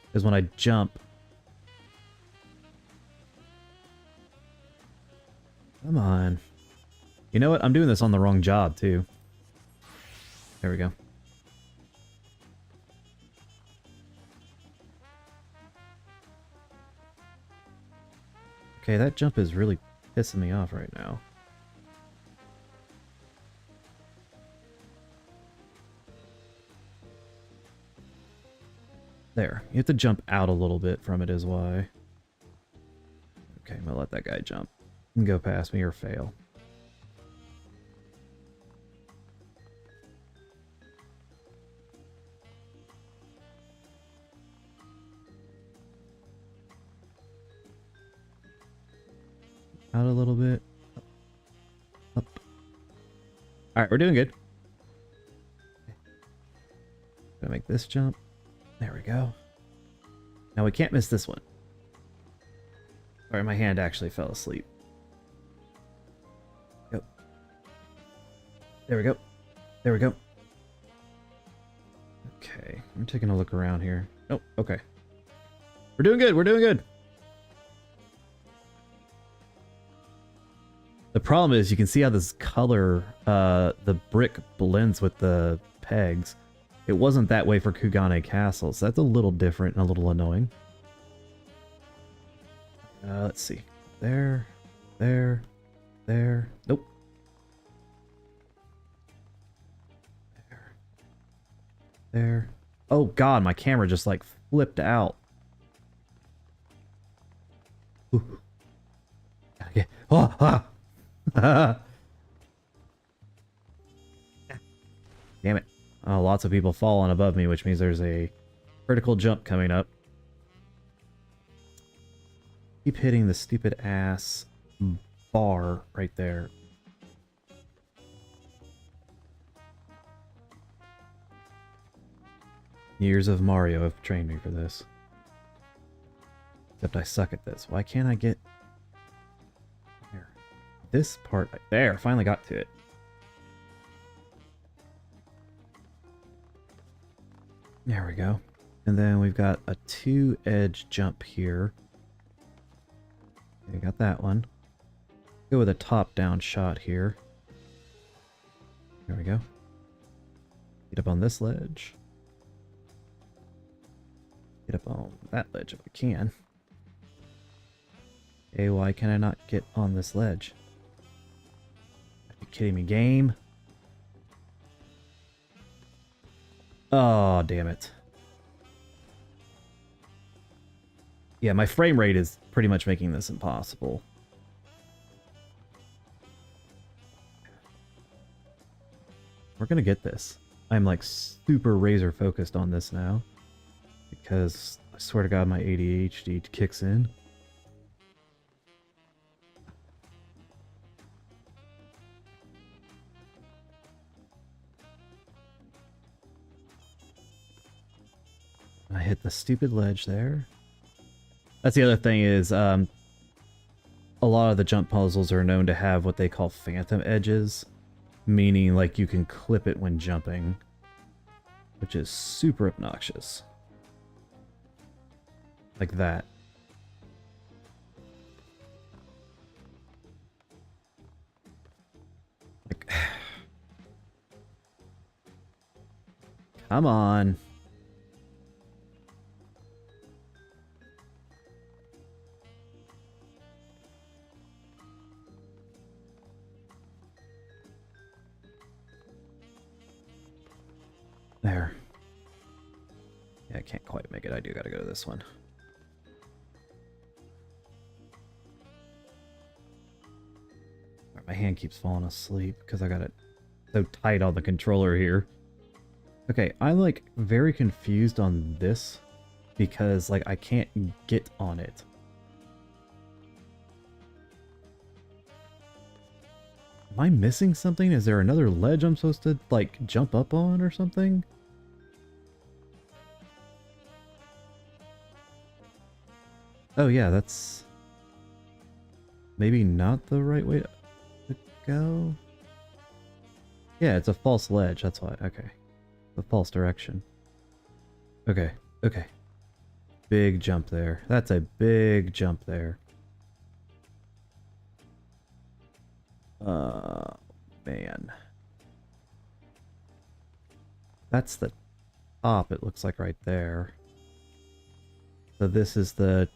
Because when I jump... Come on. You know what? I'm doing this on the wrong job, too. There we go. Okay, that jump is really pissing me off right now. There. You have to jump out a little bit from it is why. Okay, I'm gonna let that guy jump and go past me or fail. Out a little bit. Up. Alright, we're doing good. Gonna make this jump. There we go. Now we can't miss this one. Sorry, my hand actually fell asleep. Go. There we go. There we go. Okay, I'm taking a look around here. Oh, okay. We're doing good, we're doing good. The problem is you can see how this color, the brick blends with the pegs. It wasn't that way for Kugane Castle, so that's a little different and a little annoying. Let's see. There, there, there. Nope. There. There. Oh god, my camera just like flipped out. Ooh. Okay. Oh, ah. Damn it. Oh, lots of people falling above me, which means there's a critical jump coming up. Keep hitting the stupid ass bar right there. Years of Mario have trained me for this. Except I suck at this. Why can't I get... There. This part... There! Finally got to it. There we go. And then we've got a 2-edge jump here. Okay, got that one. Go with a top-down shot here. There we go. Get up on this ledge. Get up on that ledge if I can. Okay, why can I not get on this ledge? Are you kidding me, game? Oh, damn it. Yeah, my frame rate is pretty much making this impossible. We're gonna get this. I'm like super razor focused on this now. Because I swear to God my ADHD kicks in. I hit the stupid ledge there. That's the other thing is, a lot of the jump puzzles are known to have what they call phantom edges. Meaning, like, you can clip it when jumping. Which is super obnoxious. Like that. Like... Come on. There. Yeah, I can't quite make it. I do gotta go to this one. My hand keeps falling asleep because I got it so tight on the controller here. Okay, I'm like very confused on this because like I can't get on it. Am I missing something? Is there another ledge I'm supposed to, like, jump up on or something? Oh yeah, that's... maybe not the right way to go? Yeah, it's a false ledge, that's why. Okay. The false direction. Okay, okay. Big jump there. That's a big jump there. Man. That's the top, it looks like, right there. So this is the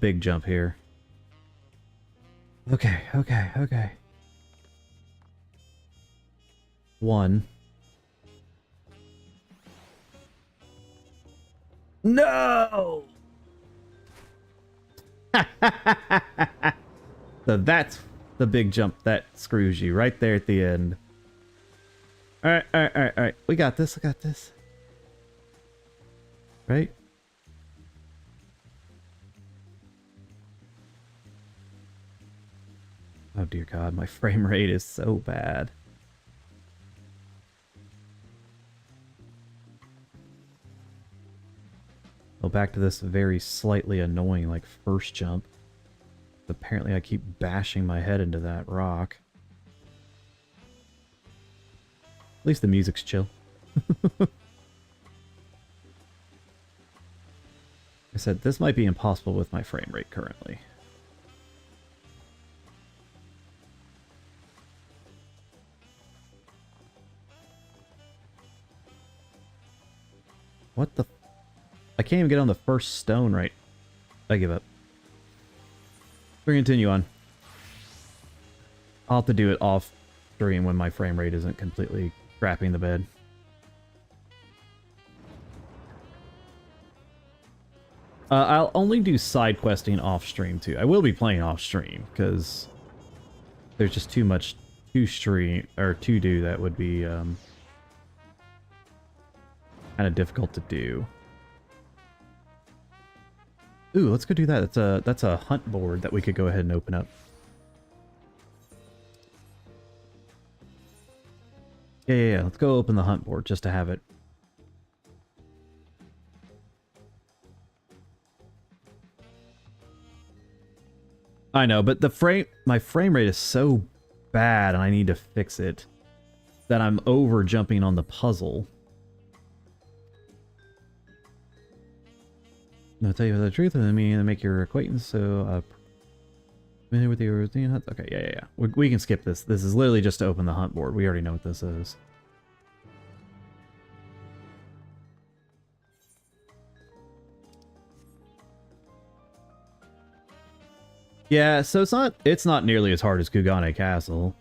big jump here. Okay, okay, okay. 1. No! So that's the big jump that screws you right there at the end. Alright, alright, alright, alright. We got this, I got this. Right? Oh dear God, my frame rate is so bad. Well, back to this very slightly annoying, like, first jump. Apparently I keep bashing my head into that rock. At least the music's chill. I said, this might be impossible with my frame rate currently. What the... I can't even get on the first stone right. I give up. We're gonna continue on. I'll have to do it off stream when my frame rate isn't completely crapping the bed. I'll only do side questing off stream too. I will be playing off stream because there's just too much to stream or to do that would be kind of difficult to do. Ooh, let's go do that. That's a hunt board that we could go ahead and open up. Yeah. Let's go open the hunt board just to have it. I know, but my frame rate is so bad and I need to fix it that I'm over jumping on the puzzle. I'll tell you the truth, I mean, to make your acquaintance, so, familiar with the European hunt? Okay, yeah. We can skip this. This is literally just to open the hunt board. We already know what this is. Yeah, so it's not nearly as hard as Kugane Castle.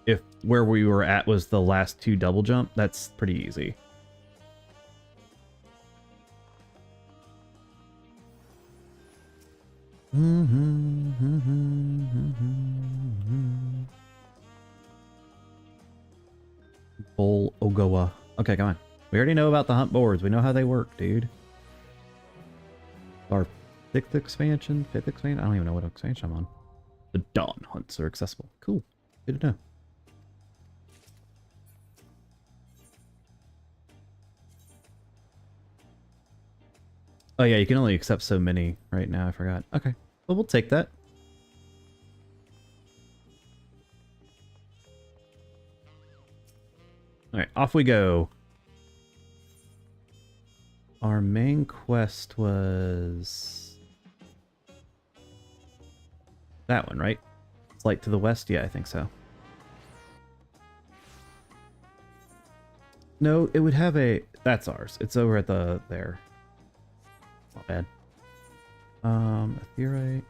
If where we were at was the last 2 double jump, that's pretty easy. Bull Ogawa. Okay, come on. We already know about the hunt boards. We know how they work, dude. Our 6th expansion? 5th expansion? I don't even know what expansion I'm on. The Dawn hunts are accessible. Cool. Good to know. Oh yeah, you can only accept so many right now. I forgot. Okay. Well, we'll take that. Alright, off we go. Our main quest was... that one, right? It's light to the west? Yeah, I think so. No, it would have a... that's ours. It's over at the... there. Not bad. Etheorite.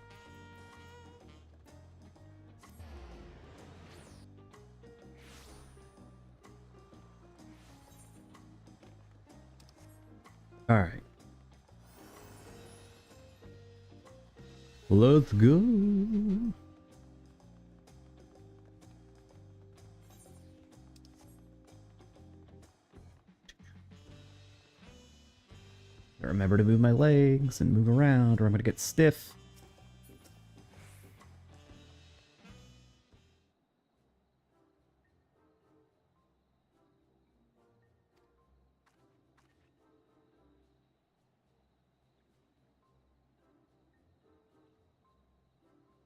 Alright. Let's go. Remember to move my legs and move around or I'm going to get stiff.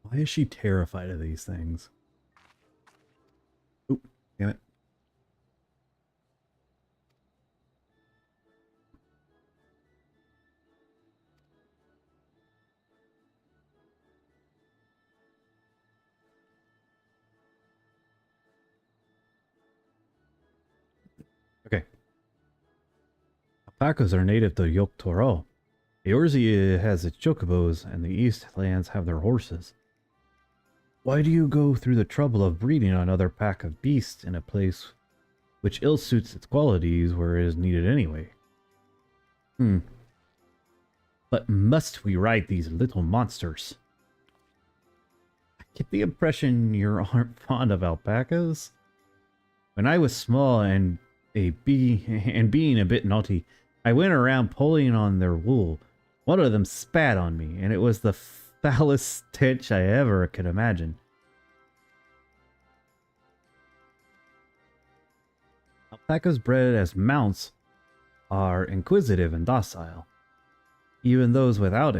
Why is she terrified of these things? Oop, damn it. Okay. Alpacas are native to Yok Toro. The Orzi has its chocobos, and the East lands have their horses. Why do you go through the trouble of breeding another pack of beasts in a place which ill suits its qualities where it is needed anyway? But must we ride these little monsters? I get the impression you aren't fond of alpacas. When I was small and being a bit naughty, I went around pulling on their wool. One of them spat on me, and it was the foulest stench I ever could imagine. Alpacas bred as mounts are inquisitive and docile. Even those without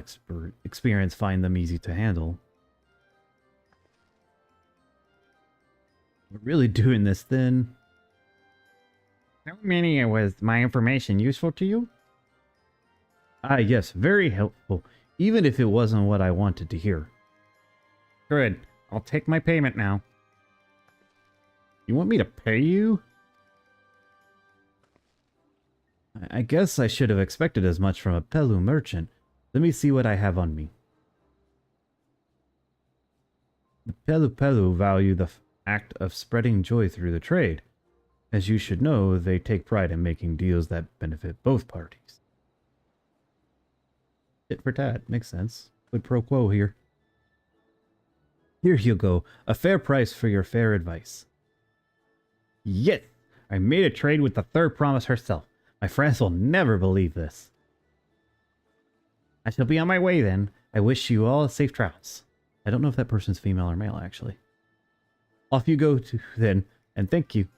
experience find them easy to handle. We're really doing this then. How many was my information useful to you? Ah, yes, very helpful, even if it wasn't what I wanted to hear. Good, I'll take my payment now. You want me to pay you? I guess I should have expected as much from a Pelu merchant. Let me see what I have on me. The Pelu value the act of spreading joy through the trade. As you should know, they take pride in making deals that benefit both parties. Tit for tat, makes sense. Quid pro quo here. Here you go, a fair price for your fair advice. Yes, I made a trade with the third promise herself. My friends will never believe this. I shall be on my way then. I wish you all safe travels. I don't know if that person's female or male, actually. Off you go then, and thank you.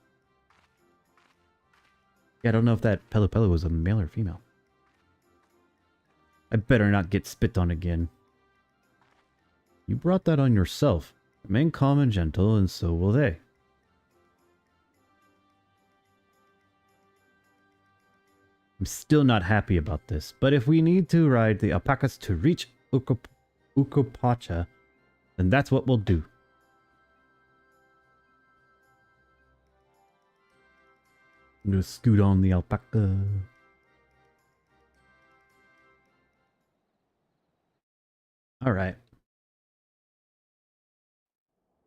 Yeah, I don't know if that Pelu was a male or female. I better not get spit on again. You brought that on yourself. Remain calm and gentle, and so will they. I'm still not happy about this, but if we need to ride the alpacas to reach Ukopacha, then that's what we'll do. I'm gonna scoot on the alpaca. Alright.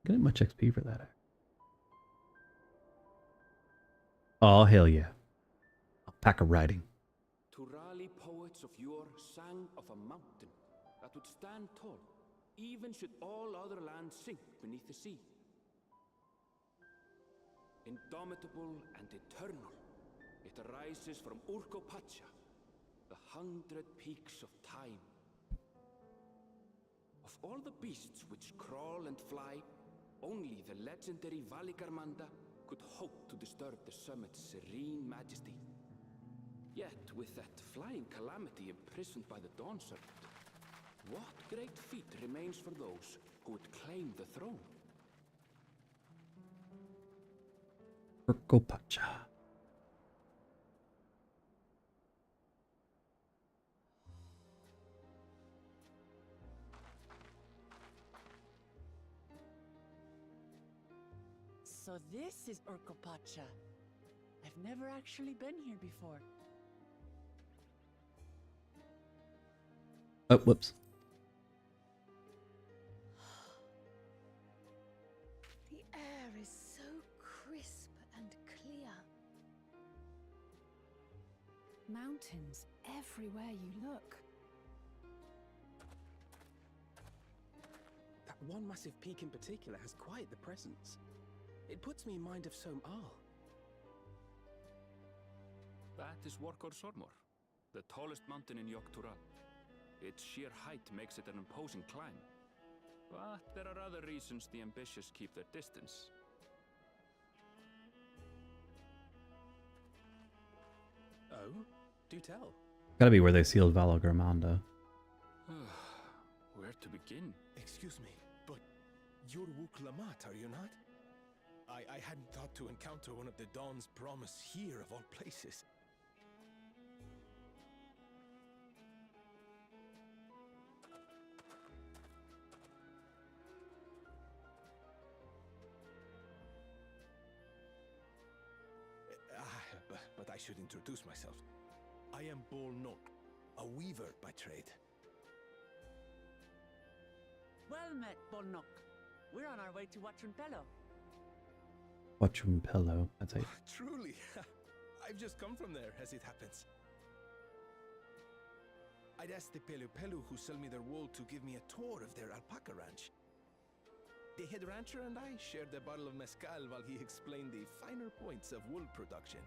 Getting much XP for that. Oh, hell yeah. Alpaca riding. Turali poets of yore sang of a mountain that would stand tall, even should all other lands sink beneath the sea. Indomitable and eternal, it arises from Urkopacha, the 100 peaks of time. Of all the beasts which crawl and fly, only the legendary Valigarmanda could hope to disturb the summit's serene majesty. Yet, with that flying calamity imprisoned by the Dawn Serpent, what great feat remains for those who would claim the throne? Urkopacha. So this is Urkopacha. I've never actually been here before. Oh, whoops. The air is so crisp and clear. Mountains everywhere you look. That one massive peak in particular has quite the presence. It puts me in mind of Som Al. That is Workor Sormor, the tallest mountain in Yogg-Tural. Its sheer height makes it an imposing climb. But there are other reasons the ambitious keep their distance. Oh? Do tell. Gotta be where they sealed Valagramanda. Where to begin? Excuse me, but you're Wuk Lamat, are you not? I hadn't thought to encounter one of the Dawn's promise here of all places. But I should introduce myself. I am Bol Nok, a weaver by trade. Well met, Bolnok. We're on our way to Watrunpello. Watrunpello. That's it. Truly. I've just come from there, as it happens. I'd asked the Pelu Pelu who sell me their wool to give me a tour of their alpaca ranch. The head rancher and I shared a bottle of mezcal while he explained the finer points of wool production.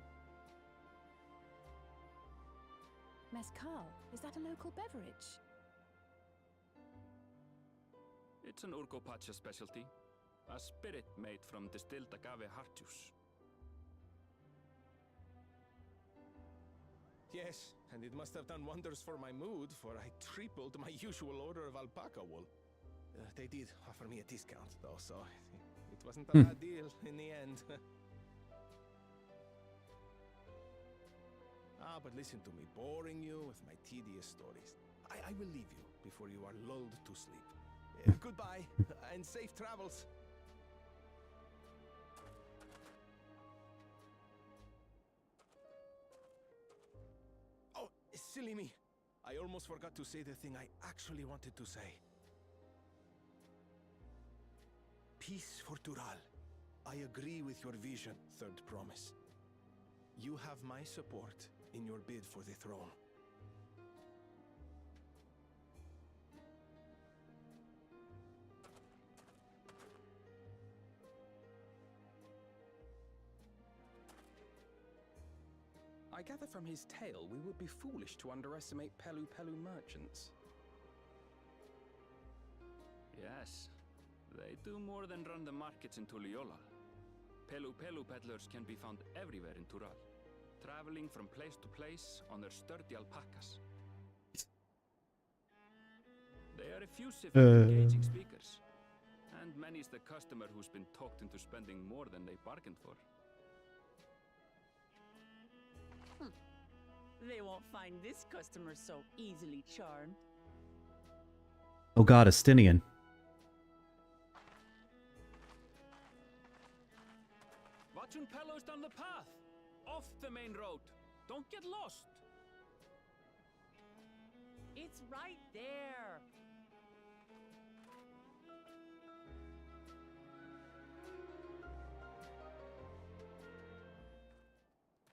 Mezcal, is that a local beverage? It's an Urgopacha specialty. A spirit made from distilled agave heart juice. Yes, and it must have done wonders for my mood, for I tripled my usual order of alpaca wool. They did offer me a discount, though, so it wasn't a bad deal in the end. But listen to me, boring you with my tedious stories. I will leave you before you are lulled to sleep. Goodbye, and safe travels. Oh, silly me. I almost forgot to say the thing I actually wanted to say. Peace for Tural. I agree with your vision, Third Promise. You have my support in your bid for the throne. I gather from his tale we would be foolish to underestimate Pelu Pelu merchants. Yes, they do more than run the markets in Tuliyollal. Pelu Pelu peddlers can be found everywhere in Tural, traveling from place to place on their sturdy alpacas. They are effusive and engaging speakers, and many's the customer who's been talked into spending more than they bargained for. They won't find this customer so easily charmed. Oh god, Estinian. Watrunpello's down the path! Off the main road! Don't get lost! It's right there!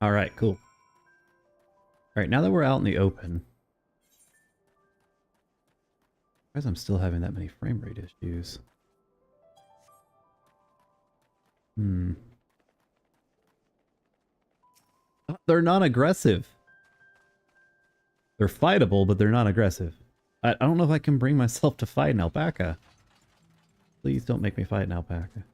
Alright, cool. Alright, now that we're out in the open. Because I'm still having that many frame rate issues. They're not aggressive. They're fightable, but they're not aggressive. I don't know if I can bring myself to fight an alpaca. Please don't make me fight an alpaca.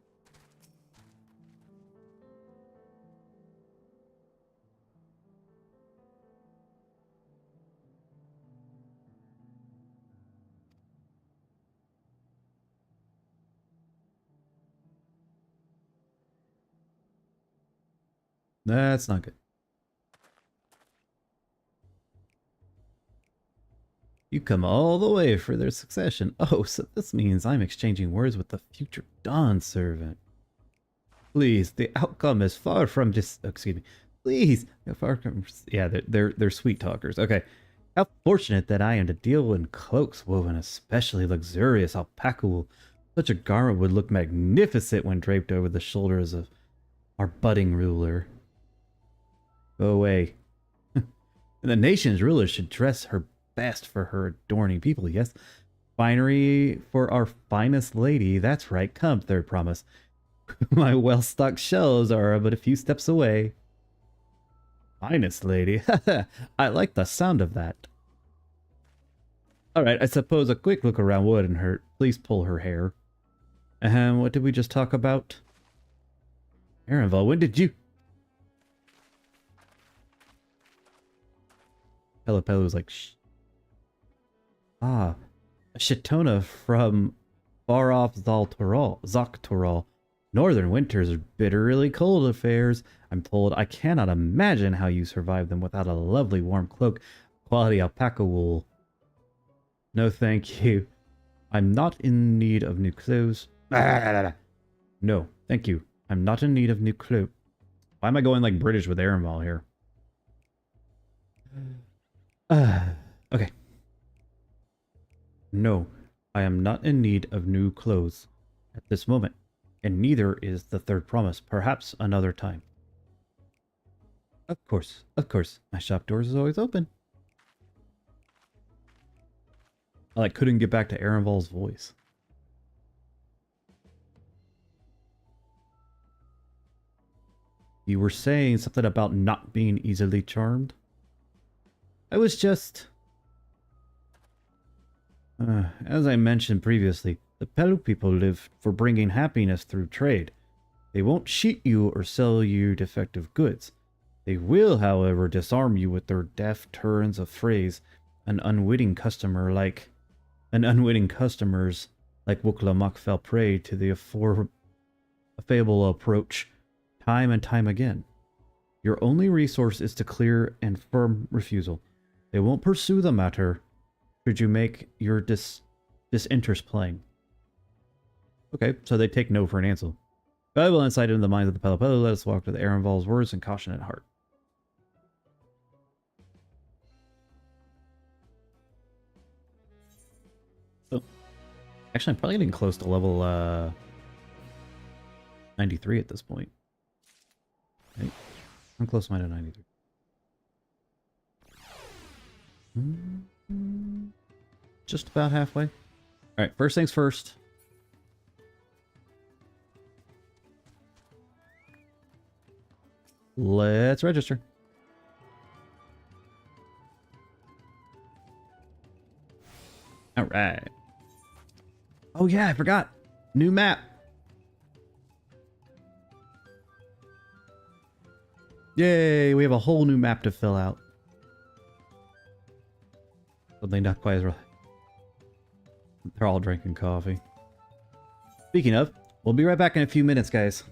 That's not good. You come all the way for their succession. Oh, so this means I'm exchanging words with the future Dawn servant. Please, the outcome is far from just... excuse me. Please, far from... yeah, they're sweet talkers. Okay. How fortunate that I am to deal in cloaks woven especially luxurious alpaca wool. Such a garment would look magnificent when draped over the shoulders of our budding ruler. Go away. And the nation's ruler should dress her best for her adorning people, yes? Finery for our finest lady, that's right, come, Third Promise. My well-stocked shelves are but a few steps away. Finest lady? I like the sound of that. Alright, I suppose a quick look around wouldn't hurt. Please pull her hair. What did we just talk about? Arenval, when did you... Pelu was like, shh. Ah, a Shitona from far off Zoktoral. Northern winters are bitterly cold affairs. I'm told I cannot imagine how you survive them without a lovely warm cloak, quality alpaca wool. No thank you. I'm not in need of new clothes. No, thank you. I'm not in need of new clothes. Why am I going like British with Arenval here? Okay. No, I am not in need of new clothes. at this moment, and neither is the third promise. Perhaps another time. Of course, of course. My shop doors is always open. I couldn't get back to Erenval's voice. You were saying something about not being easily charmed? I was just... as I mentioned previously, the Pelu people live for bringing happiness through trade. They won't cheat you or sell you defective goods. They will, however, disarm you with their deft turns of phrase. An unwitting customers like Wuklamak fell prey to the affable approach time and time again. Your only resource is to clear and firm refusal. They won't pursue the matter should you make your disinterest plain. Okay, so they take no for an answer. Valuable insight into the minds of the Pelopelo. Let us walk to the Erenval's words and caution at heart. So, actually, I'm probably getting close to level 93 at this point. Right? I'm close to 93. Just about halfway. Alright, first things first. Let's register. Alright. Oh yeah, I forgot. New map. Yay, we have a whole new map to fill out. Something not quite as right. They're all drinking coffee. Speaking of, we'll be right back in a few minutes, guys.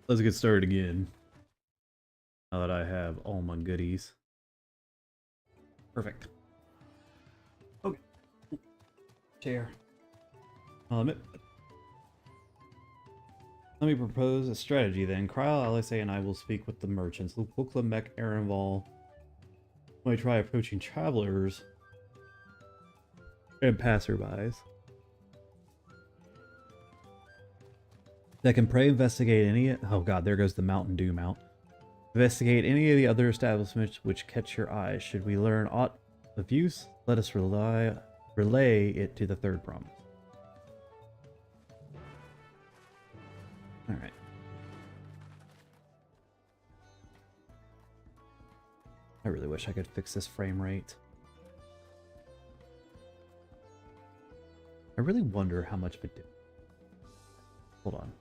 Let's get started again. Now that I have all my goodies. Perfect. Okay. Chair. Let me propose a strategy then. Kryl, LSA, and I will speak with the merchants. Lukla, Mech, Arenval. When I try approaching travelers and passerbys that can investigate any. Oh god, there goes the Mountain Dew mount. Investigate any of the other establishments which catch your eye. Should we learn aught of use, let us relay it to the third promise. Alright. I really wish I could fix this frame rate. I really wonder how much of it did. Hold on.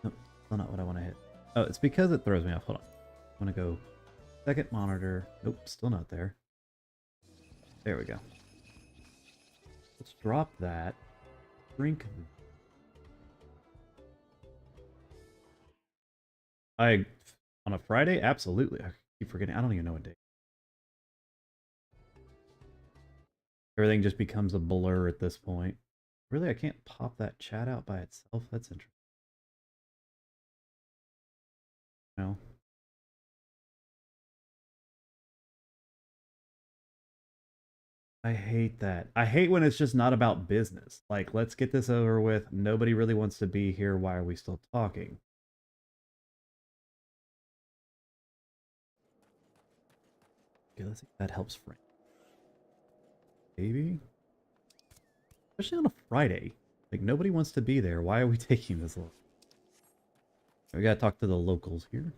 Nope, still not what I want to hit. Oh, it's because it throws me off. Hold on. I want to go second monitor. Nope, still not there. There we go. Let's drop that. Drink. On a Friday? Absolutely. I keep forgetting. I don't even know what day. Everything just becomes a blur at this point. Really, I can't pop that chat out by itself? That's interesting. No. I hate that. I hate when it's just not about business. Like, let's get this over with. Nobody really wants to be here. Why are we still talking? Okay, let's see if that helps frame. Maybe? Especially on a Friday. Like, nobody wants to be there. Why are we taking this long? We gotta talk to the locals here.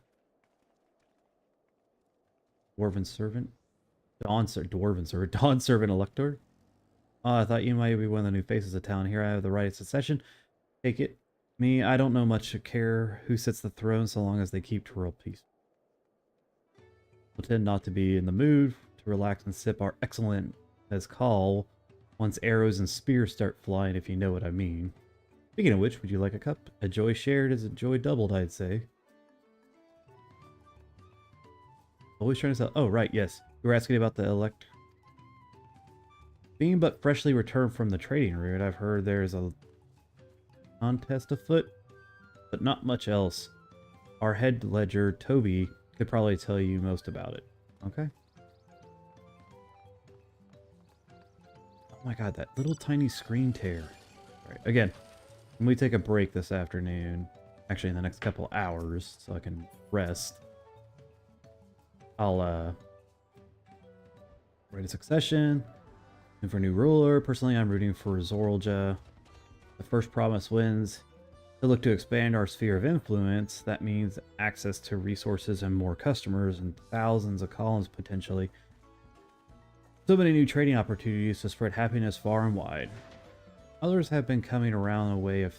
Dwarven Servant. Dwarven Servant. Dawn Servant Elector. Oh, I thought you might be one of the new faces of town. Here I have the right of succession. Take it. Me, I don't know much to care who sits the throne so long as they keep to real peace. We'll tend not to be in the mood to relax and sip our excellent mezcal once arrows and spears start flying, if you know what I mean. Speaking of which, would you like a cup? A joy shared is a joy doubled, I'd say. Always trying to sell. Oh, right, yes. You were asking about the elect. Being but freshly returned from the trading route, I've heard there's a contest afoot, but not much else. Our head ledger, Toby, could probably tell you most about it. Okay. Oh my god, that little tiny screen tear. Alright, again, when we take a break this afternoon, actually in the next couple hours, so I can rest, I'll, right of succession, and for new ruler. Personally, I'm rooting for Zorlja. The first promise wins. To look to expand our sphere of influence, that means access to resources and more customers and thousands of columns potentially. So many new trading opportunities to spread happiness far and wide. Others have been coming around a way of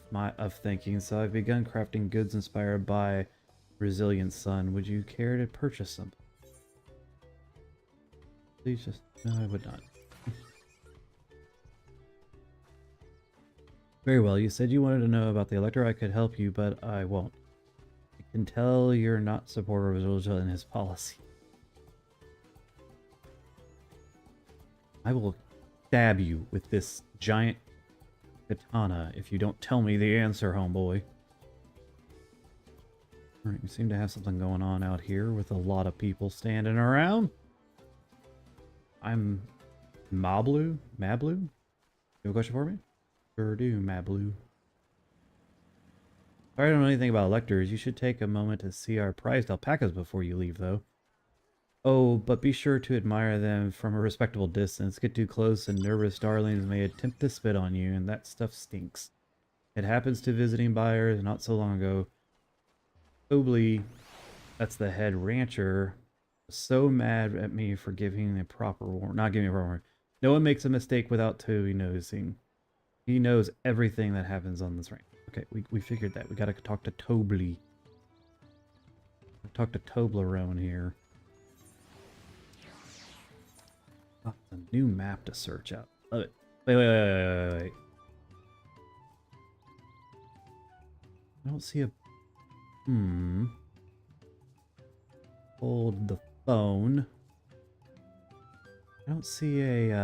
thinking, so I've begun crafting goods inspired by Resilient Sun. Would you care to purchase some? Please just... No, I would not. Very well, you said you wanted to know about the Elector. I could help you, but I won't. I can tell you're not supporter of Zulja and his policy. I will stab you with this giant katana if you don't tell me the answer, homeboy. Alright, we seem to have something going on out here with a lot of people standing around. I'm Mablu? You have a question for me? Sure do, Mablu. If I don't know anything about electors, you should take a moment to see our prized alpacas before you leave, though. Oh, but be sure to admire them from a respectable distance. Get too close and nervous darlings may attempt to spit on you, and that stuff stinks. It happens to visiting buyers not so long ago. Obley, that's the head rancher, was so mad at me for giving a proper warning. Not giving a proper warning. No one makes a mistake without Toby noticing. He knows everything that happens on this range. Okay, we figured that. We gotta talk to Tobley. Talk to Toblerone here. Oh, a new map to search out. Love it. Wait. I don't see a... Hold the phone. I don't see a,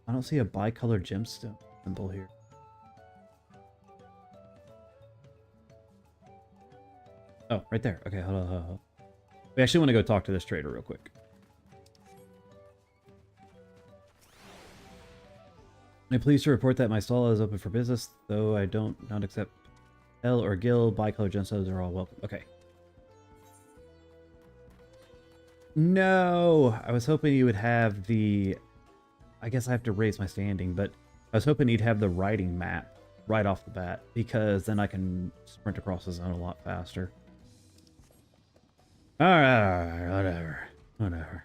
I don't see a bicolor gemstone symbol here. Oh, right there. Okay, hold on. We actually want to go talk to this trader real quick. I'm pleased to report that my stall is open for business, though I don't not accept L or Gil. Bicolor gemstones are all welcome. Okay. No! I was hoping you would have the... I guess I have to raise my standing, but I was hoping he'd have the writing map right off the bat, because then I can sprint across the zone a lot faster. Alright, whatever.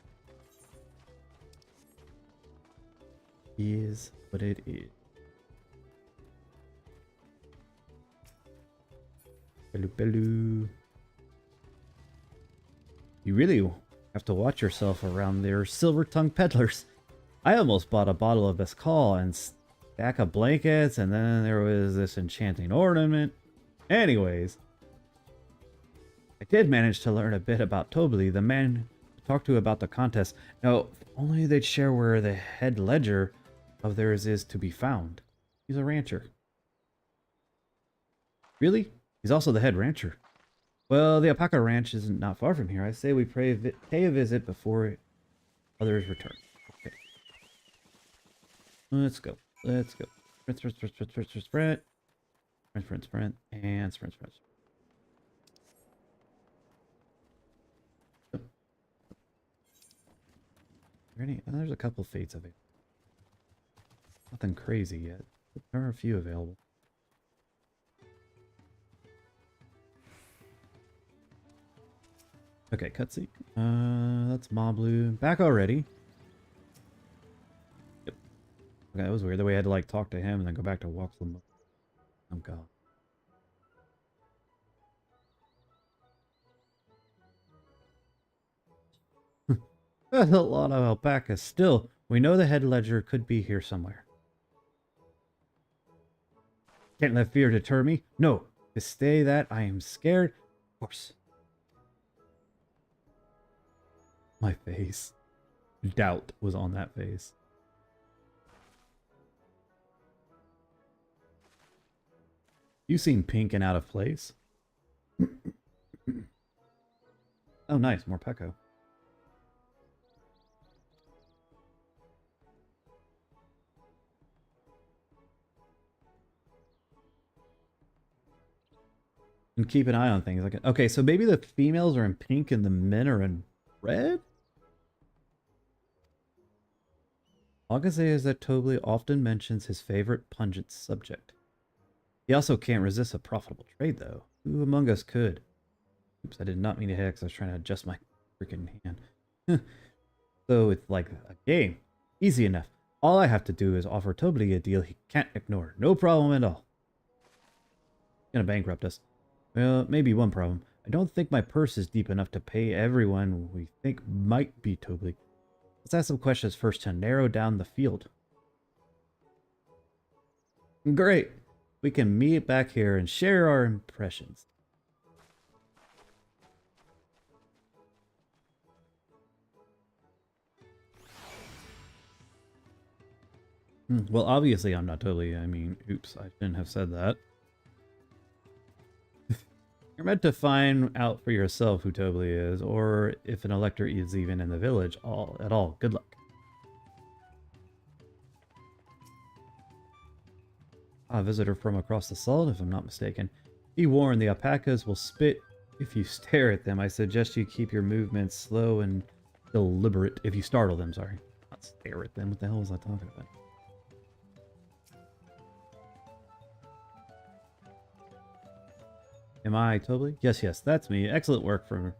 Is what it is. Bellu. You really have to watch yourself around their silver-tongued peddlers. I almost bought a bottle of Mescal and stack of blankets, and then there was this enchanting ornament. Anyways, I did manage to learn a bit about Tobli, the man I talked to about the contest. Now, if only they'd share where the head ledger of theirs is to be found. He's a rancher. Really? He's also the head rancher. Well, the Alpaca Ranch isn't not far from here. I say we pay a visit before others return. Okay. Let's go. Let's go. Sprint. And sprint. Ready? Oh, there's a couple fates available. Nothing crazy yet, but there are a few available. Okay, cutscene. That's Moblu. Back already. Yep. Okay, that was weird. The way I had to like talk to him and then go back to Walkslam. Oh god. That's a lot of alpacas. Still, we know the head ledger could be here somewhere. Can't let fear deter me. No, to stay that I am scared. Of course. My face. Doubt was on that face. You seem pink and out of place. Oh, nice. More Pecco. And keep an eye on things. Like, okay, so maybe the females are in pink and the men are in red? All I can say is that Tobli often mentions his favorite pungent subject. He also can't resist a profitable trade, though. Who among us could? Oops, I did not mean to hit because I was trying to adjust my freaking hand. So it's like a game. Easy enough. All I have to do is offer Tobli a deal he can't ignore. No problem at all. Gonna bankrupt us. Well, maybe one problem. I don't think my purse is deep enough to pay everyone we think might be Tobli. Let's ask some questions first to narrow down the field. Great! We can meet back here and share our impressions. Well, obviously I'm not Tobli. I mean, oops, I shouldn't have said that. You're meant to find out for yourself who Tobli is, or if an elector is even in the village at all. Good luck. A visitor from across the salt, if I'm not mistaken. Be warned, the alpacas will spit if you stare at them. I suggest you keep your movements slow and deliberate if you startle them, sorry. Not stare at them, what the hell was I talking about? Am I Tobli? Yes, that's me. Excellent work from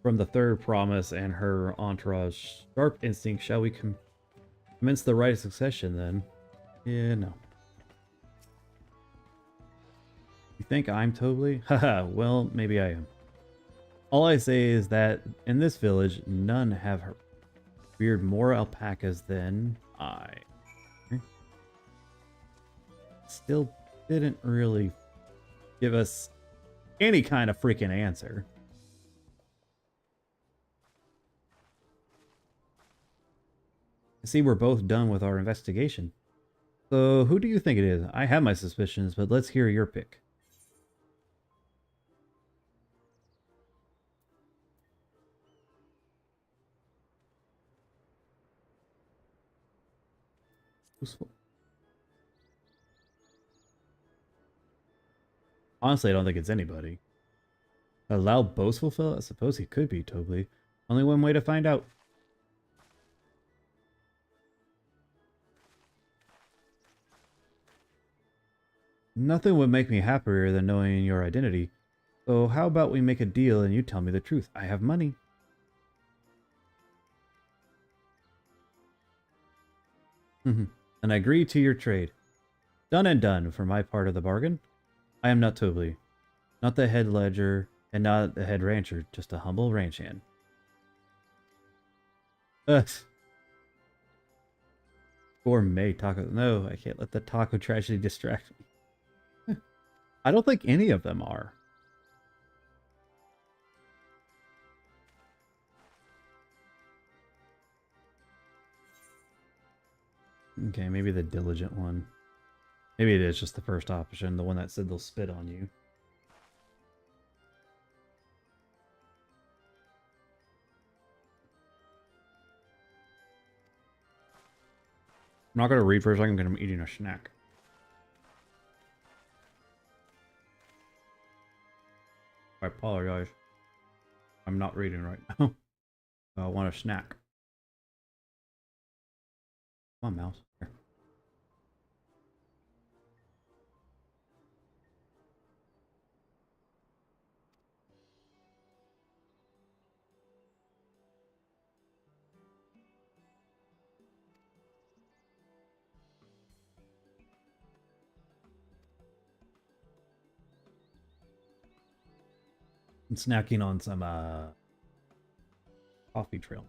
the third promise and her entourage. Sharp instinct. Shall we commence the right of succession then? Yeah, no. You think I'm Tobli? Haha, well, maybe I am. All I say is that in this village, none have reared more alpacas than I. Still didn't really give us any kind of freaking answer. I see we're both done with our investigation. So who do you think it is? I have my suspicions, but let's hear your pick. Honestly, I don't think it's anybody. A loud, boastful fellow? I suppose he could be, Tobly. Only one way to find out. Nothing would make me happier than knowing your identity. So how about we make a deal and you tell me the truth? I have money. And I agree to your trade. Done and done for my part of the bargain. I am not Tobly, not the head ledger, and not the head rancher, just a humble ranch hand. Ugh. Gourmet taco. No, I can't let the taco tragedy distract me. I don't think any of them are. Okay, maybe the diligent one. Maybe it is just the first option, the one that said they'll spit on you. I'm not going to read for a second because I'm eating a snack. I apologize. I'm not reading right now. I want a snack. Come on, mouse. Here. I'm snacking on some coffee trail.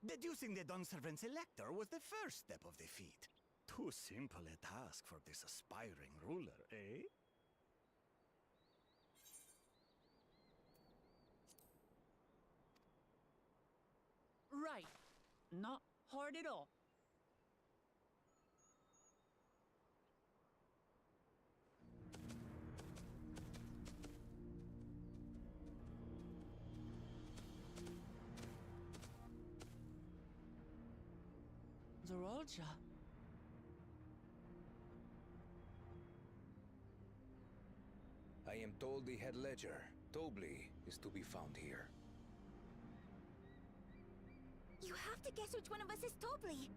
Deducing the Dawnservant's elector was the first step of the feat. Too simple a task for this aspiring ruler, eh? Right. Not hard at all. Zorolja. I am told the head ledger, Tobly, is to be found here. You have to guess which one of us is Tobly.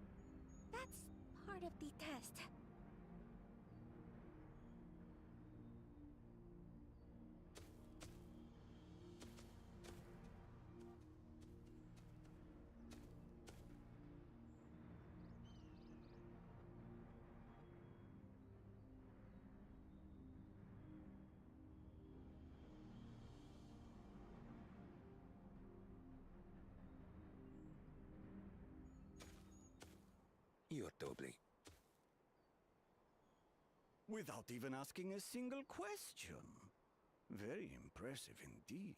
That's part of the test. You're Tobly. Without even asking a single question. Very impressive indeed.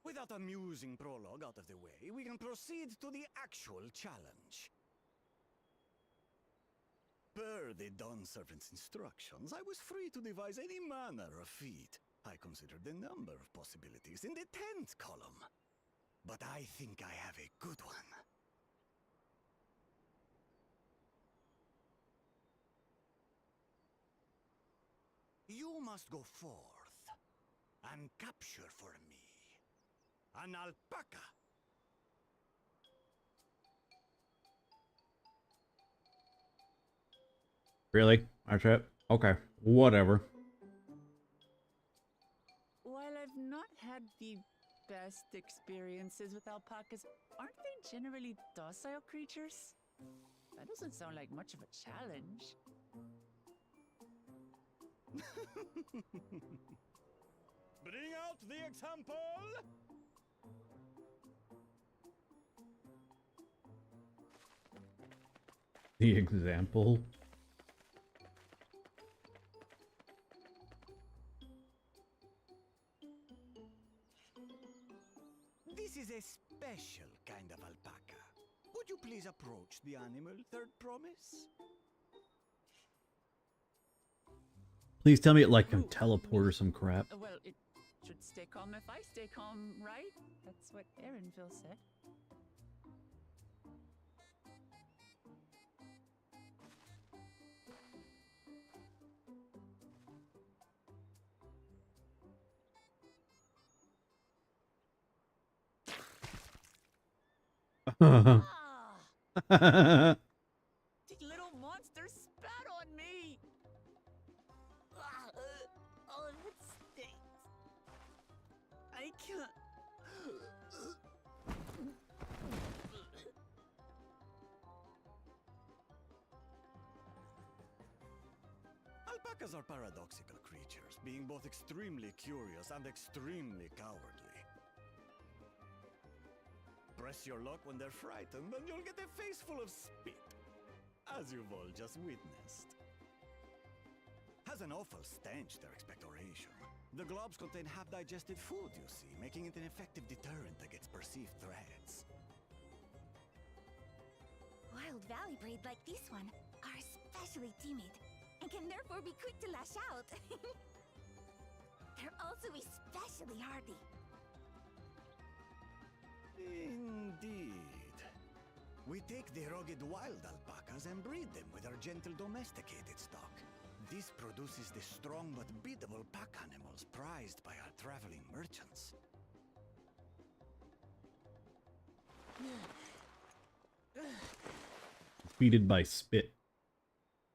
With that amusing prologue out of the way, we can proceed to the actual challenge. Per the Dawnservant's instructions, I was free to devise any manner of feat. I considered the number of possibilities in the 10th column. But I think I have a good one. You must go forth and capture for me an alpaca. Really? Our trip? Okay. Whatever. While I've not had the best experiences with alpacas, aren't they generally docile creatures? That doesn't sound like much of a challenge. Bring out the example! The example? This is a special kind of alpaca. Would you please approach the animal, third promise? Please tell me it like can teleport or some crap. Well, it should stay calm if I stay calm, right? That's what Erinville said. The little monster spat on me! Oh, it stinks. I can't. Alpacas are paradoxical creatures, being both extremely curious and extremely cowardly. Press your luck when they're frightened, and you'll get a face full of spit, as you've all just witnessed. Has an awful stench, their expectoration. The globs contain half-digested food, you see, making it an effective deterrent against perceived threats. Wild valley breed like this one are especially timid and can therefore be quick to lash out. They're also especially hardy. Indeed. We take the rugged wild alpacas and breed them with our gentle domesticated stock. This produces the strong but biddable pack animals prized by our traveling merchants. Defeated by spit.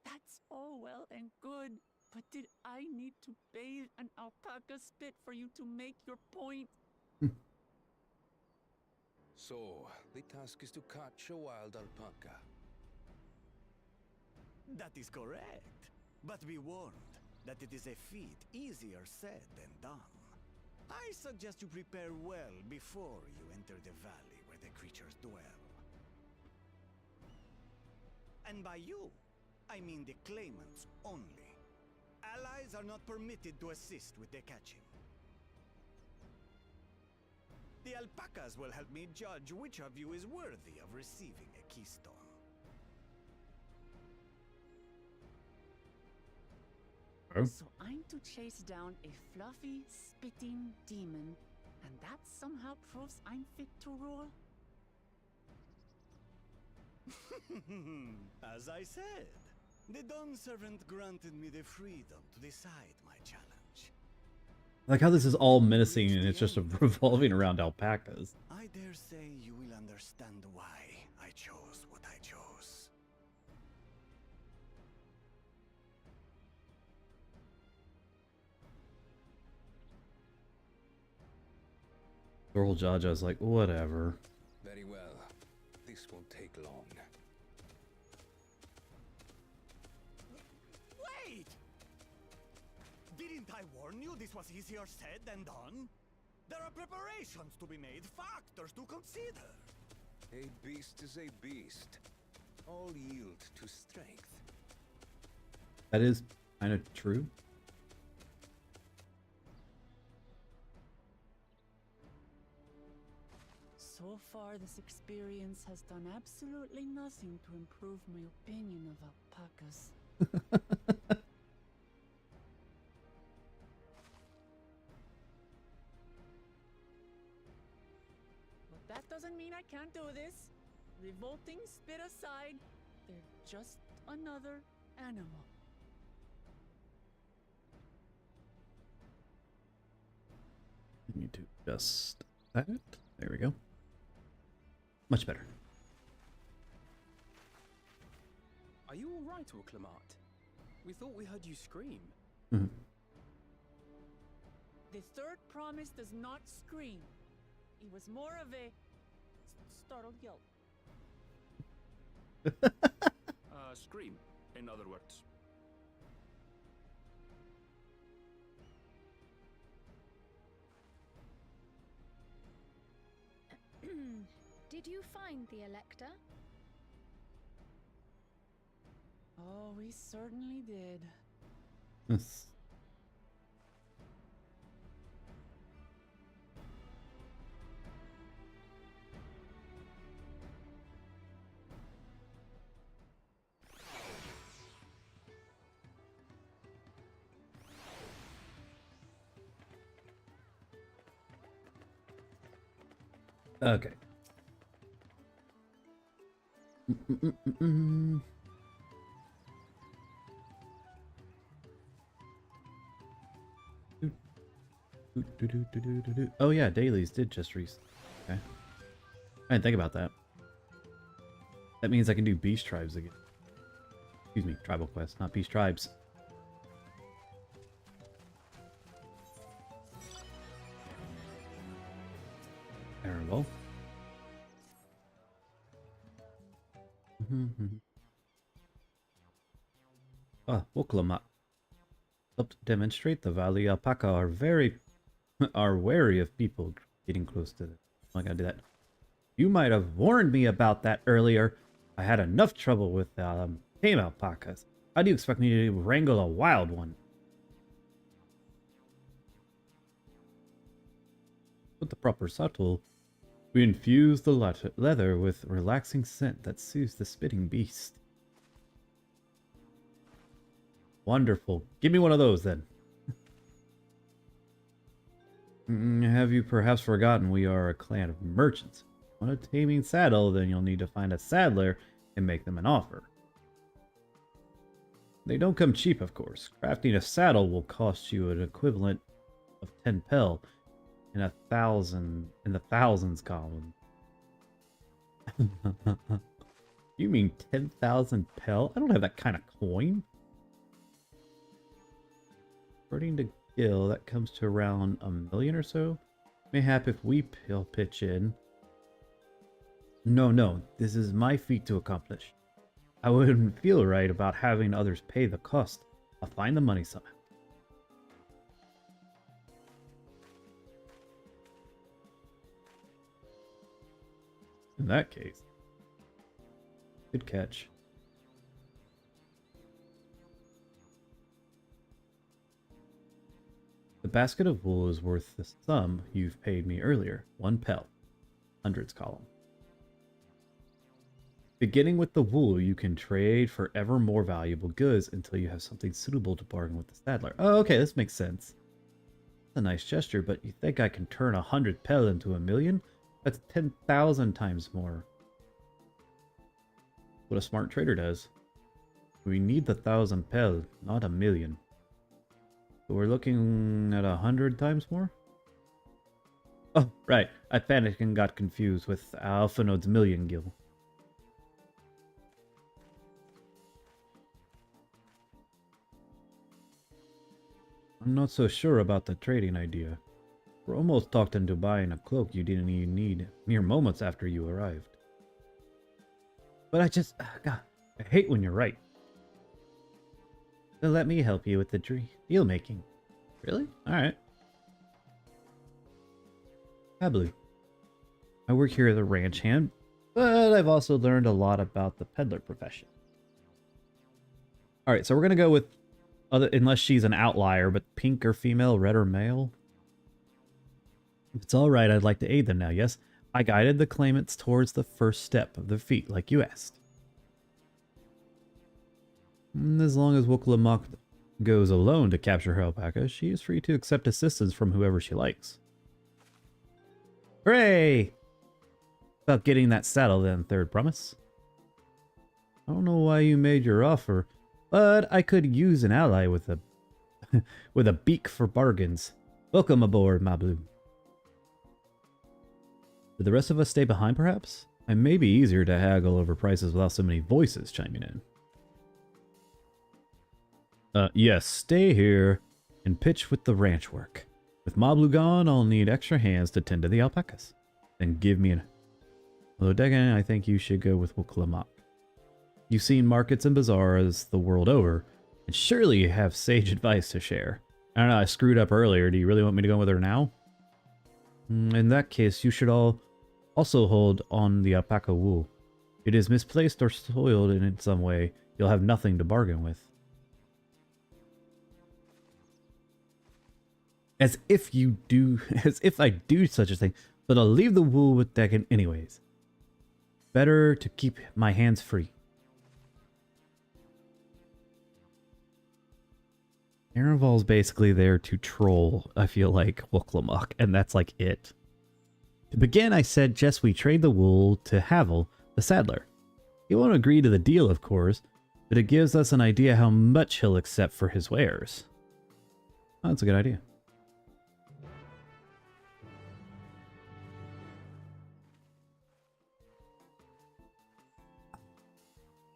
That's all well and good, but did I need to bathe an alpaca spit for you to make your point? So, the task is to catch a wild alpaca. That is correct. But be warned that it is a feat easier said than done. I suggest you prepare well before you enter the valley where the creatures dwell. And by you, I mean the claimants only. Allies are not permitted to assist with the catching. The alpacas will help me judge which of you is worthy of receiving a keystone. Oh. So I'm to chase down a fluffy, spitting demon, and that somehow proves I'm fit to rule? As I said, the Dawn Servant granted me the freedom to decide my challenge. I like how this is all menacing and it's just revolving around alpacas. I dare say you will understand why I chose what I chose. Earl Jaja's like, whatever. Very well. This won't take long. Wait! Didn't I warn you this was easier said than done? There are preparations to be made, factors to consider. A beast is a beast. All yield to strength. That is kind of true. So far, this experience has done absolutely nothing to improve my opinion of alpacas. But that doesn't mean I can't do this. Revolting spit aside, they're just another animal. I need to adjust that. There we go. Much better. Are you all right, Orclamat? We thought we heard you scream. Mhm. The third promise does not scream. It was more of a startled yelp. Scream, in other words. Did you find the Elector? Oh, we certainly did. Yes. Okay. Oh yeah, dailies did just reset. Okay. I didn't think about that. That means I can do beast tribes again. Excuse me, tribal quests, not beast tribes. Terrible. Oklahoma. Help demonstrate the Valley Alpaca are wary of people getting close to them. I'm not gonna do that. You might have warned me about that earlier. I had enough trouble with tame alpacas. How do you expect me to wrangle a wild one? With the proper subtle, we infuse the leather with relaxing scent that soothes the spitting beast. Wonderful. Give me one of those then. Have you perhaps forgotten we are a clan of merchants? Want a taming saddle, then you'll need to find a saddler and make them an offer. They don't come cheap, of course. Crafting a saddle will cost you an equivalent of 10 pel in the thousands column. You mean 10,000 pel? I don't have that kind of coin. According to Gil, that comes to around 1 million or so. Mayhap if we pitch in. No, this is my feat to accomplish. I wouldn't feel right about having others pay the cost. I'll find the money somehow. In that case, good catch. The basket of wool is worth the sum you've paid me earlier. 1 pel. Hundreds column. Beginning with the wool, you can trade for ever more valuable goods until you have something suitable to bargain with the saddler. Oh, okay, this makes sense. That's a nice gesture, but you think I can turn 100 pel into 1 million? That's 10,000 times more. What a smart trader does. We need the 1,000 pel, not 1 million. So we're looking at 100 times more? Oh, right. I panicked and got confused with Alphinode's million gil. I'm not so sure about the trading idea. We're almost talked into buying a cloak you didn't even need mere moments after you arrived. But God, I hate when you're right. So let me help you with the deal making. Really? Alright. Pablu. I work here as a ranch hand, but I've also learned a lot about the peddler profession. Alright, so we're gonna go with unless she's an outlier, but pink or female, red or male. If it's alright, I'd like to aid them now, yes? I guided the claimants towards the first step of the feat, like you asked. As long as Woklamak goes alone to capture her alpaca, she is free to accept assistance from whoever she likes. Hooray! About getting that saddle then, third promise. I don't know why you made your offer, but I could use an ally with a with a beak for bargains. Welcome aboard, Mablu. Would the rest of us stay behind, perhaps? It may be easier to haggle over prices without so many voices chiming in. Yes, stay here and pitch with the ranch work. With Mablu gone, I'll need extra hands to tend to the alpacas. Then give me an... Although Degan, I think you should go with Wuklamak. You've seen markets and bazaars the world over, and surely you have sage advice to share. I don't know, I screwed up earlier. Do you really want me to go with her now? In that case, you should also hold on the alpaca wool. If it is misplaced or soiled in some way, you'll have nothing to bargain with. As if I do such a thing, but I'll leave the wool with Degan anyways. Better to keep my hands free. Araval's basically there to troll, I feel like, Wuklamak, and that's like it. To begin, I suggest we trade the wool to Havel, the saddler. He won't agree to the deal, of course, but it gives us an idea how much he'll accept for his wares. Oh, that's a good idea.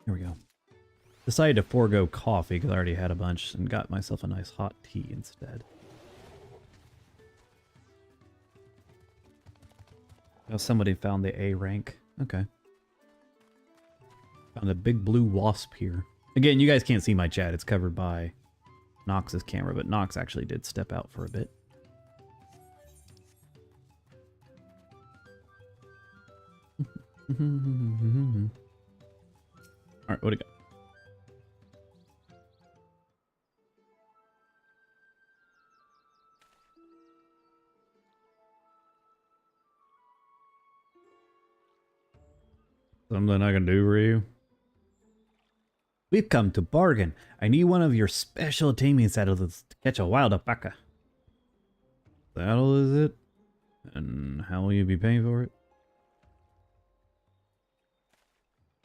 Here we go. Decided to forego coffee because I already had a bunch and got myself a nice hot tea instead. Oh, somebody found the A rank. Okay. Found a big blue wasp here. Again, you guys can't see my chat. It's covered by Nox's camera, but Nox actually did step out for a bit. Alright, what'd it go? Something I can do for you? We've come to bargain. I need one of your special taming saddles to catch a wild alpaca. Saddle, is it? And how will you be paying for it?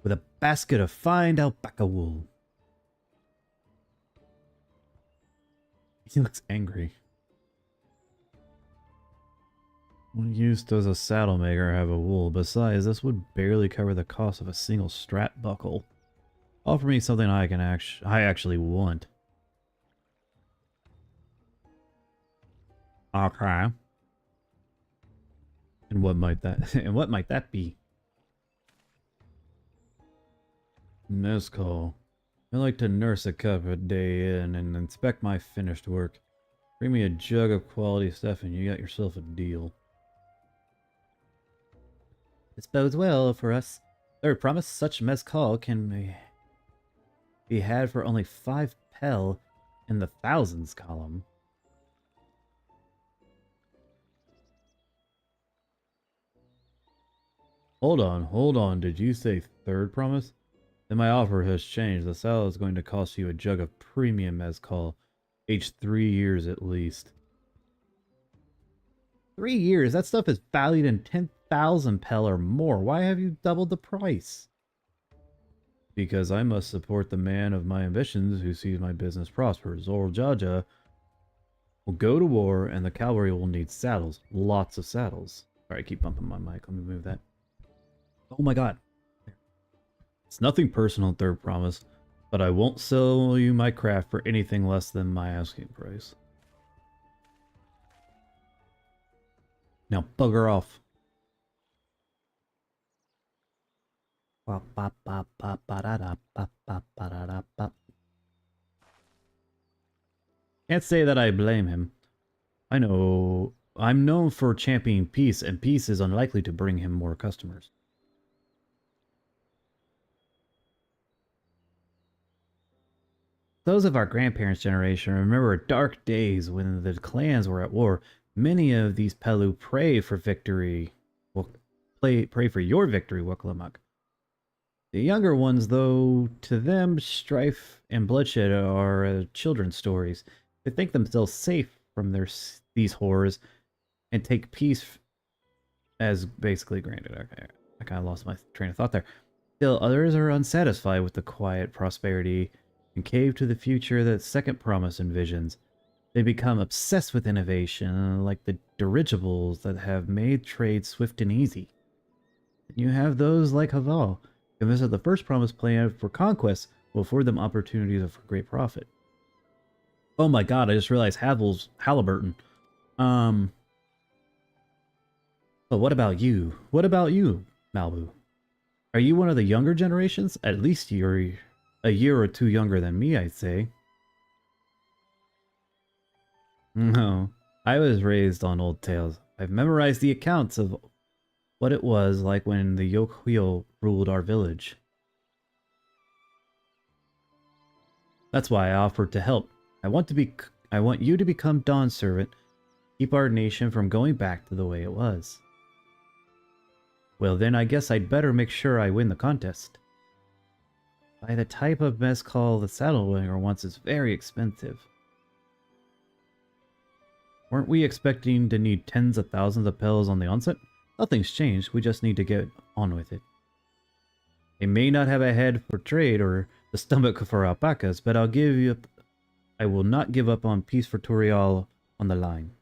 With a basket of fine alpaca wool. He looks angry. What use does a saddle maker have of wool? Besides, this would barely cover the cost of a single strap buckle. Offer me something I actually want. Okay. And what might that be? Mezcal. I like to nurse a cup a day in and inspect my finished work. Bring me a jug of quality stuff and you got yourself a deal. This bodes well for us. Third promise, such mezcal can be had for only 5 pel in the thousands column. Hold on. Did you say third promise? Then my offer has changed. The saddle is going to cost you a jug of premium mezcal, aged 3 years at least. 3 years? That stuff is valued in 10,000 pel or more. Why have you doubled the price? Because I must support the man of my ambitions who sees my business prosper. Zorjaja will go to war and the cavalry will need saddles. Lots of saddles. Alright, keep bumping my mic. Let me move that. Oh my god. It's nothing personal, third promise, but I won't sell you my craft for anything less than my asking price. Now bugger off. Can't say that I blame him. I know I'm known for championing peace, and peace is unlikely to bring him more customers. Those of our grandparents' generation remember dark days when the clans were at war. Many of these Pelu pray for victory. Well, pray for your victory, Wuklamak. The younger ones, though, to them, strife and bloodshed are children's stories. They think themselves safe from these horrors and take peace as basically granted. Okay, I kind of lost my train of thought there. Still, others are unsatisfied with the quiet prosperity and cave to the future that second promise envisions. They become obsessed with innovation, like the dirigibles that have made trade swift and easy. You have those like Haval, convinced that the first promised plan for conquest will afford them opportunities for great profit. Oh my god, I just realized Havel's Halliburton. But what about you? What about you, Malbu? Are you one of the younger generations? At least you're a year or two younger than me, I'd say. No, I was raised on old tales. I've memorized the accounts of what it was like when the Yokuyo ruled our village. That's why I offered to help. I want you to become Dawn Servant, keep our nation from going back to the way it was. Well then, I guess I'd better make sure I win the contest. By the type of mezcal the Saddlewinger wants is very expensive. Weren't we expecting to need tens of thousands of pills on the onset? Nothing's changed, we just need to get on with it. I may not have a head for trade or the stomach for alpacas, but I will not give up on peace for Turial on the line.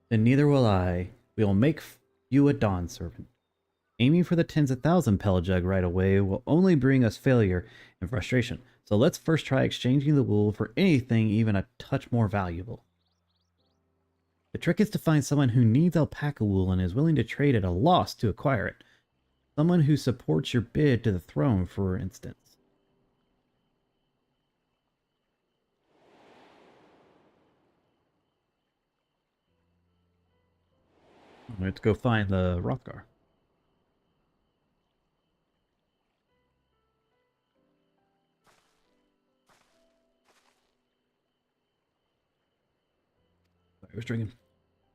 Then neither will I. We will make you a Dawn Servant. Aiming for the tens of thousand pel jug right away will only bring us failure and frustration. So let's first try exchanging the wool for anything even a touch more valuable. The trick is to find someone who needs alpaca wool and is willing to trade at a loss to acquire it. Someone who supports your bid to the throne, for instance. Let's go find the Rothgar. I was drinking.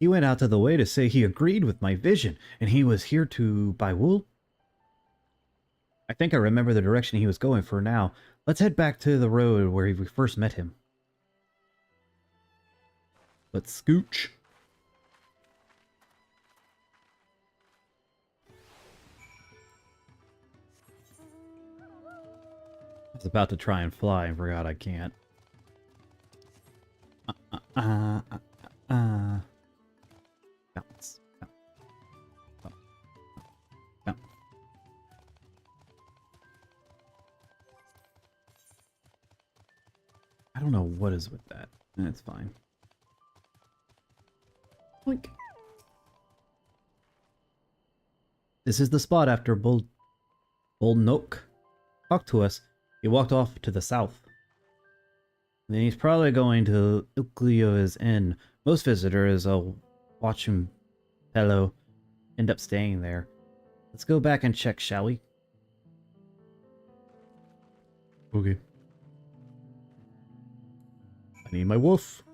He went out of the way to say he agreed with my vision, and he was here to buy wool? I think I remember the direction he was going for now. Let's head back to the road where we first met him. Let's scooch. I was about to try and fly and forgot I can't. Bounce. Bounce. I don't know what is with that. That's fine. Boink. This is the spot after Bold Nook talked to us. He walked off to the south. Then he's probably going to Uklio's Inn. Most visitors, watching fellow, end up staying there. Let's go back and check, shall we? Okay. I need my wolf.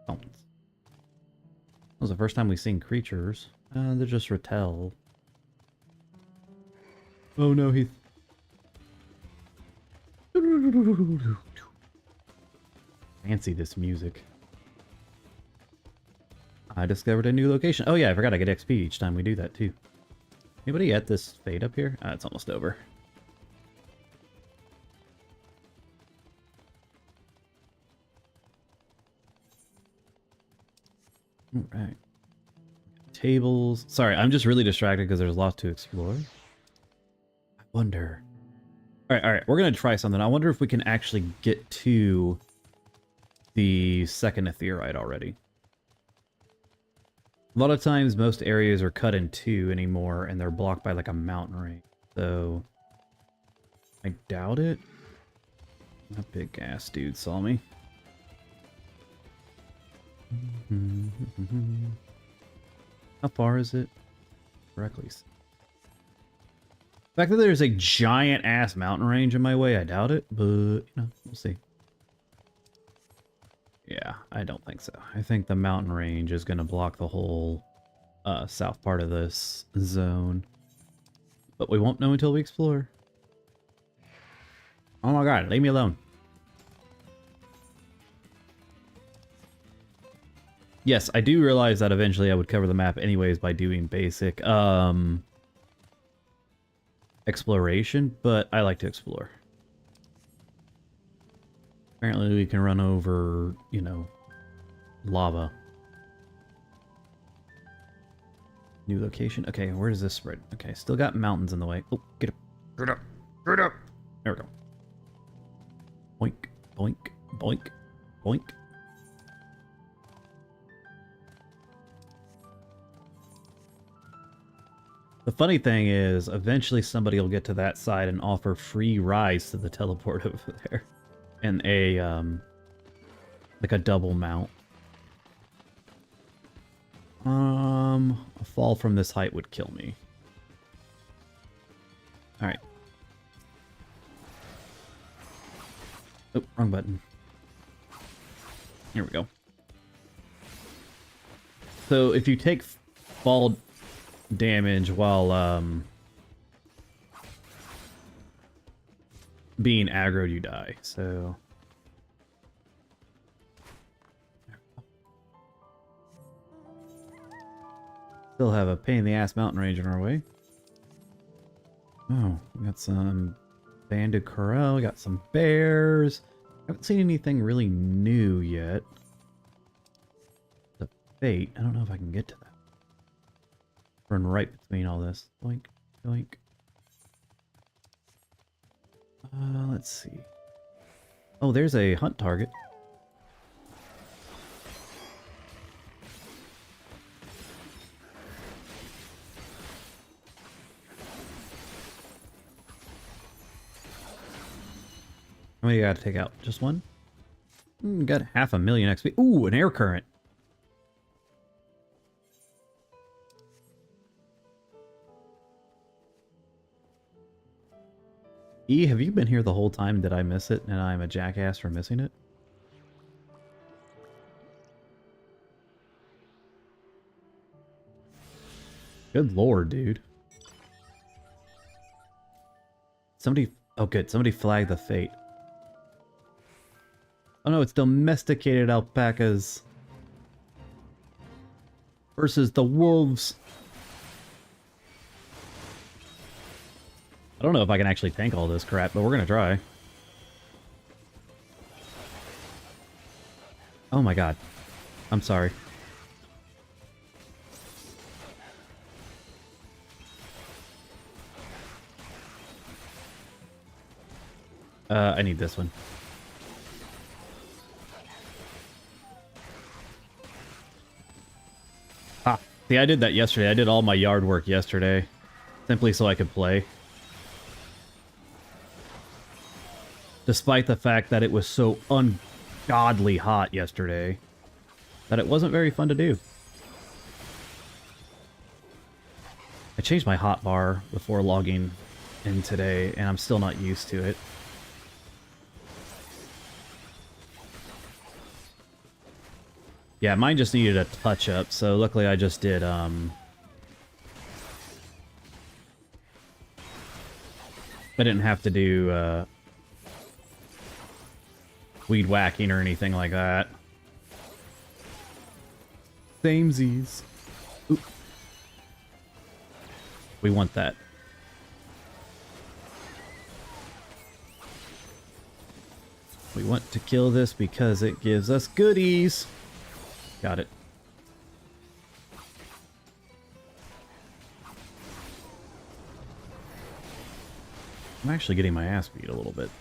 Oh. That was the first time we've seen creatures. They're just Rattel. Oh no, Heath. Fancy this music. I discovered a new location. Oh yeah, I forgot I get XP each time we do that too. Anybody at this fade up here? It's almost over. Alright. Tables. Sorry, I'm just really distracted because there's lots to explore. I wonder. Alright, we're gonna try something. I wonder if we can actually get to the second Etheorite already. A lot of times most areas are cut in two anymore and they're blocked by like a mountain range. So I doubt it. That big ass dude saw me. How far is it? Correctly. The fact that there's a giant ass mountain range in my way, I doubt it, but you know, we'll see. Yeah, I don't think so. I think the mountain range is going to block the whole south part of this zone. But we won't know until we explore. Oh my god, leave me alone. Yes, I do realize that eventually I would cover the map anyways by doing basic exploration, but I like to explore. Apparently we can run over, you know, lava. New location. Okay, where does this spread? Okay, still got mountains in the way. Oh, get up. Get up. Get up. There we go. Boink, boink, boink, boink. The funny thing is, eventually somebody will get to that side and offer free rides to the teleport over there. And a, like a double mount. A fall from this height would kill me. Alright. Oh, wrong button. Here we go. So if you take fall damage while being aggroed, you die. So still have a pain in the ass mountain range in our way. Oh, we got some banded corral, we got some bears. Haven't seen anything really new yet. The fate, I don't know if I can get to that. Run right between all this. Boink, boink. Let's see. Oh, there's a hunt target. How many you gotta take out? Just one? Got 500,000 XP. Ooh, an air current. E, have you been here the whole time? Did I miss it and I'm a jackass for missing it? Good lord, dude. Somebody... Oh, good. Somebody flagged the fate. Oh no, it's domesticated alpacas. Versus the wolves. I don't know if I can actually tank all this crap, but we're gonna try. Oh my god. I'm sorry. I need this one. Ha! See, I did that yesterday. I did all my yard work yesterday. Simply so I could play. Despite the fact that it was so ungodly hot yesterday, that it wasn't very fun to do. I changed my hotbar before logging in today, and I'm still not used to it. Yeah, mine just needed a touch-up, so luckily I just did, I didn't have to do, weed whacking or anything like that. Samesies. Oop. We want that. We want to kill this because it gives us goodies. Got it. I'm actually getting my ass beat a little bit.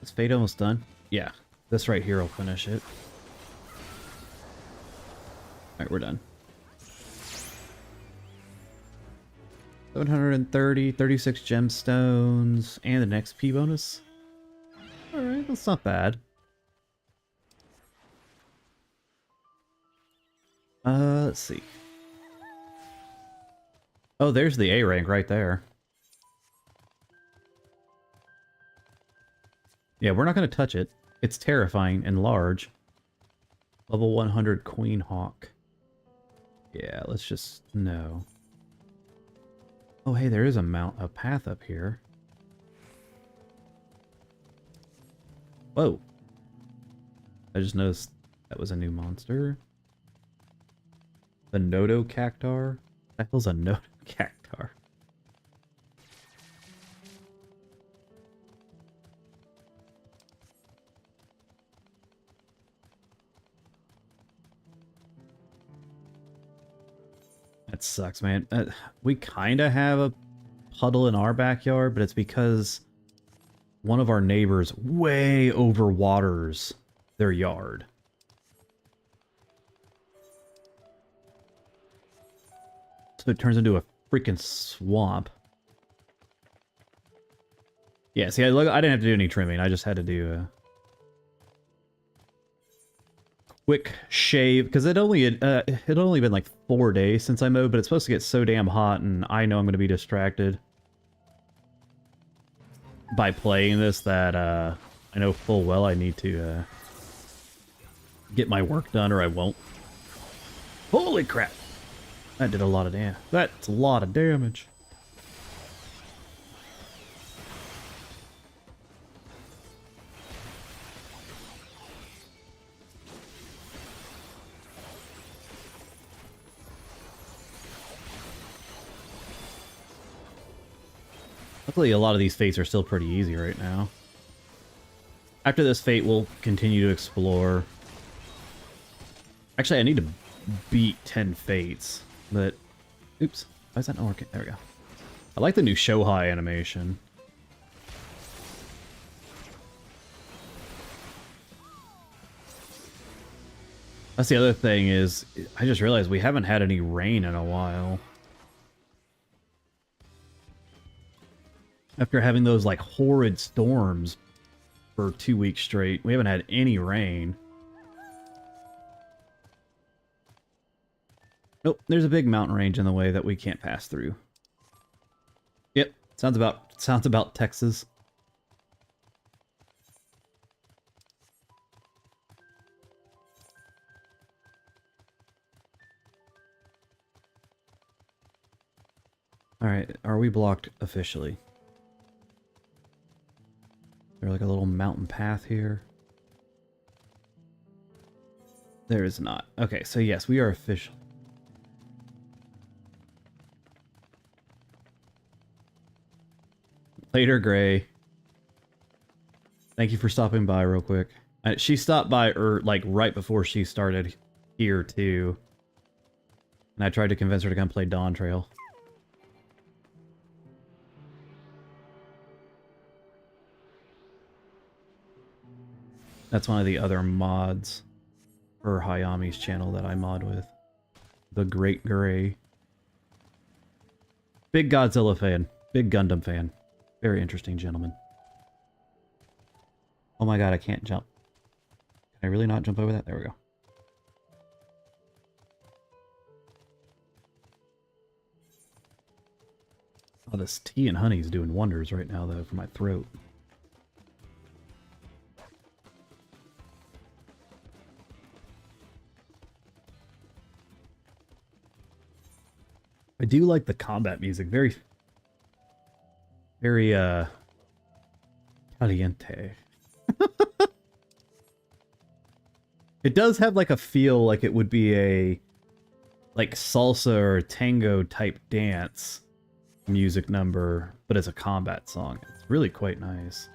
Is Fate almost done? Yeah. This right here will finish it. Alright, we're done. 730, 36 gemstones, and an XP bonus. Alright, that's not bad. Let's see. Oh, there's the A rank right there. Yeah, we're not going to touch it. It's terrifying and large. Level 100 Queen Hawk. Yeah, let's just... no. Oh, hey, there is a path up here. Whoa. I just noticed that was a new monster. The Nodo Cactar? What the hell's a Nodo Cactar? That sucks, man. We kind of have a puddle in our backyard, but it's because one of our neighbors way overwaters their yard. So it turns into a freaking swamp. Yeah, see, I didn't have to do any trimming. I just had to do a quick shave because it only been like 4 days since I mowed, but it's supposed to get so damn hot, and I know I'm going to be distracted by playing this that I know full well I need to get my work done or I won't. Holy crap! That did a lot of damage. That's a lot of damage. Luckily, a lot of these fates are still pretty easy right now. After this fate, we'll continue to explore. Actually, I need to beat 10 fates, but... Oops. Why is that not working? There we go. I like the new Shohai animation. That's the other thing is, I just realized we haven't had any rain in a while. After having those, like, horrid storms for 2 weeks straight, we haven't had any rain. Nope, there's a big mountain range in the way that we can't pass through. Yep, sounds about Texas. Alright, are we blocked officially? There's like a little mountain path here. There is not. Okay, so yes, we are official. Later, Gray. Thank you for stopping by real quick. She stopped by like right before she started here too. And I tried to convince her to come play Dawntrail. That's one of the other mods for Hayami's channel that I mod with. The Great Gray. Big Godzilla fan. Big Gundam fan. Very interesting gentleman. Oh my god, I can't jump. Can I really not jump over that? There we go. Oh, this tea and honey is doing wonders right now, though, for my throat. I do like the combat music. Very caliente. It does have like a feel like it would be a like salsa or tango type dance music number, but it's a combat song. It's really quite nice.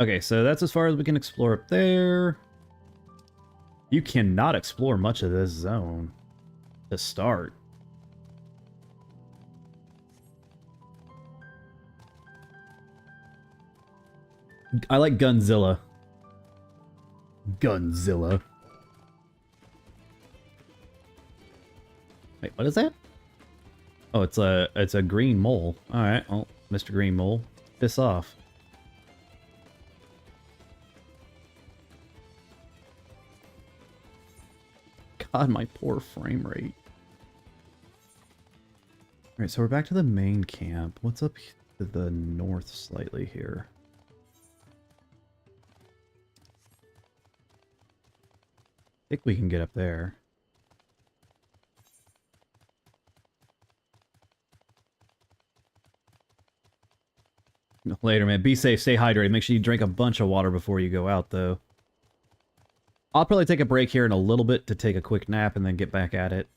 Okay, so that's as far as we can explore up there. You cannot explore much of this zone to start. I like Gunzilla. Gunzilla. Wait, what is that? Oh, it's a green mole. All right, well, Mr. Green Mole, piss off. God, my poor frame rate. All right, so we're back to the main camp. What's up to the north slightly here? I think we can get up there. Later, man. Be safe. Stay hydrated. Make sure you drink a bunch of water before you go out, though. I'll probably take a break here in a little bit to take a quick nap and then get back at it.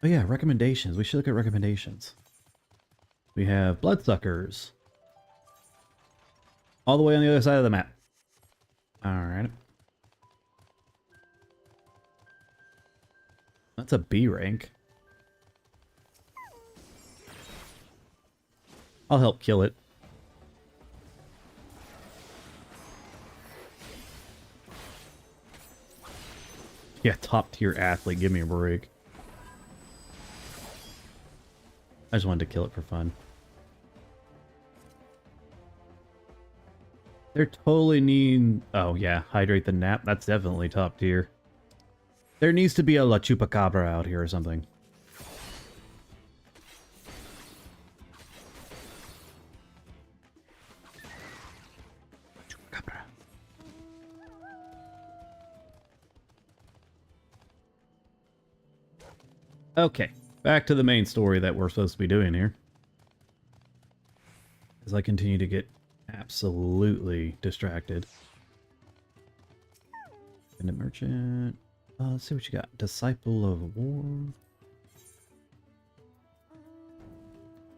Oh yeah, recommendations. We should look at recommendations. We have bloodsuckers. All the way on the other side of the map. Alright. That's a B rank. I'll help kill it. Yeah, top tier athlete, give me a break. I just wanted to kill it for fun. They're totally need... Oh yeah, hydrate the nap. That's definitely top tier. There needs to be a La Chupacabra out here or something. Chupacabra. Okay, back to the main story that we're supposed to be doing here. As I continue to get absolutely distracted. Independent merchant. Let's see what you got. Disciple of War.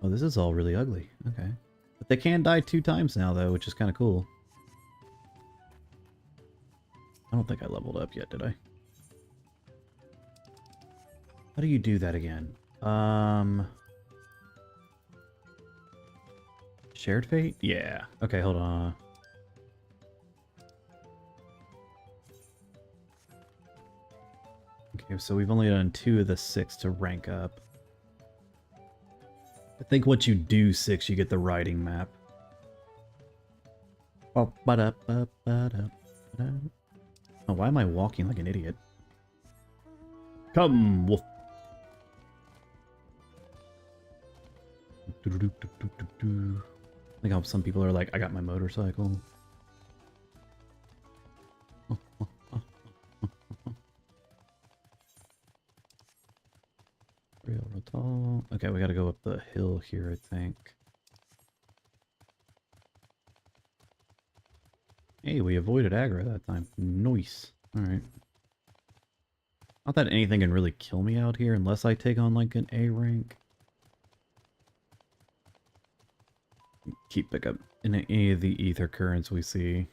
Oh, this is all really ugly. Okay. But they can die 2 times now, though, which is kind of cool. I don't think I leveled up yet, did I? How do you do that again? Shared fate? Yeah. Okay, hold on. Okay, so we've only done 2 of the 6 to rank up. I think once you do 6, you get the riding map. Oh, why am I walking like an idiot? Come, wolf. Like how some people are like, I got my motorcycle. Real tall. Okay, we gotta go up the hill here, I think. Hey, we avoided aggro that time. Nice. Alright. Not that anything can really kill me out here unless I take on like an A rank. Keep pick up in any of the ether currents we see.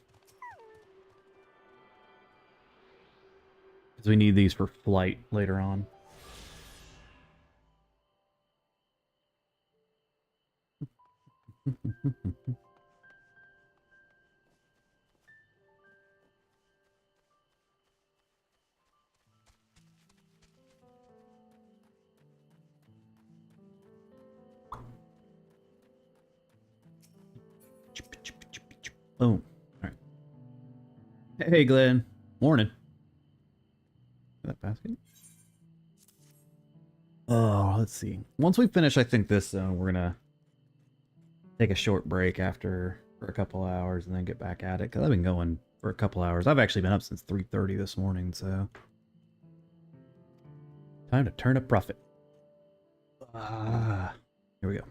Because we need these for flight later on. Boom. Alright. Hey, Glenn. Morning. That basket? Oh, let's see. Once we finish, I think this zone, we're gonna take a short break for a couple hours and then get back at it. Because I've been going for a couple hours. I've actually been up since 3:30 this morning, so... Time to turn a profit. Here we go.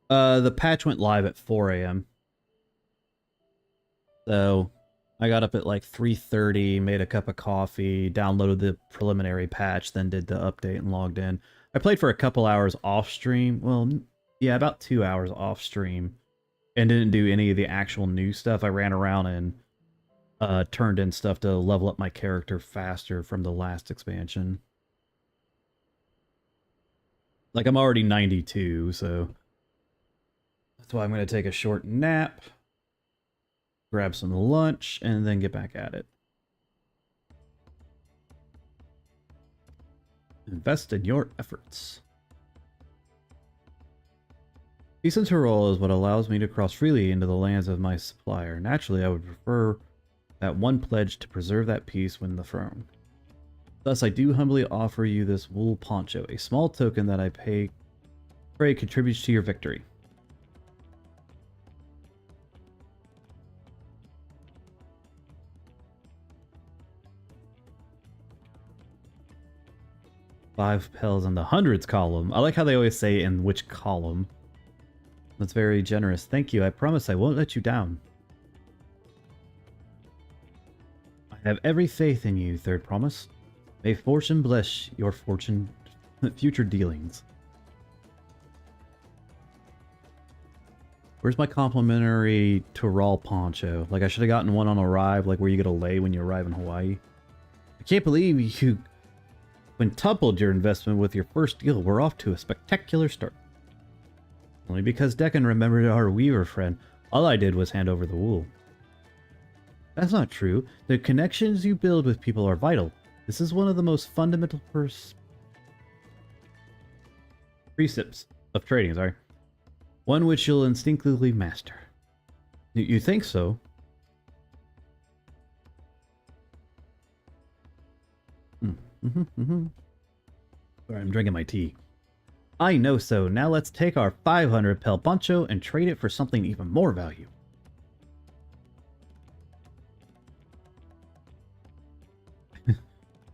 The patch went live at 4 a.m. So I got up at like 3:30, made a cup of coffee, downloaded the preliminary patch, then did the update and logged in. I played for a couple hours off stream. Well, yeah, about 2 hours off stream, and didn't do any of the actual new stuff. I ran around and turned in stuff to level up my character faster from the last expansion. Like, I'm already 92, so that's why I'm going to take a short nap, grab some lunch, and then get back at it. Invest in your efforts. Peace and Tyrol is what allows me to cross freely into the lands of my supplier. Naturally, I would prefer that one pledge to preserve that peace when the throne. Thus, I do humbly offer you this wool poncho, a small token that I pray contributes to your victory. Five pels in the hundreds column. I like how they always say in which column. That's very generous. Thank you. I promise I won't let you down. I have every faith in you, Third Promise. May fortune bless your future dealings. Where's my complimentary Tyrol poncho? Like, I should have gotten one on arrive, like where you get a lay when you arrive in Hawaii. I can't believe you quintupled your investment with your first deal. We're off to a spectacular start. Only because Deccan remembered our weaver friend. All I did was hand over the wool. That's not true. The connections you build with people are vital. This is one of the most fundamental precepts of trading, sorry. One which you'll instinctively master. You think so? Sorry, I'm drinking my tea. I know so. Now let's take our 500 pel poncho and trade it for something even more value.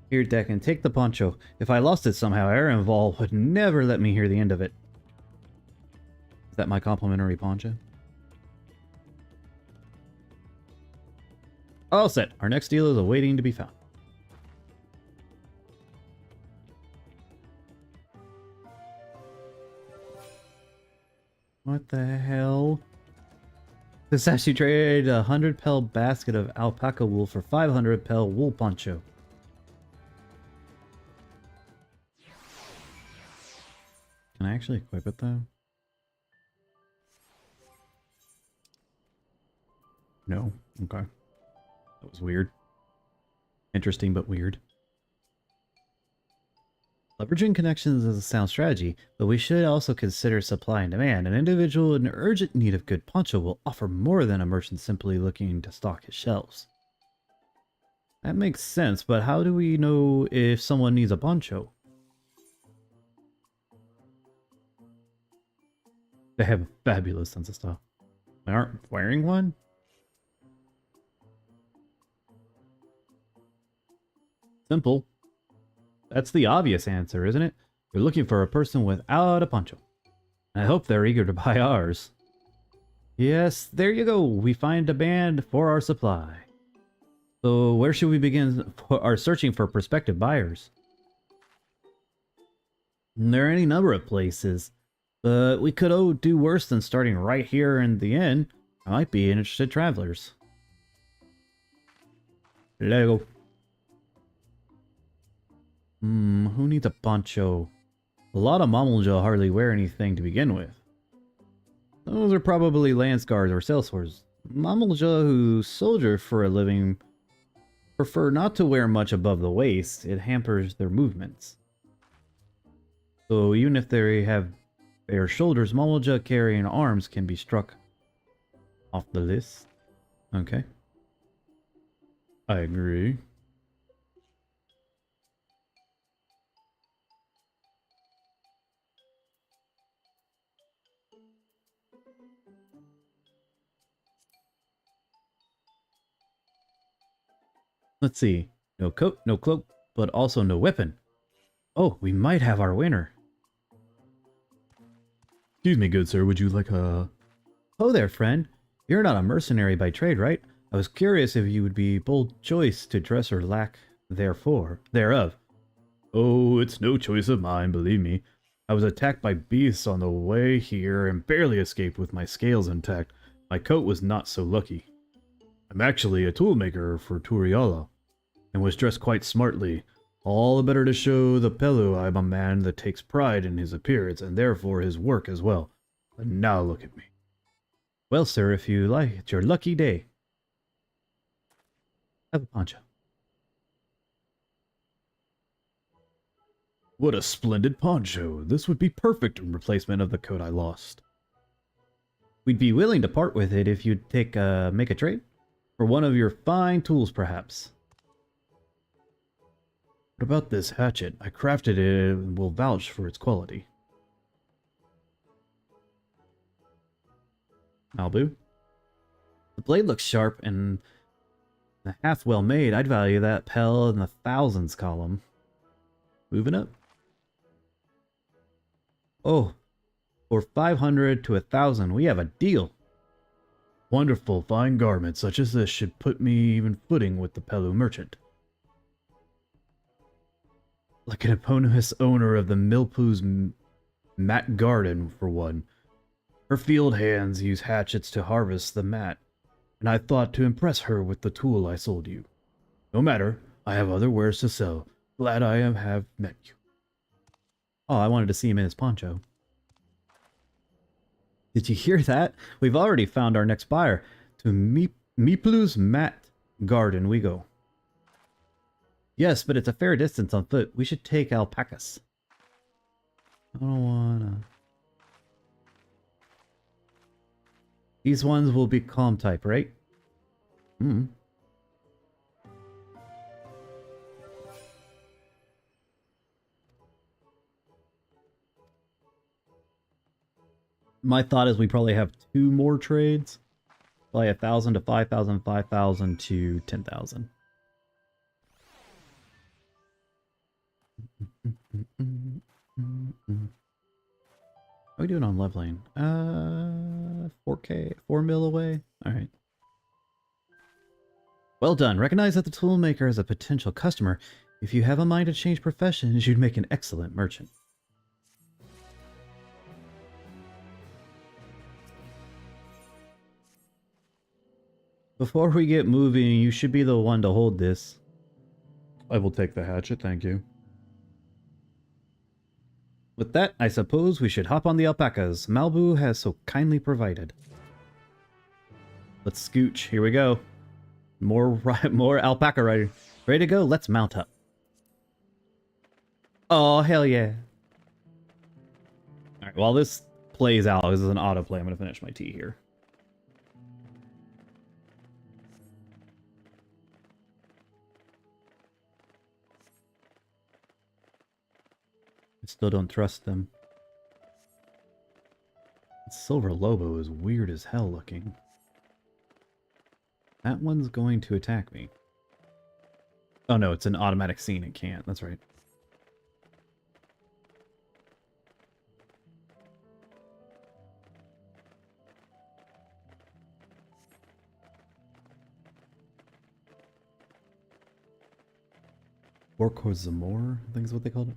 Here, Deccan, take the poncho. If I lost it somehow, Erenval would never let me hear the end of it. Is that my complimentary poncho? All set. Our next deal is awaiting to be found. What the hell? This actually traded a 100 pel basket of alpaca wool for 500 pel wool poncho. Can I actually equip it though? No. Okay. That was weird. Interesting, but weird. Leveraging connections is a sound strategy, but we should also consider supply and demand. An individual in urgent need of good poncho will offer more than a merchant simply looking to stock his shelves. That makes sense, but how do we know if someone needs a poncho? They have a fabulous sense of style. They aren't wearing one? Simple. That's the obvious answer, isn't it? You're looking for a person without a poncho. I hope they're eager to buy ours. Yes, there you go. We find demand for our supply. So where should we begin our searching for prospective buyers? There are any number of places, but we could do worse than starting right here in the inn. I might be interested travelers. Lego. Who needs a poncho? A lot of Mamelja hardly wear anything to begin with. Those are probably lance guards or sellswords. Mamelja who soldier for a living prefer not to wear much above the waist. It hampers their movements. So even if they have bare shoulders, Mamelja carrying arms can be struck off the list. Okay. I agree. Let's see. No coat, no cloak, but also no weapon. Oh, we might have our winner. Excuse me, good sir, would you like a... Oh there, friend. You're not a mercenary by trade, right? I was curious if you would be bold choice to dress or lack thereof. Oh, it's no choice of mine, believe me. I was attacked by beasts on the way here and barely escaped with my scales intact. My coat was not so lucky. I'm actually a toolmaker for Turiola, and was dressed quite smartly. All the better to show the Pelu I'm a man that takes pride in his appearance, and therefore his work as well. But now look at me. Well, sir, if you like, it's your lucky day. Have a poncho. What a splendid poncho. This would be perfect in replacement of the coat I lost. We'd be willing to part with it if you'd make a trade. For one of your fine tools, perhaps. What about this hatchet? I crafted it and will vouch for its quality. Malbu? The blade looks sharp and half well made. I'd value that pel in the thousands column. Moving up. Oh, for 500 to 1,000, we have a deal. Wonderful, fine garments such as this should put me even footing with the Pelu merchant. Like an eponymous owner of the Milpu's Mat Garden, for one. Her field hands use hatchets to harvest the mat, and I thought to impress her with the tool I sold you. No matter, I have other wares to sell. Glad I have met you. Oh, I wanted to see him in his poncho. Did you hear that? We've already found our next buyer. To Miplu's mat garden we go. Yes, but it's a fair distance on foot. We should take alpacas. I don't wanna... These ones will be calm type, right? Hmm. My thought is we probably have 2 more trades. Probably 1,000 to 5,000, 5,000 to 10,000. How are we doing on leveling? 4K, 4 mil away? Alright. Well done. Recognize that the toolmaker is a potential customer. If you have a mind to change professions, you'd make an excellent merchant. Before we get moving, you should be the one to hold this. I will take the hatchet, thank you. With that, I suppose we should hop on the alpacas Malbu has so kindly provided. Let's scooch. Here we go. More alpaca riding. Ready to go? Let's mount up. Oh, hell yeah. Alright, while this plays out, this is an autoplay, I'm going to finish my tea here. I still don't trust them. Silver Lobo is weird as hell looking. That one's going to attack me. Oh no, it's an automatic scene, it can't, that's right. Orko Zamor, I think is what they called it.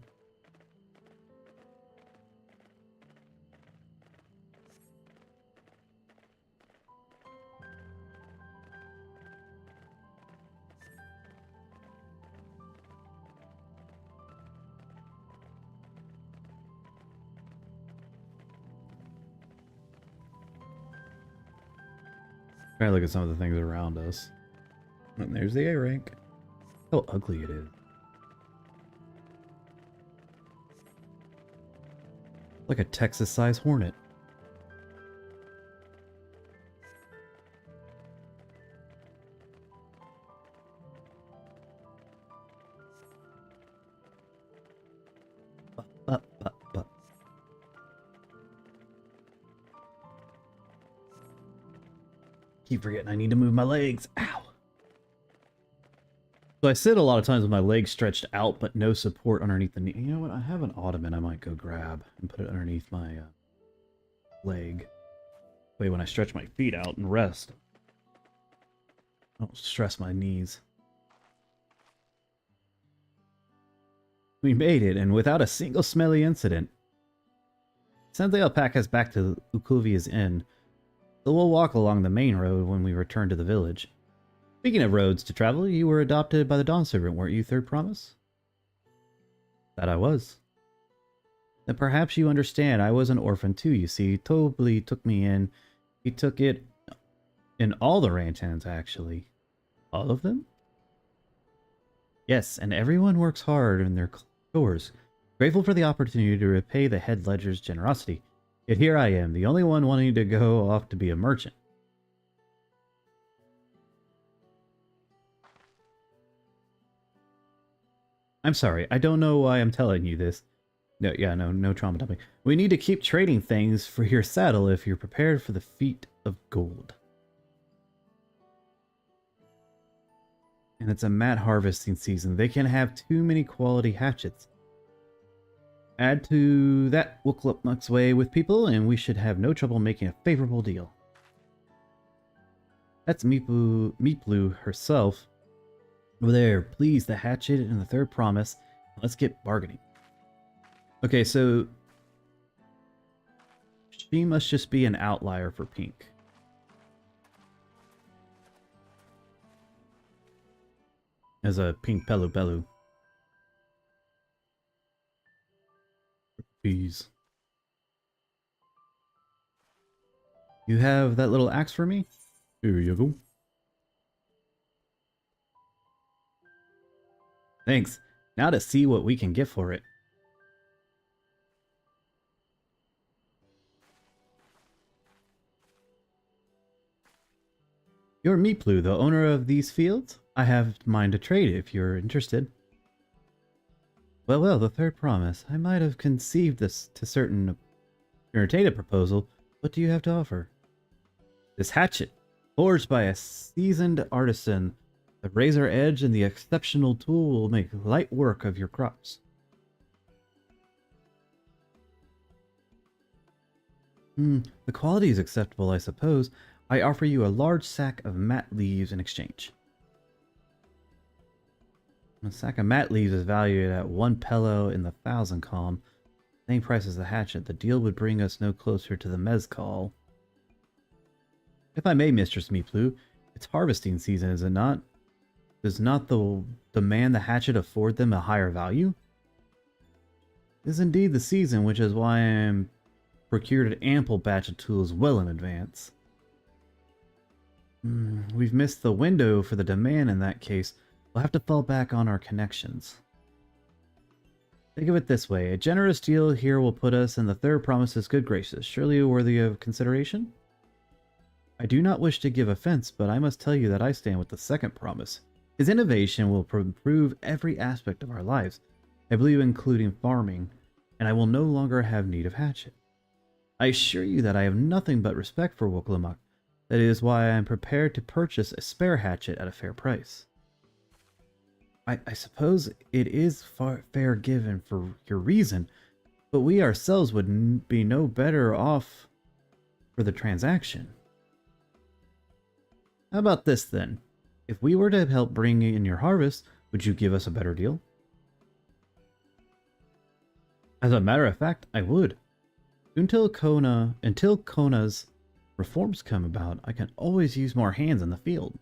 Try to look at some of the things around us. And there's the A rank. How ugly it is. Like a Texas-sized hornet. Keep forgetting I need to move my legs. Ow. So I sit a lot of times with my legs stretched out, but no support underneath the knee. You know what? I have an ottoman I might go grab and put it underneath my leg. Wait, when I stretch my feet out and rest, I don't stress my knees. We made it, and without a single smelly incident. Send the alpacas back to Ukuvia's inn. So we'll walk along the main road when we return to the village. Speaking of roads to travel, you were adopted by the Dawn Servant, weren't you, Third Promise? That I was. Then perhaps you understand I was an orphan too, you see. Tobli took me in. He took it in all the ranch hands, actually. All of them? Yes, and everyone works hard in their chores. Grateful for the opportunity to repay the head ledger's generosity. Yet here I am, the only one wanting to go off to be a merchant. I'm sorry, I don't know why I'm telling you this. No trauma dumping. We need to keep trading things for your saddle if you're prepared for the feat of gold. And it's a mat harvesting season. They can have too many quality hatchets. Add to that Wooklepmuk's way with people, and we should have no trouble making a favorable deal. That's Meeplu herself. Over there, please, the hatchet and the Third Promise. Let's get bargaining. Okay, so... She must just be an outlier for pink. As a pink Pelu Pelu. Bees. You have that little axe for me? Here you go. Thanks. Now to see what we can get for it. You're Meeplu, the owner of these fields? I have mine to trade if you're interested. Well, well, the third promise. I might have conceived this to certain entertained proposal. What do you have to offer? This hatchet, forged by a seasoned artisan. The razor edge and the exceptional tool will make light work of your crops. The quality is acceptable, I suppose. I offer you a large sack of mat leaves in exchange. A sack of mat leaves is valued at 1 pello in the 1,000 calm. Same price as the hatchet. The deal would bring us no closer to the mezcal. If I may, Mistress Meeplu, it's harvesting season, is it not? Does not the demand the hatchet afford them a higher value? It is indeed the season, which is why I am procured an ample batch of tools well in advance. We've missed the window for the demand in that case. We'll have to fall back on our connections. Think of it this way. A generous deal here will put us in the third promise's good graces. Surely worthy of consideration? I do not wish to give offense, but I must tell you that I stand with the second promise. His innovation will improve every aspect of our lives, I believe including farming, and I will no longer have need of hatchet. I assure you that I have nothing but respect for Woklamak. That is why I am prepared to purchase a spare hatchet at a fair price. I suppose it is fair given for your reason, but we ourselves would be no better off for the transaction. How about this then? If we were to help bring in your harvest, would you give us a better deal? As a matter of fact, I would. Until Kona's reforms come about, I can always use more hands in the field.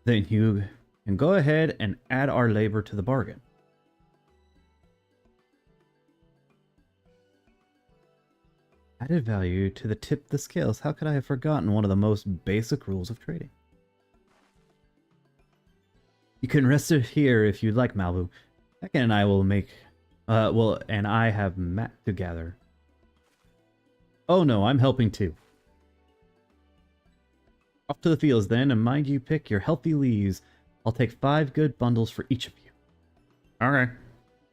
Then you can go ahead and add our labor to the bargain. Added value to the tip the scales. How could I have forgotten one of the most basic rules of trading? You can rest here if you'd like, Malvu. Tekken and I will make... and I have mat to gather. Oh no, I'm helping too. Off to the fields then, and mind you pick your healthy leaves. I'll take 5 good bundles for each of you. Okay.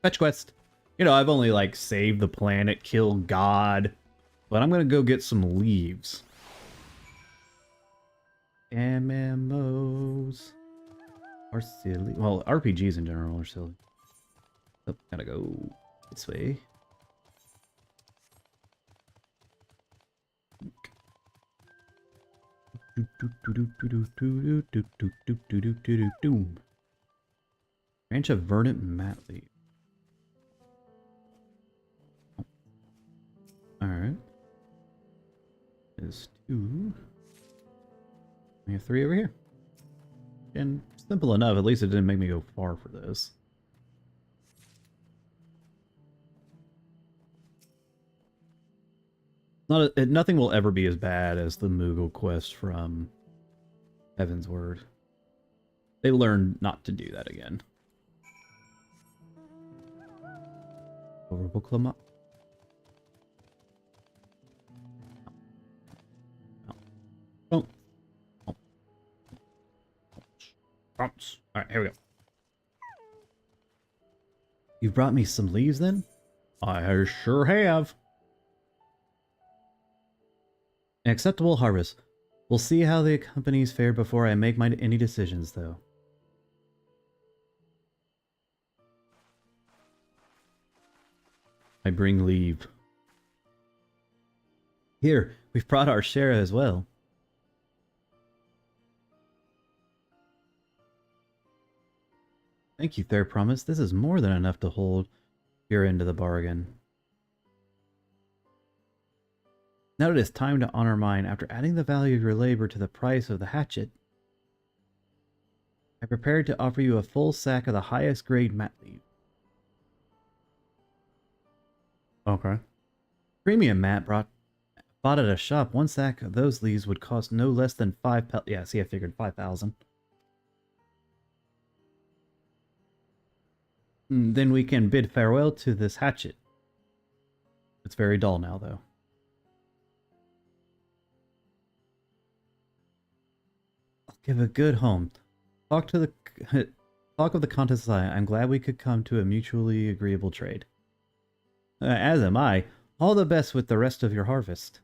Fetch quest. You know, I've only, like, saved the planet, killed God. But I'm gonna go get some leaves. MMOs are silly. Well, RPGs in general are silly. Oh, gotta go this way. Branch of verdant matleaf. Alright. There's 2. We have 3 over here. And simple enough, at least it didn't make me go far for this. Nothing will ever be as bad as the Moogle quest from Heaven's Word. They learned not to do that again. Over Boklama. Oh. Oh. Bounce. Alright, here we go. You've brought me some leaves then? I sure have. An acceptable harvest. We'll see how the companies fare before I make any decisions, though. I bring leave. Here, we've brought our share as well. Thank you, Third Promise. This is more than enough to hold your end of the bargain. Now it is time to honor mine. After adding the value of your labor to the price of the hatchet, I prepared to offer you a full sack of the highest grade mat leaf. Okay. Premium mat bought at a shop. One sack of those leaves would cost no less than 5 pel- Yeah, see, I figured 5,000. Then we can bid farewell to this hatchet. It's very dull now, though. I'll give a good home. Talk of the contest. I'm glad we could come to a mutually agreeable trade. As am I. All the best with the rest of your harvest.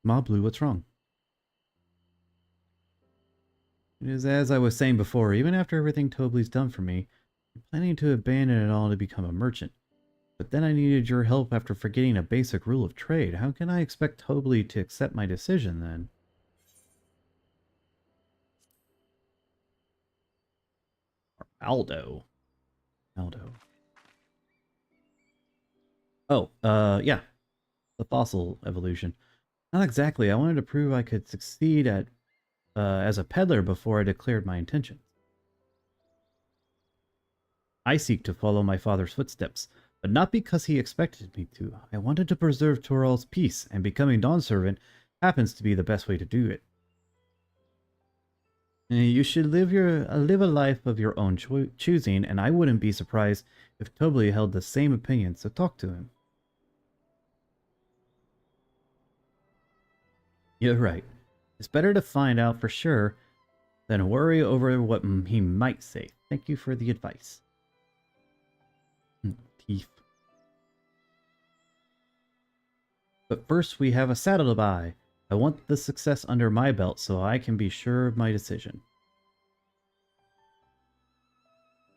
Ma Blue, what's wrong? It is as I was saying before, even after everything Tobley's done for me, I'm planning to abandon it all to become a merchant. But then I needed your help after forgetting a basic rule of trade. How can I expect Tobley to accept my decision then? Aldo. Oh, yeah. The fossil evolution. Not exactly. I wanted to prove I could succeed at as a peddler before I declared my intentions. I seek to follow my father's footsteps, but not because he expected me to. I wanted to preserve Toral's peace, and becoming Dawn Servant happens to be the best way to do it. You should live a life of your own choosing, and I wouldn't be surprised if Tobley held the same opinion, so talk to him. You're right. It's better to find out for sure than worry over what he might say. Thank you for the advice. Teeth. But first we have a saddle to buy. I want the success under my belt so I can be sure of my decision.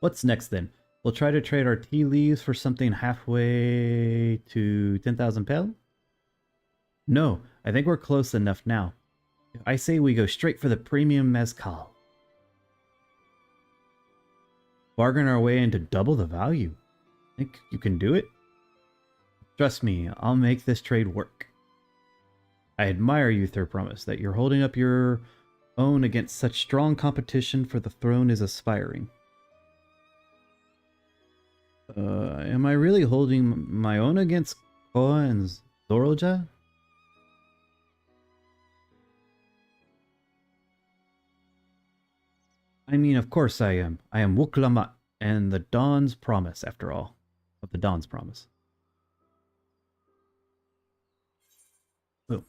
What's next then? We'll try to trade our tea leaves for something halfway to 10,000 pel? No, I think we're close enough now. I say we go straight for the premium mezcal. Bargain our way into double the value. Think you can do it? Trust me, I'll make this trade work. I admire you, Third Promise, that you're holding up your own against such strong competition for the throne is aspiring. Am I really holding my own against Koa and Zoroja? I mean, of course I am. I am Wuklamat and the Dawn's Promise, after all. Of the Dawn's Promise. Oh.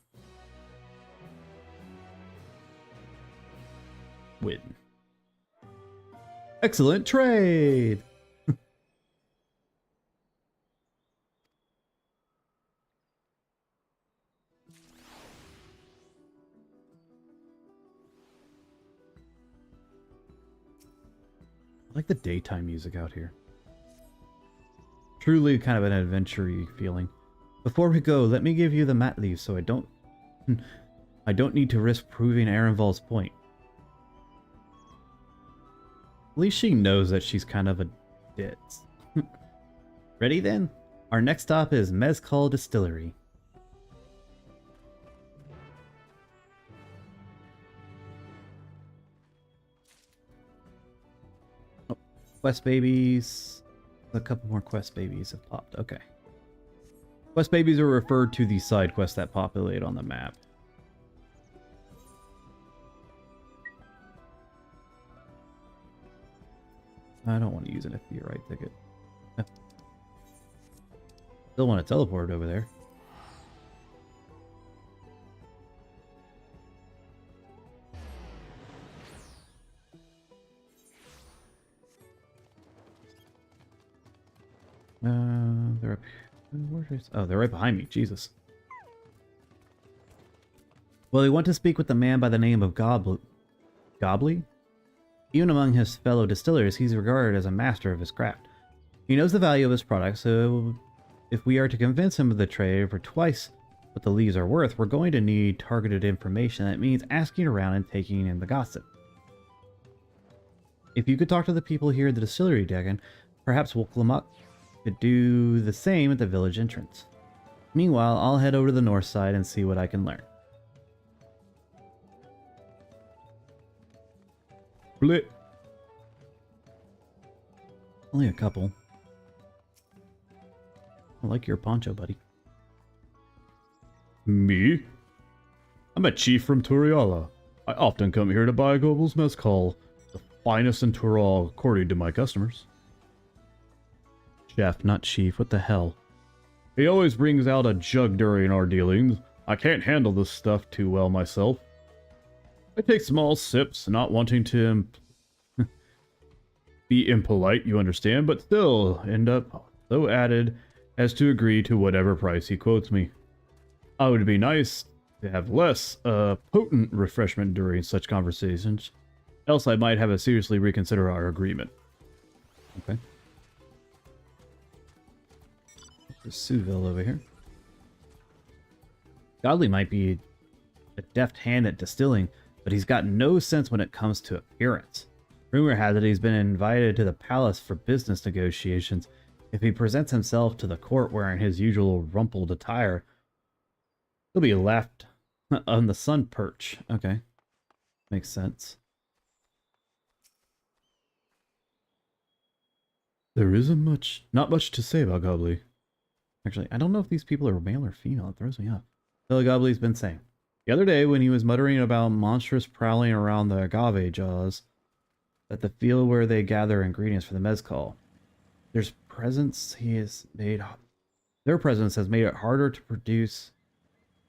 Win. Excellent trade! I like the daytime music out here. Truly kind of an adventure-y feeling. Before we go, let me give you the mat leaf so I don't need to risk proving Arenval's point. At least she knows that she's kind of a ditz. Ready then? Our next stop is Mezcal Distillery. Oh, quest babies. A couple more quest babies have popped. Okay. Quest babies are referred to the side quests that populate on the map. I don't want to use an FBI ticket. Still want to teleport over there. They're up. Oh, they're right behind me. Jesus. Well, we want to speak with the man by the name of Gobley. Even among his fellow distillers, he's regarded as a master of his craft. He knows the value of his product, so if we are to convince him of the trade for twice what the leaves are worth, we're going to need targeted information. That means asking around and taking in the gossip. If you could talk to the people here at the distillery, Dagon, perhaps Woklamak could do the same at the village entrance. Meanwhile, I'll head over to the north side and see what I can learn. Blit. Only a couple. I like your poncho, buddy. Me? I'm a chief from Turiala. I often come here to buy Goebel's mezcal, the finest in Tural according to my customers. Chef, not chief. What the hell? He always brings out a jug during our dealings. I can't handle this stuff too well myself. I take small sips, not wanting to be impolite, you understand, but still end up so added as to agree to whatever price he quotes me. It would be nice to have less potent refreshment during such conversations, else I might have to seriously reconsider our agreement. Okay. There's Suville over here. Godly might be a deft hand at distilling, but he's got no sense when it comes to appearance. Rumor has it he's been invited to the palace for business negotiations. If he presents himself to the court wearing his usual rumpled attire, he'll be left on the sun perch. Okay. Makes sense. There isn't not much to say about Gobbly. Actually, I don't know if these people are male or female. It throws me off. Billy Gobbly's been saying. The other day, when he was muttering about monstrous prowling around the agave jaws at the field where they gather ingredients for the mezcal, their presence has made it harder to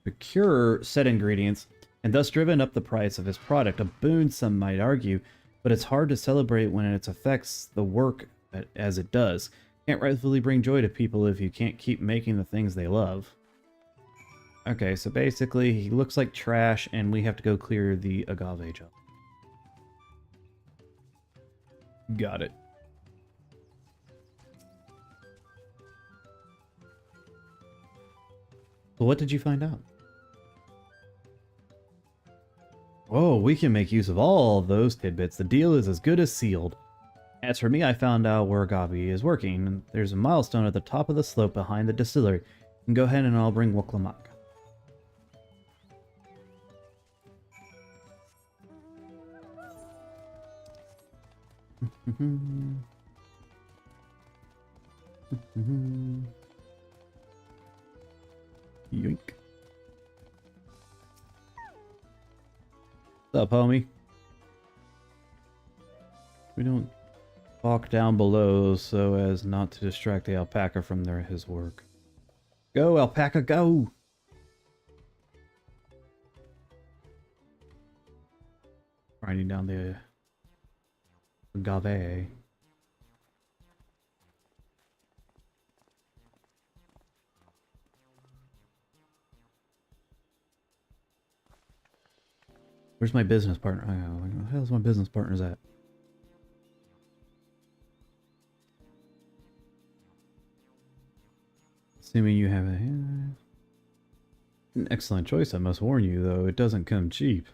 procure said ingredients, and thus driven up the price of his product. A boon, some might argue, but it's hard to celebrate when it affects the work as it does. Can't rightfully bring joy to people if you can't keep making the things they love. Okay, so basically he looks like trash and we have to go clear the agave jar. Got it. So what did you find out? Oh, we can make use of all of those tidbits. The deal is as good as sealed. As for me, I found out where Gabi is working. There's a milestone at the top of the slope behind the distillery. You can go ahead and I'll bring Woklamak. Yoink. What's up, homie? We don't walk down below so as not to distract the alpaca from his work. Go, alpaca, go! Grinding down the agave. Where's my business partner? Oh, where the hell's my business partner's at? Assuming you have an excellent choice, I must warn you, though it doesn't come cheap.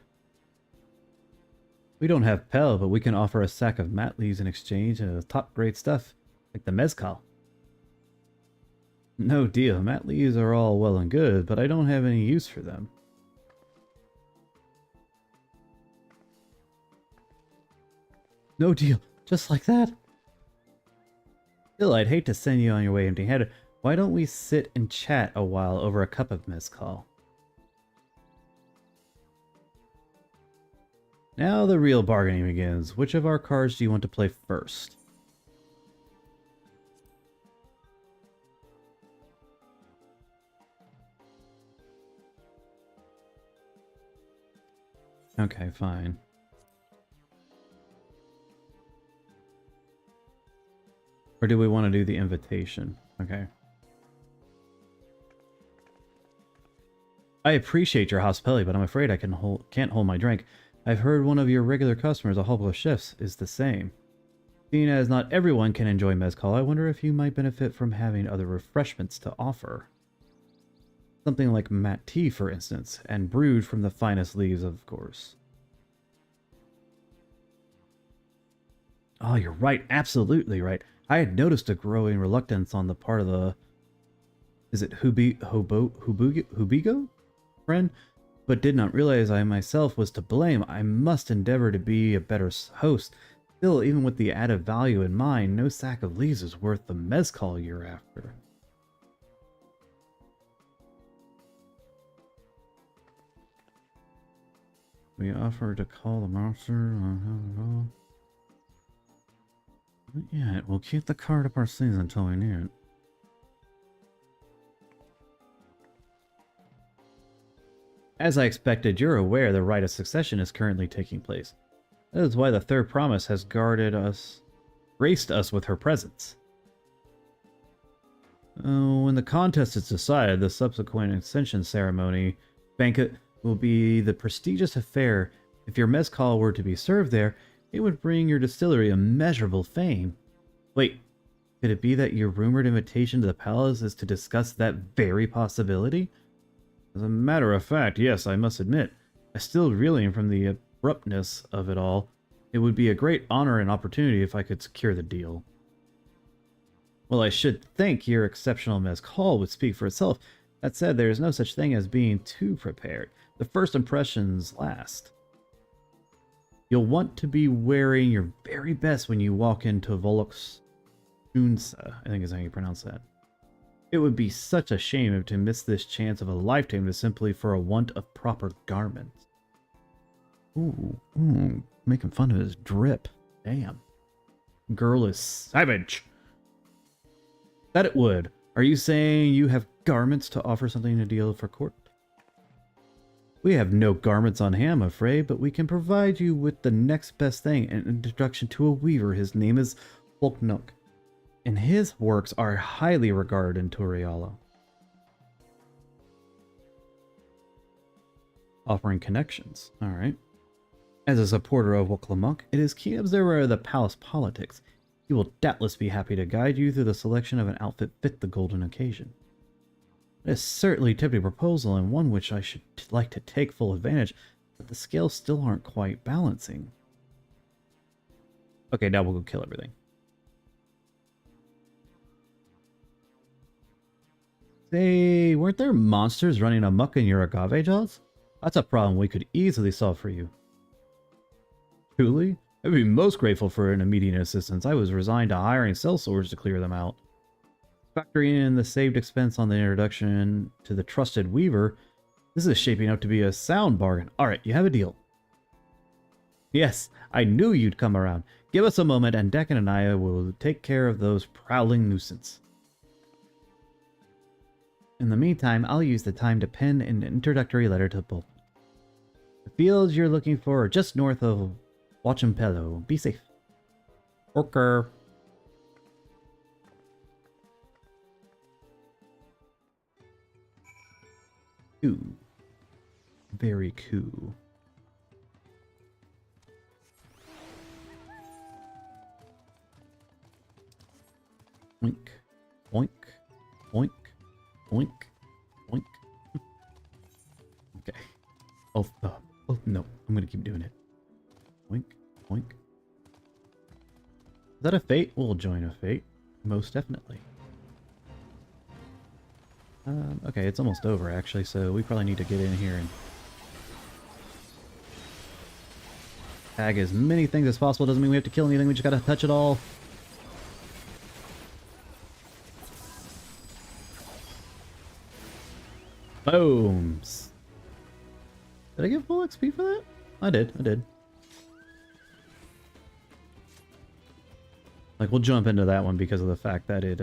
We don't have Pel, but we can offer a sack of mat leaves in exchange and top grade stuff, like the mezcal. No deal, mat leaves are all well and good, but I don't have any use for them. No deal, just like that? Still, I'd hate to send you on your way empty-handed. Why don't we sit and chat a while over a cup of mezcal? Now the real bargaining begins. Which of our cards do you want to play first? Okay, fine. Or do we want to do the invitation? Okay. I appreciate your hospitality, but I'm afraid I can't hold my drink. I've heard one of your regular customers, a Hoplo Chefs, is the same. Seeing as not everyone can enjoy mezcal, I wonder if you might benefit from having other refreshments to offer. Something like mat tea, for instance, and brewed from the finest leaves, of course. Oh, you're right. Absolutely right. I had noticed a growing reluctance on the part of the... Is it Hubigo? Friend? But did not realize I myself was to blame. I must endeavor to be a better host. Still, even with the added value in mind, no sack of leaves is worth the mezcal you're after. We offer to call the monster. Not yet. We'll keep the card up our sleeves until we need it. As I expected, you're aware the rite of succession is currently taking place. That is why the third promise has graced us with her presence. When the contest is decided, the subsequent ascension ceremony banquet will be the prestigious affair. If your mezcal were to be served there, it would bring your distillery immeasurable fame. Wait, could it be that your rumored invitation to the palace is to discuss that very possibility? As a matter of fact, yes, I must admit, I'm still reeling from the abruptness of it all. It would be a great honor and opportunity if I could secure the deal. Well, I should think your exceptional mezcal would speak for itself. That said, there is no such thing as being too prepared. The first impressions last. You'll want to be wearing your very best when you walk into Volok's Junsa, I think is how you pronounce that. It would be such a shame to miss this chance of a lifetime just simply for a want of proper garments. Ooh, making fun of his drip. Damn. Girl is savage. That it would. Are you saying you have garments to offer something to deal for court? We have no garments on hand, I'm afraid, but we can provide you with the next best thing, an introduction to a weaver. His name is Volknuk, and his works are highly regarded in Turiala. Offering connections. Alright. As a supporter of Volknuk, it is keen observer of the palace politics. He will doubtless be happy to guide you through the selection of an outfit fit the golden occasion. It is certainly a tempting proposal, and one which I should like to take full advantage, but the scales still aren't quite balancing. Okay, now we'll go kill everything. Say, weren't there monsters running amok in your agave jaws? That's a problem we could easily solve for you. Truly? I'd be most grateful for an immediate assistance. I was resigned to hiring sellswords to clear them out. Factoring in the saved expense on the introduction to the trusted weaver, this is shaping up to be a sound bargain. Alright, you have a deal. Yes, I knew you'd come around. Give us a moment and Decken and I will take care of those prowling nuisance. In the meantime, I'll use the time to pen an introductory letter to both. The fields you're looking for are just north of Wachimpello. Be safe. Orker. Cool. Very cool. Oink. Oink. Oink. Oink. Oink. Okay. Oh, no. I'm gonna keep doing it. Oink. Oink. Is that a fate? We'll join a fate. Most definitely. Okay, it's almost over actually, so we probably need to get in here and tag as many things as possible. Doesn't mean we have to kill anything, we just gotta touch it all. Booms. Did I get full XP for that? I did. Like, we'll jump into that one because of the fact that it,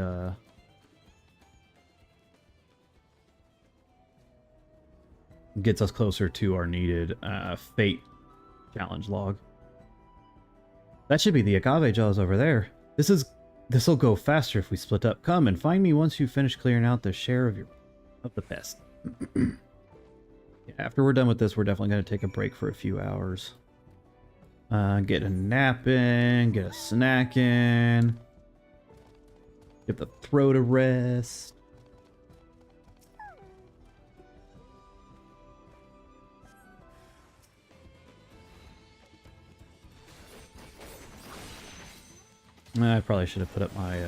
gets us closer to our needed fate challenge log. That should be the agave jaws over there. This'll go faster if we split up. Come and find me once you finish clearing out the share of the pest. Yeah, after we're done with this, we're definitely going to take a break for a few hours. Get a nap in, get a snack in. Get the throat a rest. I probably should have put up my...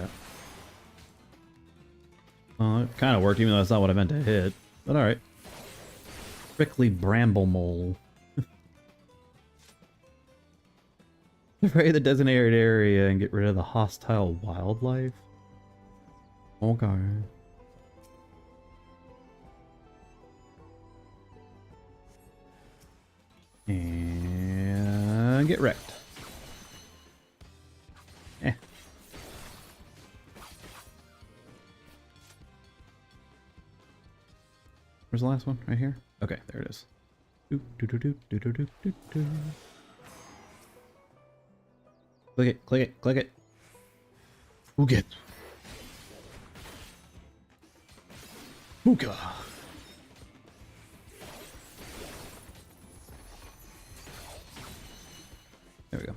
Well, it kind of worked, even though that's not what I meant to hit. But alright. Prickly bramble mole. Survey the designated area and get rid of the hostile wildlife. Okay. And get wrecked. Eh. Where's the last one? Right here? Okay, there it is. Click it, click it, click it. Booga. Booga. There we go.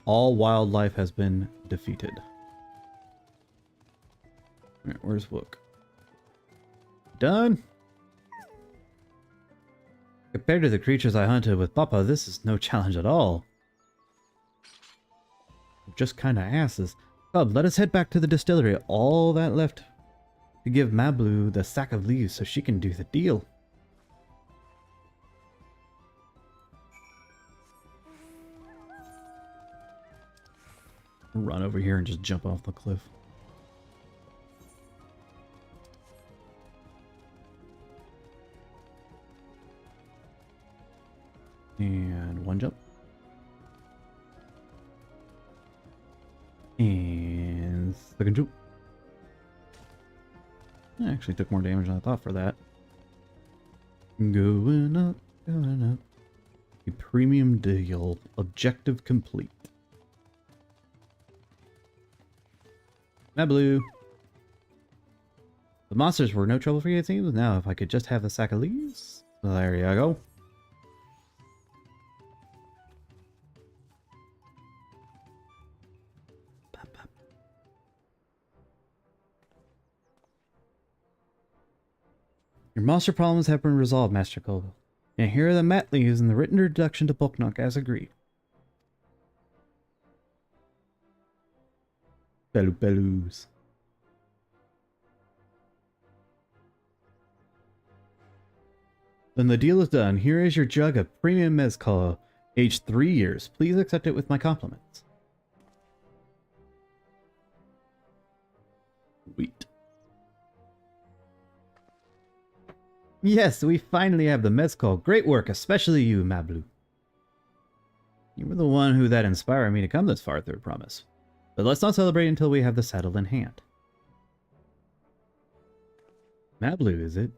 All wildlife has been defeated. Alright, where's Wook? Done? Compared to the creatures I hunted with Papa, this is no challenge at all. We're just kinda asses. Come, let us head back to the distillery. All that left to give Mablu the sack of leaves so she can do the deal. Run over here and just jump off the cliff. And one jump. And second jump. I actually took more damage than I thought for that. Going up, going up. A premium deal. Objective complete. Mablu. The monsters were no trouble for you, it seems. Now, if I could just have the sack of leaves. There you go. Your monster problems have been resolved, Master Colville. And here are the mat leaves and the written introduction to Bulknock as agreed. Belloos. Then the deal is done. Here is your jug of premium mezcal, aged 3 years. Please accept it with my compliments. Sweet. Yes, we finally have the mezcal. Great work, especially you, Mablu. You were the one who that inspired me to come this far, Third Promise. But let's not celebrate until we have the saddle in hand. Mablu, is it?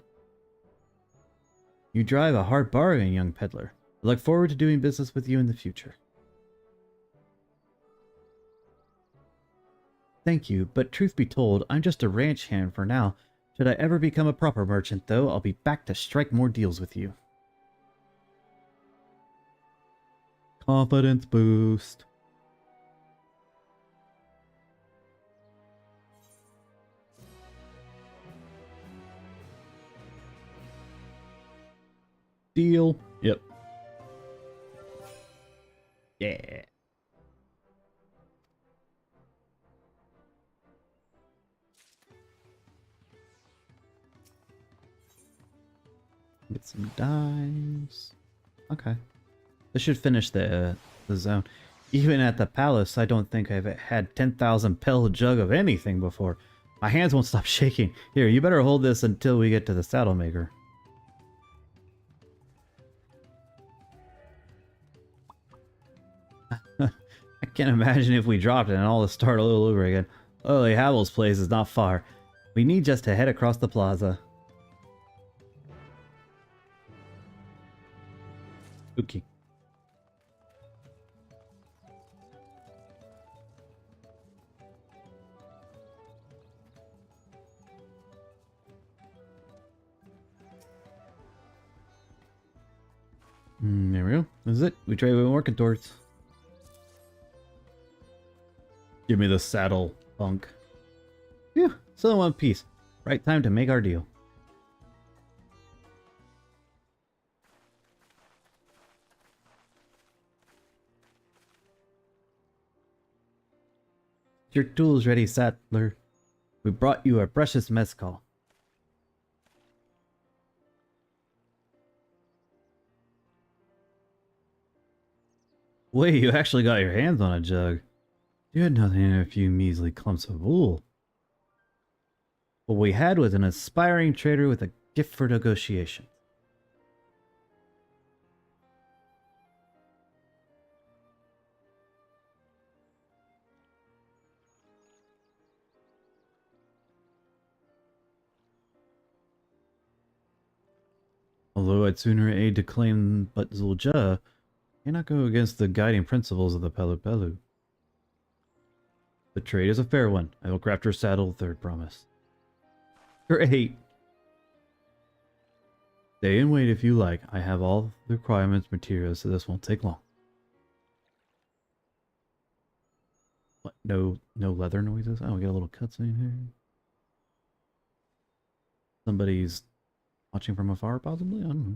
You drive a hard bargain, young peddler. I look forward to doing business with you in the future. Thank you, but truth be told, I'm just a ranch hand for now. Should I ever become a proper merchant, though, I'll be back to strike more deals with you. Confidence boost. Deal. Yep. Yeah. Get some dimes. Okay. This should finish the zone. Even at the palace, I don't think I've had 10,000 pel jug of anything before. My hands won't stop shaking. Here, you better hold this until we get to the saddle maker. I can't imagine if we dropped it and all to start all over again. Holy Havel's place is not far. We need just to head across the plaza. Okay. There we go. This is it. We trade we've been working towards. Give me the saddle, punk. Phew, still in one piece. Right time to make our deal. Your tools ready, saddler. We brought you our precious mezcal. Wait, you actually got your hands on a jug. You had nothing in a few measly clumps of wool. What we had was an aspiring trader with a gift for negotiation. Although I'd sooner aid to claim but Zulja, cannot go against the guiding principles of the Pelu Pelu. The trade is a fair one. I will craft your saddle, third promise. Great! Stay and wait if you like. I have all the requirements materials, so this won't take long. What? No leather noises? Oh, we got a little cutscene here. Somebody's watching from afar, possibly? I don't know.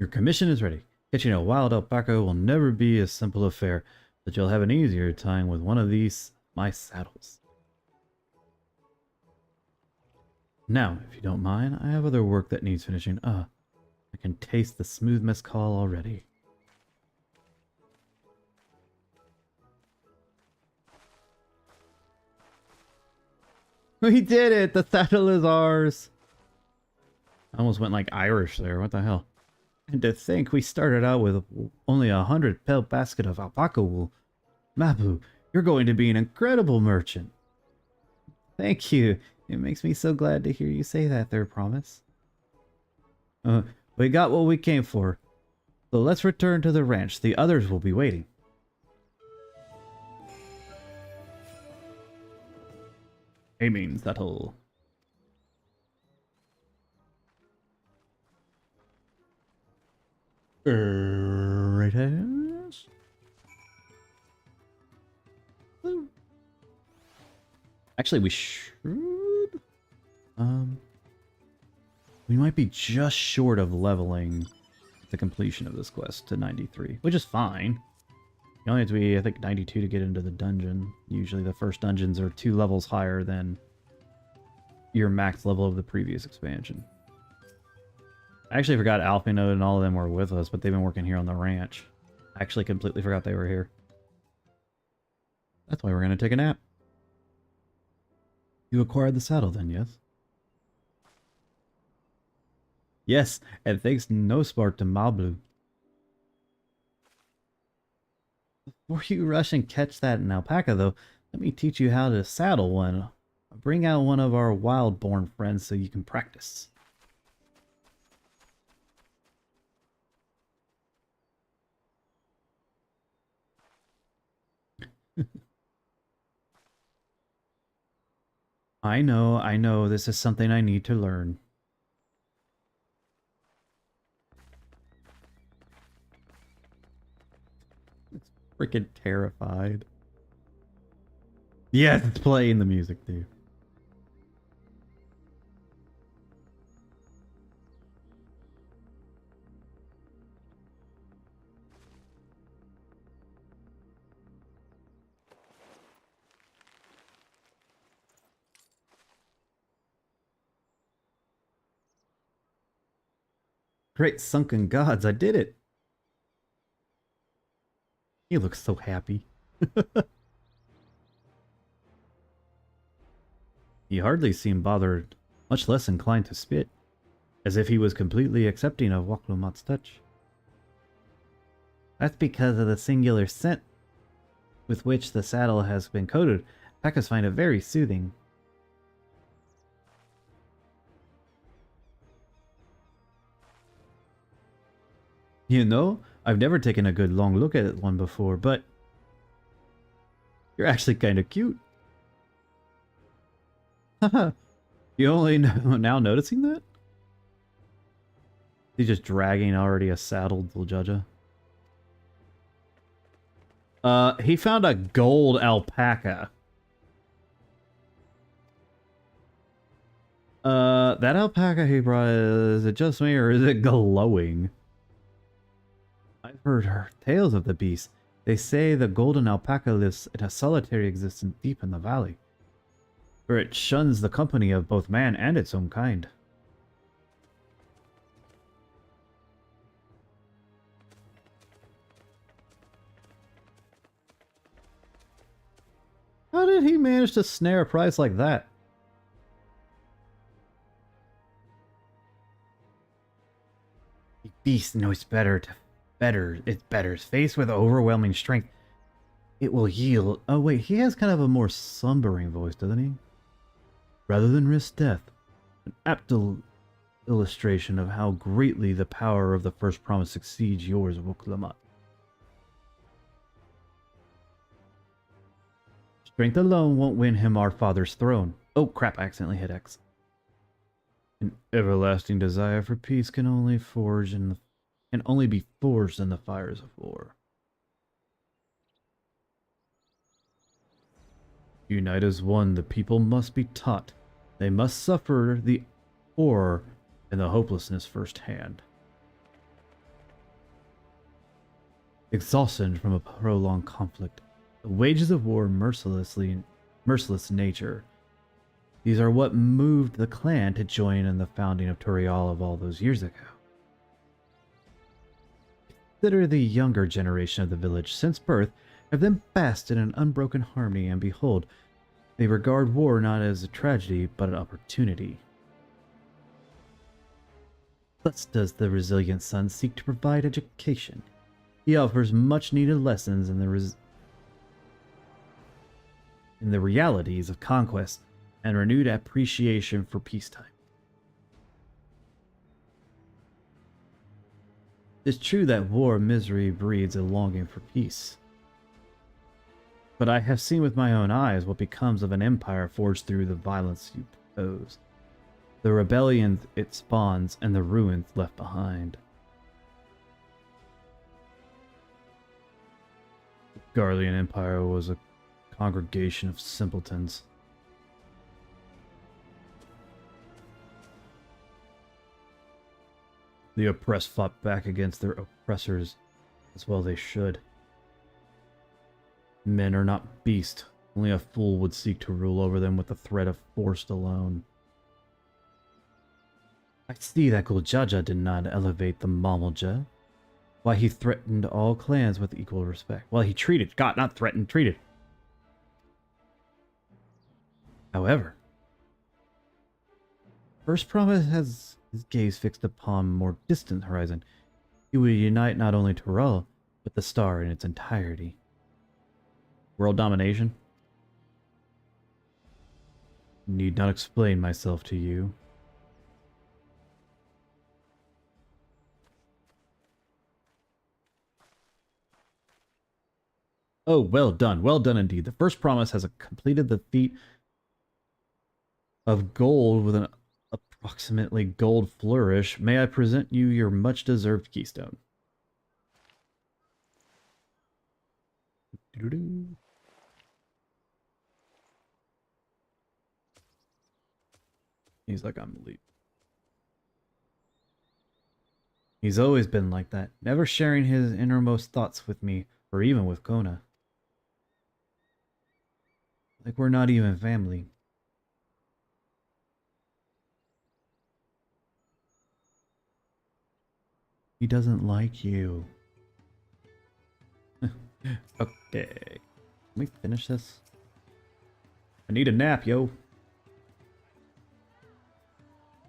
Your commission is ready. Catching a wild alpaca will never be a simple affair, but you'll have an easier time with one of these, my saddles. Now, if you don't mind, I have other work that needs finishing. I can taste the smooth mezcal already. We did it! The saddle is ours! I almost went like Irish there, what the hell? And to think we started out with only 100 pelt basket of alpaca wool. Mabu, you're going to be an incredible merchant. Thank you. It makes me so glad to hear you say that there, Promise. We got what we came for. So let's return to the ranch. The others will be waiting. Aiming settle. Right ass. Actually, we should. We might be just short of leveling the completion of this quest to 93, which is fine. You only have to be, I think, 92 to get into the dungeon. Usually the first dungeons are 2 levels higher than your max level of the previous expansion. I actually forgot Alphino and all of them were with us, but they've been working here on the ranch. I actually completely forgot they were here. That's why we're going to take a nap. You acquired the saddle then, yes? Yes, and thanks no smart to Malblue. Before you rush and catch that in alpaca, though, let me teach you how to saddle one. Bring out one of our wild-born friends so you can practice. I know, this is something I need to learn. It's freaking terrified. Yes, it's playing the music, dude. Great sunken gods, I did it! He looks so happy. He hardly seemed bothered, much less inclined to spit, as if he was completely accepting of Waklumat's touch. That's because of the singular scent with which the saddle has been coated. Packers find it very soothing. You know, I've never taken a good long look at one before, but you're actually kind of cute. Haha, You only now noticing that? He's just dragging already a saddled Judja. He found a gold alpaca. That alpaca he brought, is it just me or is it glowing? I've heard tales of the beast. They say the golden alpaca lives in a solitary existence deep in the valley, where it shuns the company of both man and its own kind. How did he manage to snare a price like that? The beast knows it's better. Faced with overwhelming strength, it will yield. Oh wait, he has kind of a more slumbering voice, doesn't he? Rather than risk death. An apt illustration of how greatly the power of the first promise exceeds yours, Wuklamat. Strength alone won't win him our father's throne. Oh crap, I accidentally hit X. An everlasting desire for peace can only be forged in the fires of war. Unite as one, the people must be taught. They must suffer the horror and the hopelessness firsthand. Exhausted from a prolonged conflict, the wages of war merciless nature. These are what moved the clan to join in the founding of Turial of all those years ago. Consider the younger generation of the village since birth have then basked in an unbroken harmony, and behold, they regard war not as a tragedy but an opportunity. Thus does the resilient son seek to provide education. He offers much needed lessons in the realities of conquest and renewed appreciation for peacetime. It's true that war misery breeds a longing for peace. But I have seen with my own eyes what becomes of an empire forged through the violence you pose, the rebellion it spawns, and the ruins left behind. The Garlean Empire was a congregation of simpletons. The oppressed fought back against their oppressors, as well they should. Men are not beasts. Only a fool would seek to rule over them with the threat of force alone. I see that Guljaja did not elevate the Mamalja. Why he threatened all clans with equal respect. Well, he treated. God, not threatened, treated. However, First Promise has his gaze fixed upon a more distant horizon. He would unite not only Tural, but the star in its entirety. World domination? Need not explain myself to you. Oh, well done. Well done indeed. The First Promise has completed the feat of gold with an approximately gold flourish. May I present you your much-deserved keystone. He's like, I'm leaving. He's always been like that, never sharing his innermost thoughts with me, or even with Kona. Like we're not even family. He doesn't like you. Okay. Can we finish this? I need a nap, yo.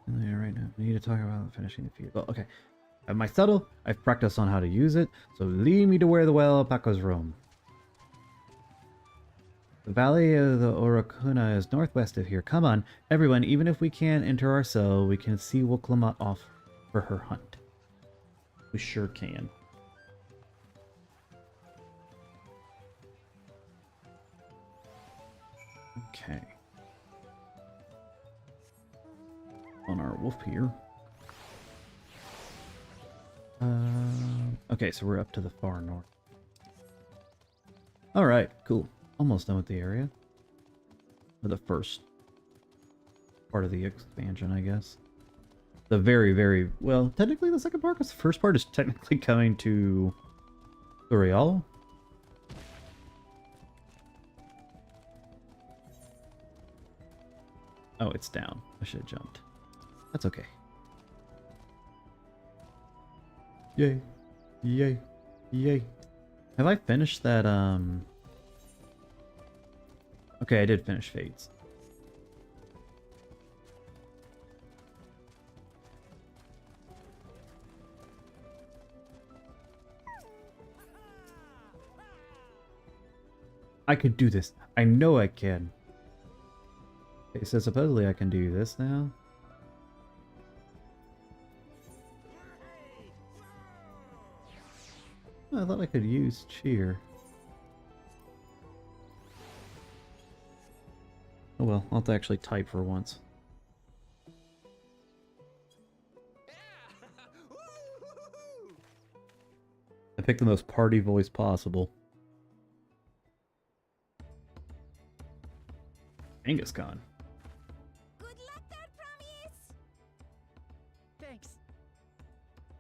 Yeah, right now. I need to talk about finishing the feud. Well, okay. I have my saddle. I've practiced on how to use it. So lead me to where the wild alpacas roam. The valley of the Orokuna is northwest of here. Come on, everyone. Even if we can't enter our cell, we can see Wuklamat off for her hunt. We sure can. Okay. on our wolf here. Okay, so we're up to the far north. Alright, cool. Almost done with the area. Or the first part of the expansion, I guess. The very, very... Well, technically the second part, because the first part is technically coming to Dawntrail. Oh, it's down. I should have jumped. That's okay. Yay. Yay. Yay. Have I finished that, Okay, I did finish Fates. I could do this. I know I can. Okay, so supposedly I can do this now. Oh, I thought I could use cheer. Oh well, I'll have to actually type for once. I picked the most party voice possible. Angus Khan. Good luck there, Promise! Thanks.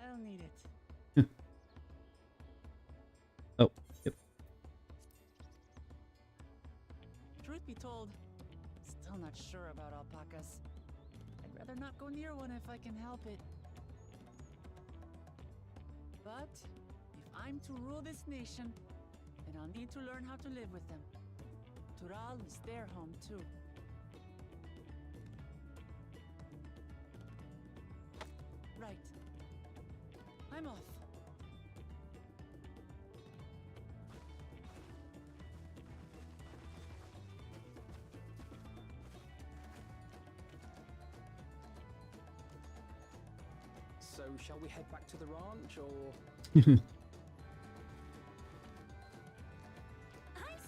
I'll need it. Oh, yep. Truth be told, still not sure about alpacas. I'd rather not go near one if I can help it. But if I'm to rule this nation, then I'll need to learn how to live with them. Tural is their home too. Right. I'm off. So, shall we head back to the ranch, or...? I'm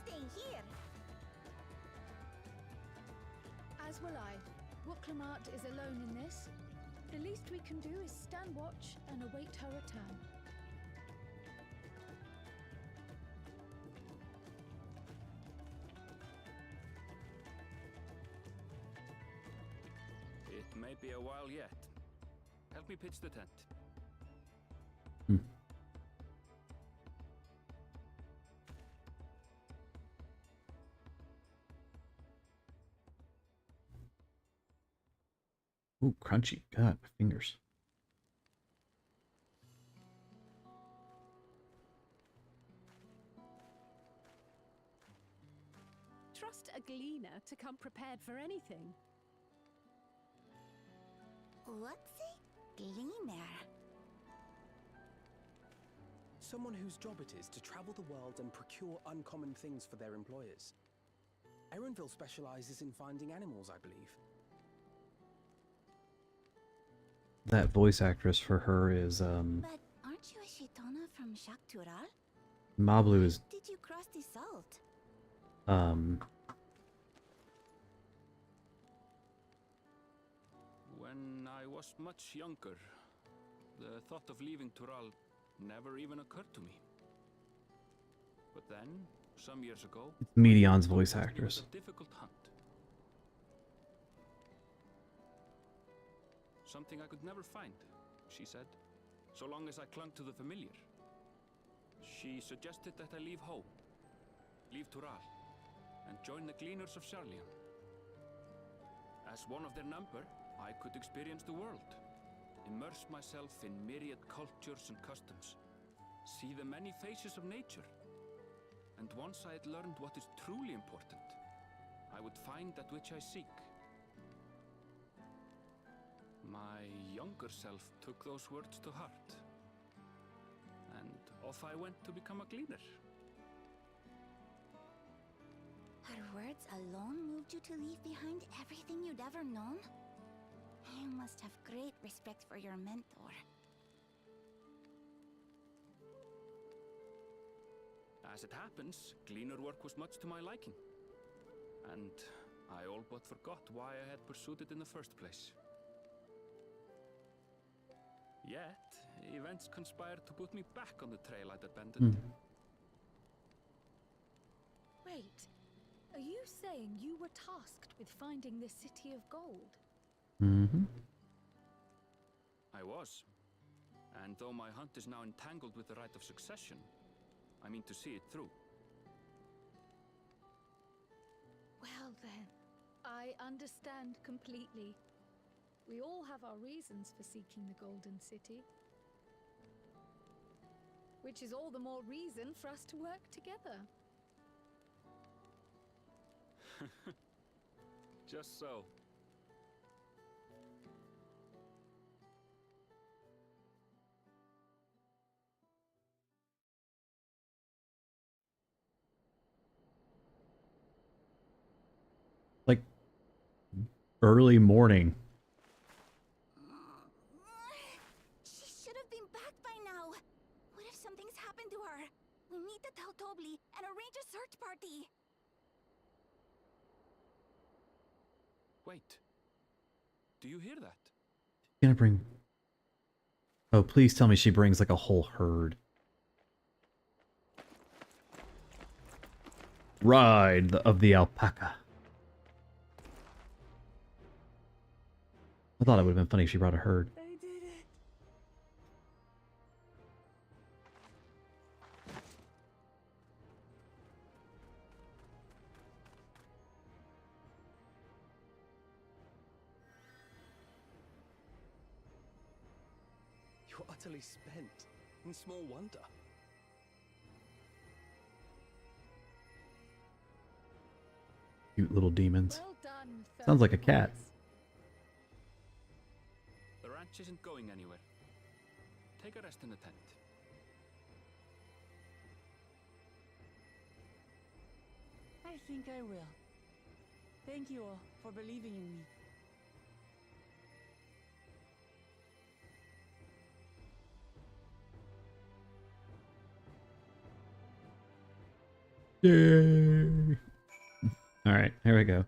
staying here. As will I. Wooklamart is alone in this. The least we can do is stand watch and await her return. It may be a while yet. Help me pitch the tent. Ooh, crunchy. God, my fingers. Trust a gleaner to come prepared for anything. What's a gleaner? Someone whose job it is to travel the world and procure uncommon things for their employers. Erenville specializes in finding animals, I believe. That voice actress for her is, But aren't you a Shitona from Shak Tural? Mablu is, Did you cross the salt? When I was much younger, the thought of leaving Tural never even occurred to me. But then, some years ago, it's Medion's voice it was actress. a difficult hunt. Something I could never find, she said, so long as I clung to the familiar. She suggested that I leave home, leave Tural, and join the Gleaners of Sharlian. As one of their number, I could experience the world, immerse myself in myriad cultures and customs, see the many faces of nature. And once I had learned what is truly important, I would find that which I seek. My younger self took those words to heart, and off I went to become a gleaner. Her words alone moved you to leave behind everything you'd ever known? You must have great respect for your mentor. As it happens, gleaner work was much to my liking, and I all but forgot why I had pursued it in the first place. Yet, events conspired to put me back on the trail I'd abandoned. Wait, are you saying you were tasked with finding the City of Gold? Mm-hmm. I was. And though my hunt is now entangled with the right of succession, I mean to see it through. Well then, I understand completely. We all have our reasons for seeking the Golden City. Which is all the more reason for us to work together. Just so. Like early morning. She should have been back by now. What if something's happened to her? We need to tell Tobli and arrange a search party. Wait. Do you hear that? Gonna bring. Oh, please tell me she brings like a whole herd. Ride of the alpaca. I thought it would have been funny if she brought a herd. They did it. You're utterly spent, and small wonder. Cute little demons. Well done, Sounds like a cat. The ranch isn't going anywhere. Take a rest in the tent. I think I will. Thank you all for believing in me. Yay! Alright, here we go.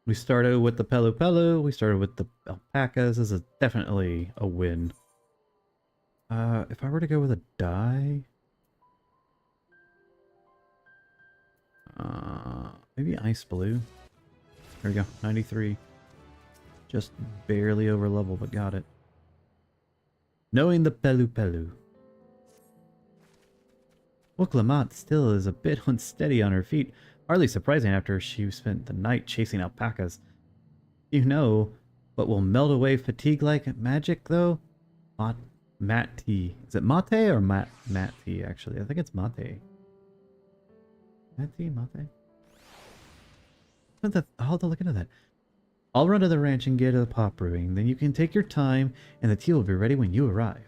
We started with the Pelu Pelu, we started with the alpacas. This is definitely a win. If I were to go with a die... maybe ice blue. There we go, 93. Just barely over level, but got it. Knowing the Pelu Pelu. Well, Clement still is a bit unsteady on her feet. Hardly surprising after she spent the night chasing alpacas. You know, but will melt away fatigue like magic, though? Mate. Is it mate or mate, actually? I think it's mate. Mate? I'll have to look into that. I'll run to the ranch and get a pot brewing. Then you can take your time, and the tea will be ready when you arrive.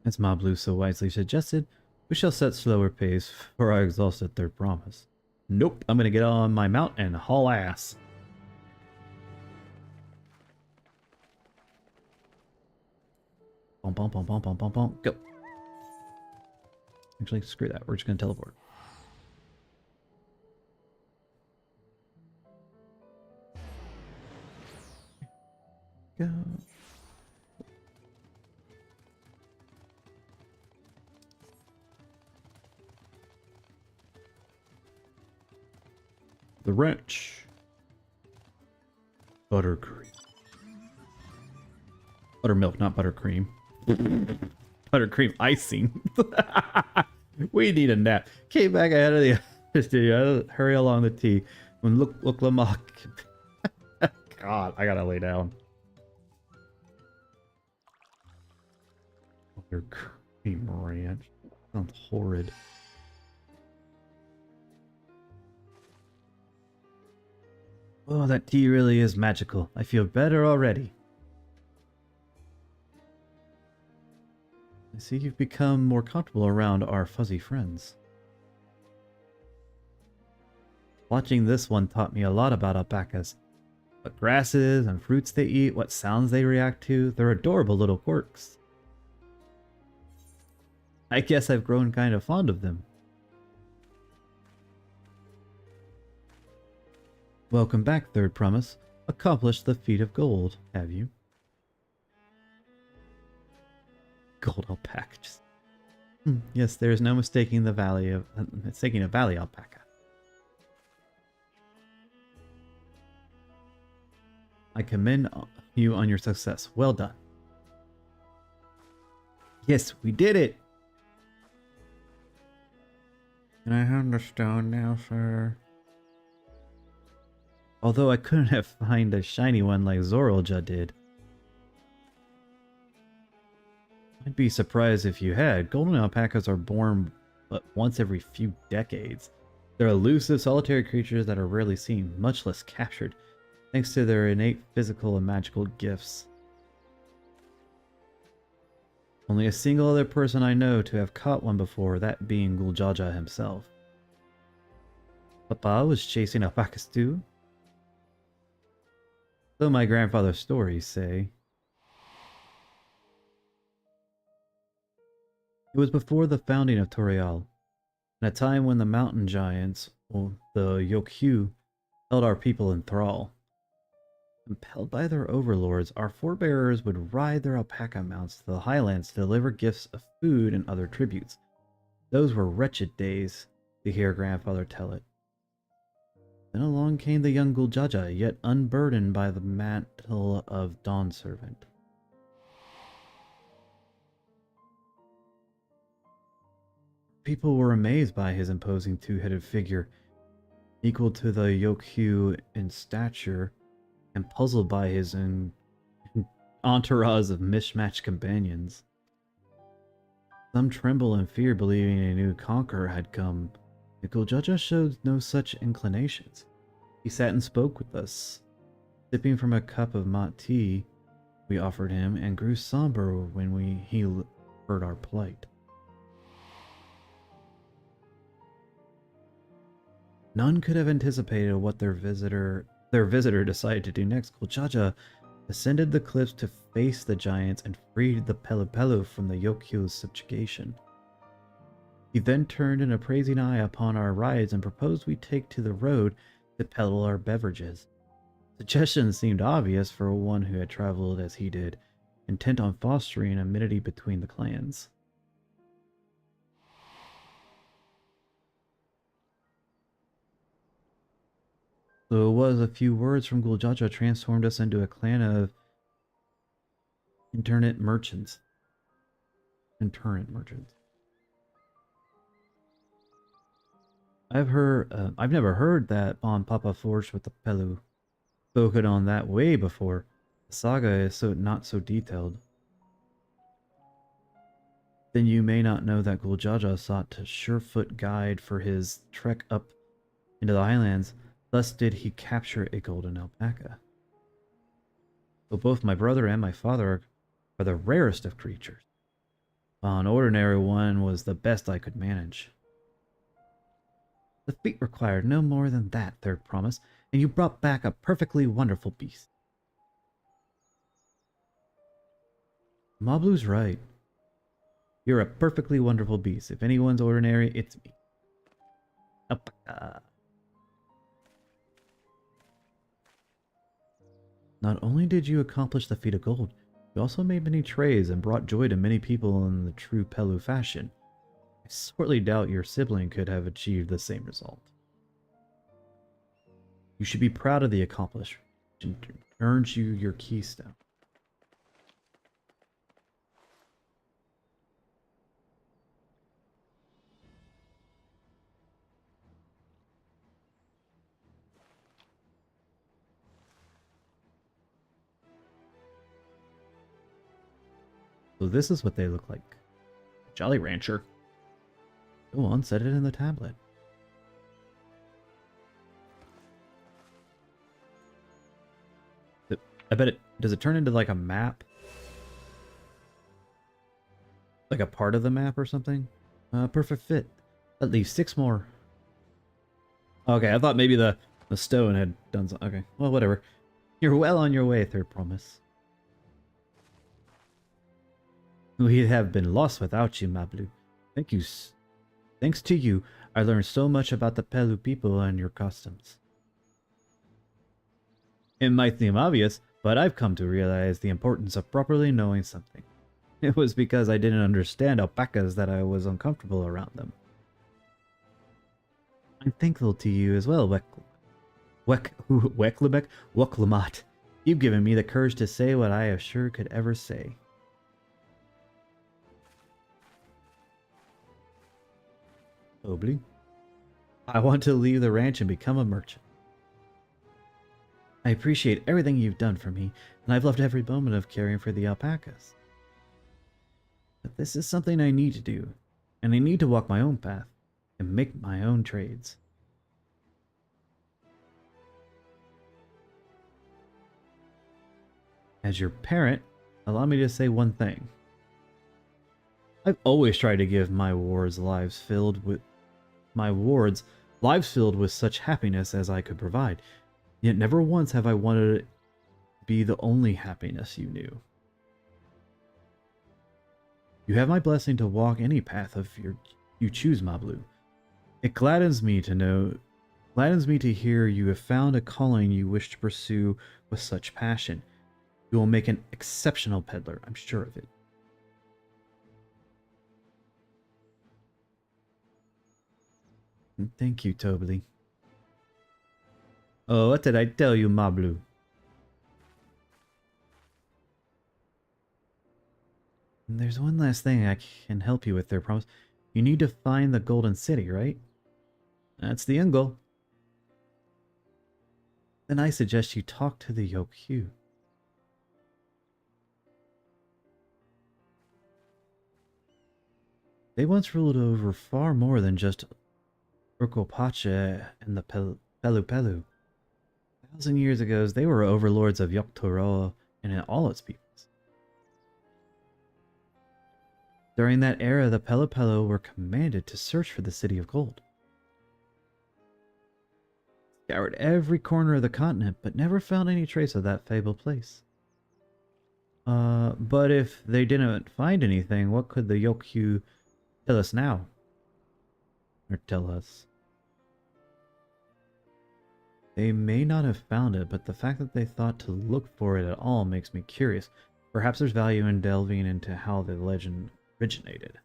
As Ma Blue so wisely suggested, we shall set slower pace for our exhausted third promise. Nope, I'm gonna get on my mount and haul ass. Bum bum bum bum bum bum bum. Go. Actually, screw that. We're just gonna teleport. Go. The wrench. Buttercream. Buttermilk, not buttercream. Buttercream icing. We need a nap. Came back ahead of the studio. Hurry along the tea. When look Lamock. God, I gotta lay down. Buttercream ranch. Sounds horrid. Oh, that tea really is magical. I feel better already. I see you've become more comfortable around our fuzzy friends. Watching this one taught me a lot about alpacas. What grasses and fruits they eat, what sounds they react to. They're adorable little quirks. I guess I've grown kind of fond of them. Welcome back, Third Promise. Accomplished the feat of gold, have you? Gold alpaca. Yes, there is no mistaking the mistaking a valley alpaca. I commend you on your success. Well done. Yes, we did it! Can I have the stone now, sir? Although I couldn't have find a shiny one like Zoralja did. I'd be surprised if you had. Golden alpacas are born but once every few decades. They're elusive, solitary creatures that are rarely seen, much less captured, thanks to their innate physical and magical gifts. Only a single other person I know to have caught one before, that being Guljaja himself. Papa was chasing alpacas too? So my grandfather's stories say. It was before the founding of Torial, in a time when the mountain giants, or the Yokyu, held our people in thrall. Compelled by their overlords, our forebears would ride their alpaca mounts to the highlands to deliver gifts of food and other tributes. Those were wretched days, to hear grandfather tell it. Then along came the young Guljaja, yet unburdened by the mantle of Dawn Servant. People were amazed by his imposing two-headed figure, equal to the Yokyu in stature, and puzzled by his entourage of mismatched companions. Some tremble in fear, believing a new conqueror had come. The Guljaja showed no such inclinations. He sat and spoke with us, sipping from a cup of mat tea we offered him, and grew somber when he heard our plight. None could have anticipated what their visitor decided to do next. Guljaja ascended the cliffs to face the giants and freed the Pelu from the Yokyu's subjugation. He then turned an appraising eye upon our rides and proposed we take to the road to peddle our beverages. Suggestions seemed obvious for one who had traveled as he did, intent on fostering amity between the clans. So it was a few words from Guljaja transformed us into a clan of itinerant merchants. I've never heard that Bon Papa forged with the Pelu. Spoken on that way before. The saga is not so detailed. Then you may not know that Guljaja sought a surefoot guide for his trek up into the highlands. Thus did he capture a golden alpaca. But both my brother and my father are the rarest of creatures, while an ordinary one was the best I could manage. The feat required no more than that, Third Promise, and you brought back a perfectly wonderful beast. Mablu's right. You're a perfectly wonderful beast. If anyone's ordinary, it's me. Alpaca. Not only did you accomplish the feat of gold, you also made many trays and brought joy to many people in the true Pelu fashion. I sorely doubt your sibling could have achieved the same result. You should be proud of the accomplishment, which earns you your keystone. So this is what they look like. Jolly Rancher. Go on, set it in the tablet. I bet it... Does it turn into like a map? Like a part of the map or something? Perfect fit. At least 6 more. Okay, I thought maybe the stone had done something. Okay, well, whatever. You're well on your way, Third Promise. We'd have been lost without you, Mablu. Thanks to you, I learned so much about the Pelu people and your customs. It might seem obvious, but I've come to realize the importance of properly knowing something. It was because I didn't understand alpacas that I was uncomfortable around them. I'm thankful to you as well, Weklamat. You've given me the courage to say what I sure could ever say. Obli. I want to leave the ranch and become a merchant. I appreciate everything you've done for me, and I've loved every moment of caring for the alpacas. But this is something I need to do, and I need to walk my own path and make my own trades. As your parent, allow me to say one thing. I've always tried to give my wards lives filled with such happiness as I could provide, yet never once have I wanted it to be the only happiness you knew. You have my blessing to walk any path you choose, Mablu. It gladdens me to hear you have found a calling you wish to pursue with such passion. You will make an exceptional peddler, I'm sure of it. Thank you, Tobli. Oh, what did I tell you, Mablu? There's one last thing I can help you with there, promise. You need to find the Golden City, right? That's the end goal. Then I suggest you talk to the Yokyu. They once ruled over far more than just Urkopacha and the Pelu Pelu. 1,000 years ago, they were overlords of Yoktorawa and all its peoples. During that era, the Pelu Pelu were commanded to search for the City of Gold. Scoured every corner of the continent, but never found any trace of that fabled place. But if they didn't find anything, what could the Yokyu tell us now? Or tell us? They may not have found it, but the fact that they thought to look for it at all makes me curious. Perhaps there's value in delving into how the legend originated.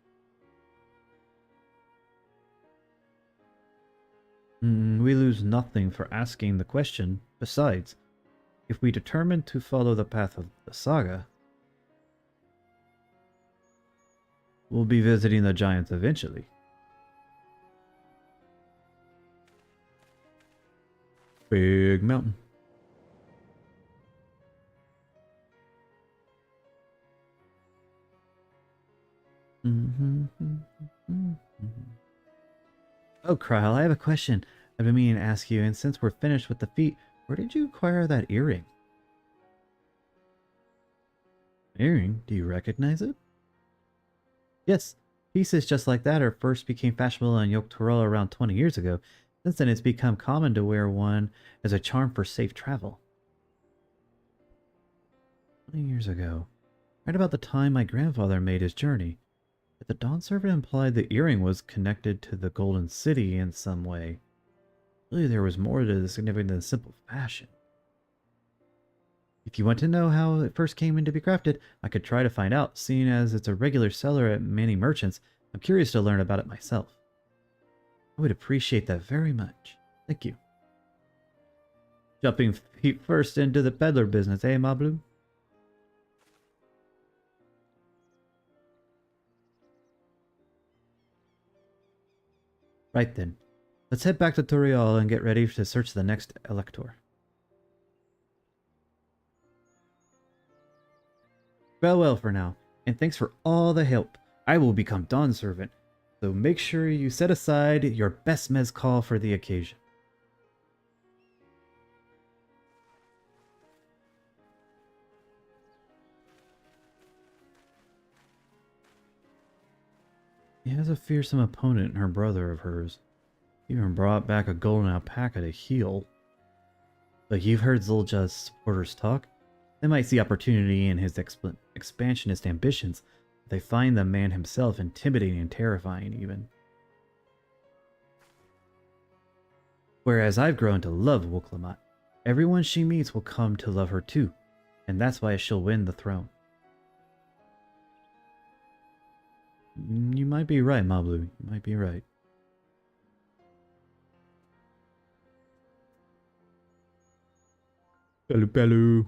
We lose nothing for asking the question. Besides, if we determine to follow the path of the saga, we'll be visiting the giants eventually. Big mountain. Oh, Kryl, I have a question I've been meaning to ask you, and since we're finished with the feat, where did you acquire that earring? Earring? Do you recognize it? Yes, pieces just like that first became fashionable in Yoktorawa around 20 years ago. Since then, it's become common to wear one as a charm for safe travel. 20 years ago, right about the time my grandfather made his journey, but the Dawn Servant implied the earring was connected to the Golden City in some way. Really, there was more to the significance than simple fashion. If you want to know how it first came into be crafted, I could try to find out. Seeing as it's a regular seller at many merchants, I'm curious to learn about it myself. I would appreciate that very much. Thank you. Jumping feet first into the peddler business, eh, Mablu? Right then. Let's head back to Toriel and get ready to search the next Elector. Farewell for now, and thanks for all the help. I will become Dawn Servant, so make sure you set aside your best mezcal for the occasion. He has a fearsome opponent in her brother of hers. He even brought back a golden alpaca to heal. But you've heard Zulja's supporters talk. They might see opportunity in his expansionist ambitions, but they find the man himself intimidating and terrifying even. Whereas I've grown to love Woklamat. everyone she meets will come to love her too, and that's why she'll win the throne. You might be right, Mablu. You might be right. Pelu pelu.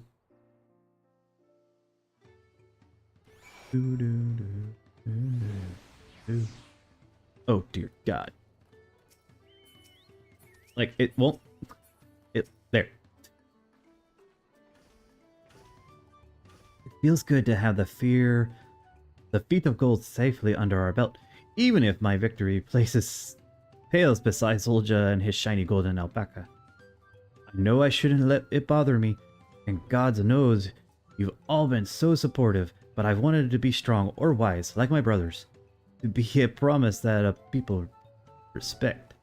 Oh dear God. Like, it won't... There. It feels good to have the feat of gold safely under our belt, even if my victory pales beside Zulja and his shiny golden alpaca. I know I shouldn't let it bother me, and God knows you've all been so supportive, but I've wanted to be strong or wise, like my brothers, to be a promise that a people respect.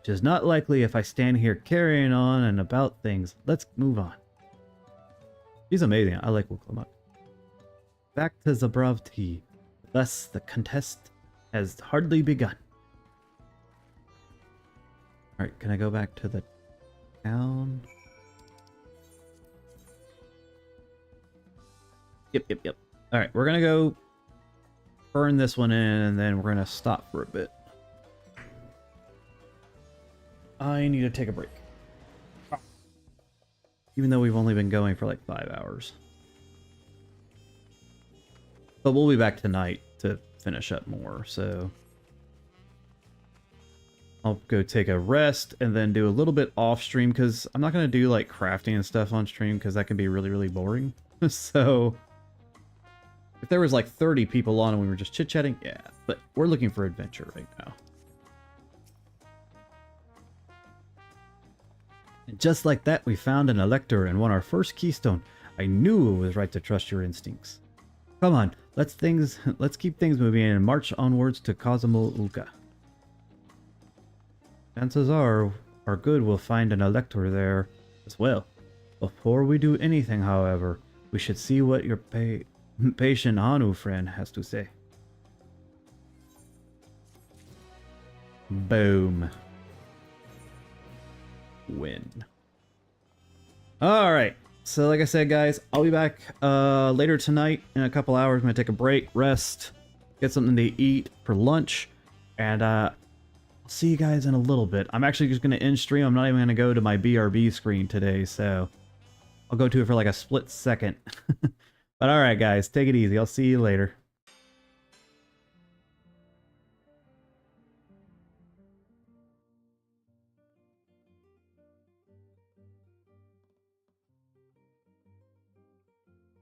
Which is not likely if I stand here carrying on and about things. Let's move on. He's amazing. I like Wuklamuk. Back to Zabravti. Thus, the contest has hardly begun. Alright, can I go back to the town? Yep. Alright, we're gonna go burn this one in, and then we're gonna stop for a bit. I need to take a break. Even though we've only been going for like 5 hours. But we'll be back tonight to finish up more, so... I'll go take a rest and then do a little bit off stream, because I'm not going to do like crafting and stuff on stream, because that can be really, really boring. So... if there was like 30 people on and we were just chit-chatting, yeah. But we're looking for adventure right now. And just like that, we found an elector and won our first keystone. I knew it was right to trust your instincts. Come on, let's keep things moving and march onwards to Cosmo Uka. Chances are, our good will find an elector there as well. Before we do anything, however, we should see what your patient Anu friend has to say. Boom. Win. Alright, so like I said, guys, I'll be back later tonight in a couple hours. I'm going to take a break, rest, get something to eat for lunch, and I'll see you guys in a little bit. I'm actually just going to end stream. I'm not even going to go to my BRB screen today, so I'll go to it for like a split second. But alright, guys, take it easy. I'll see you later.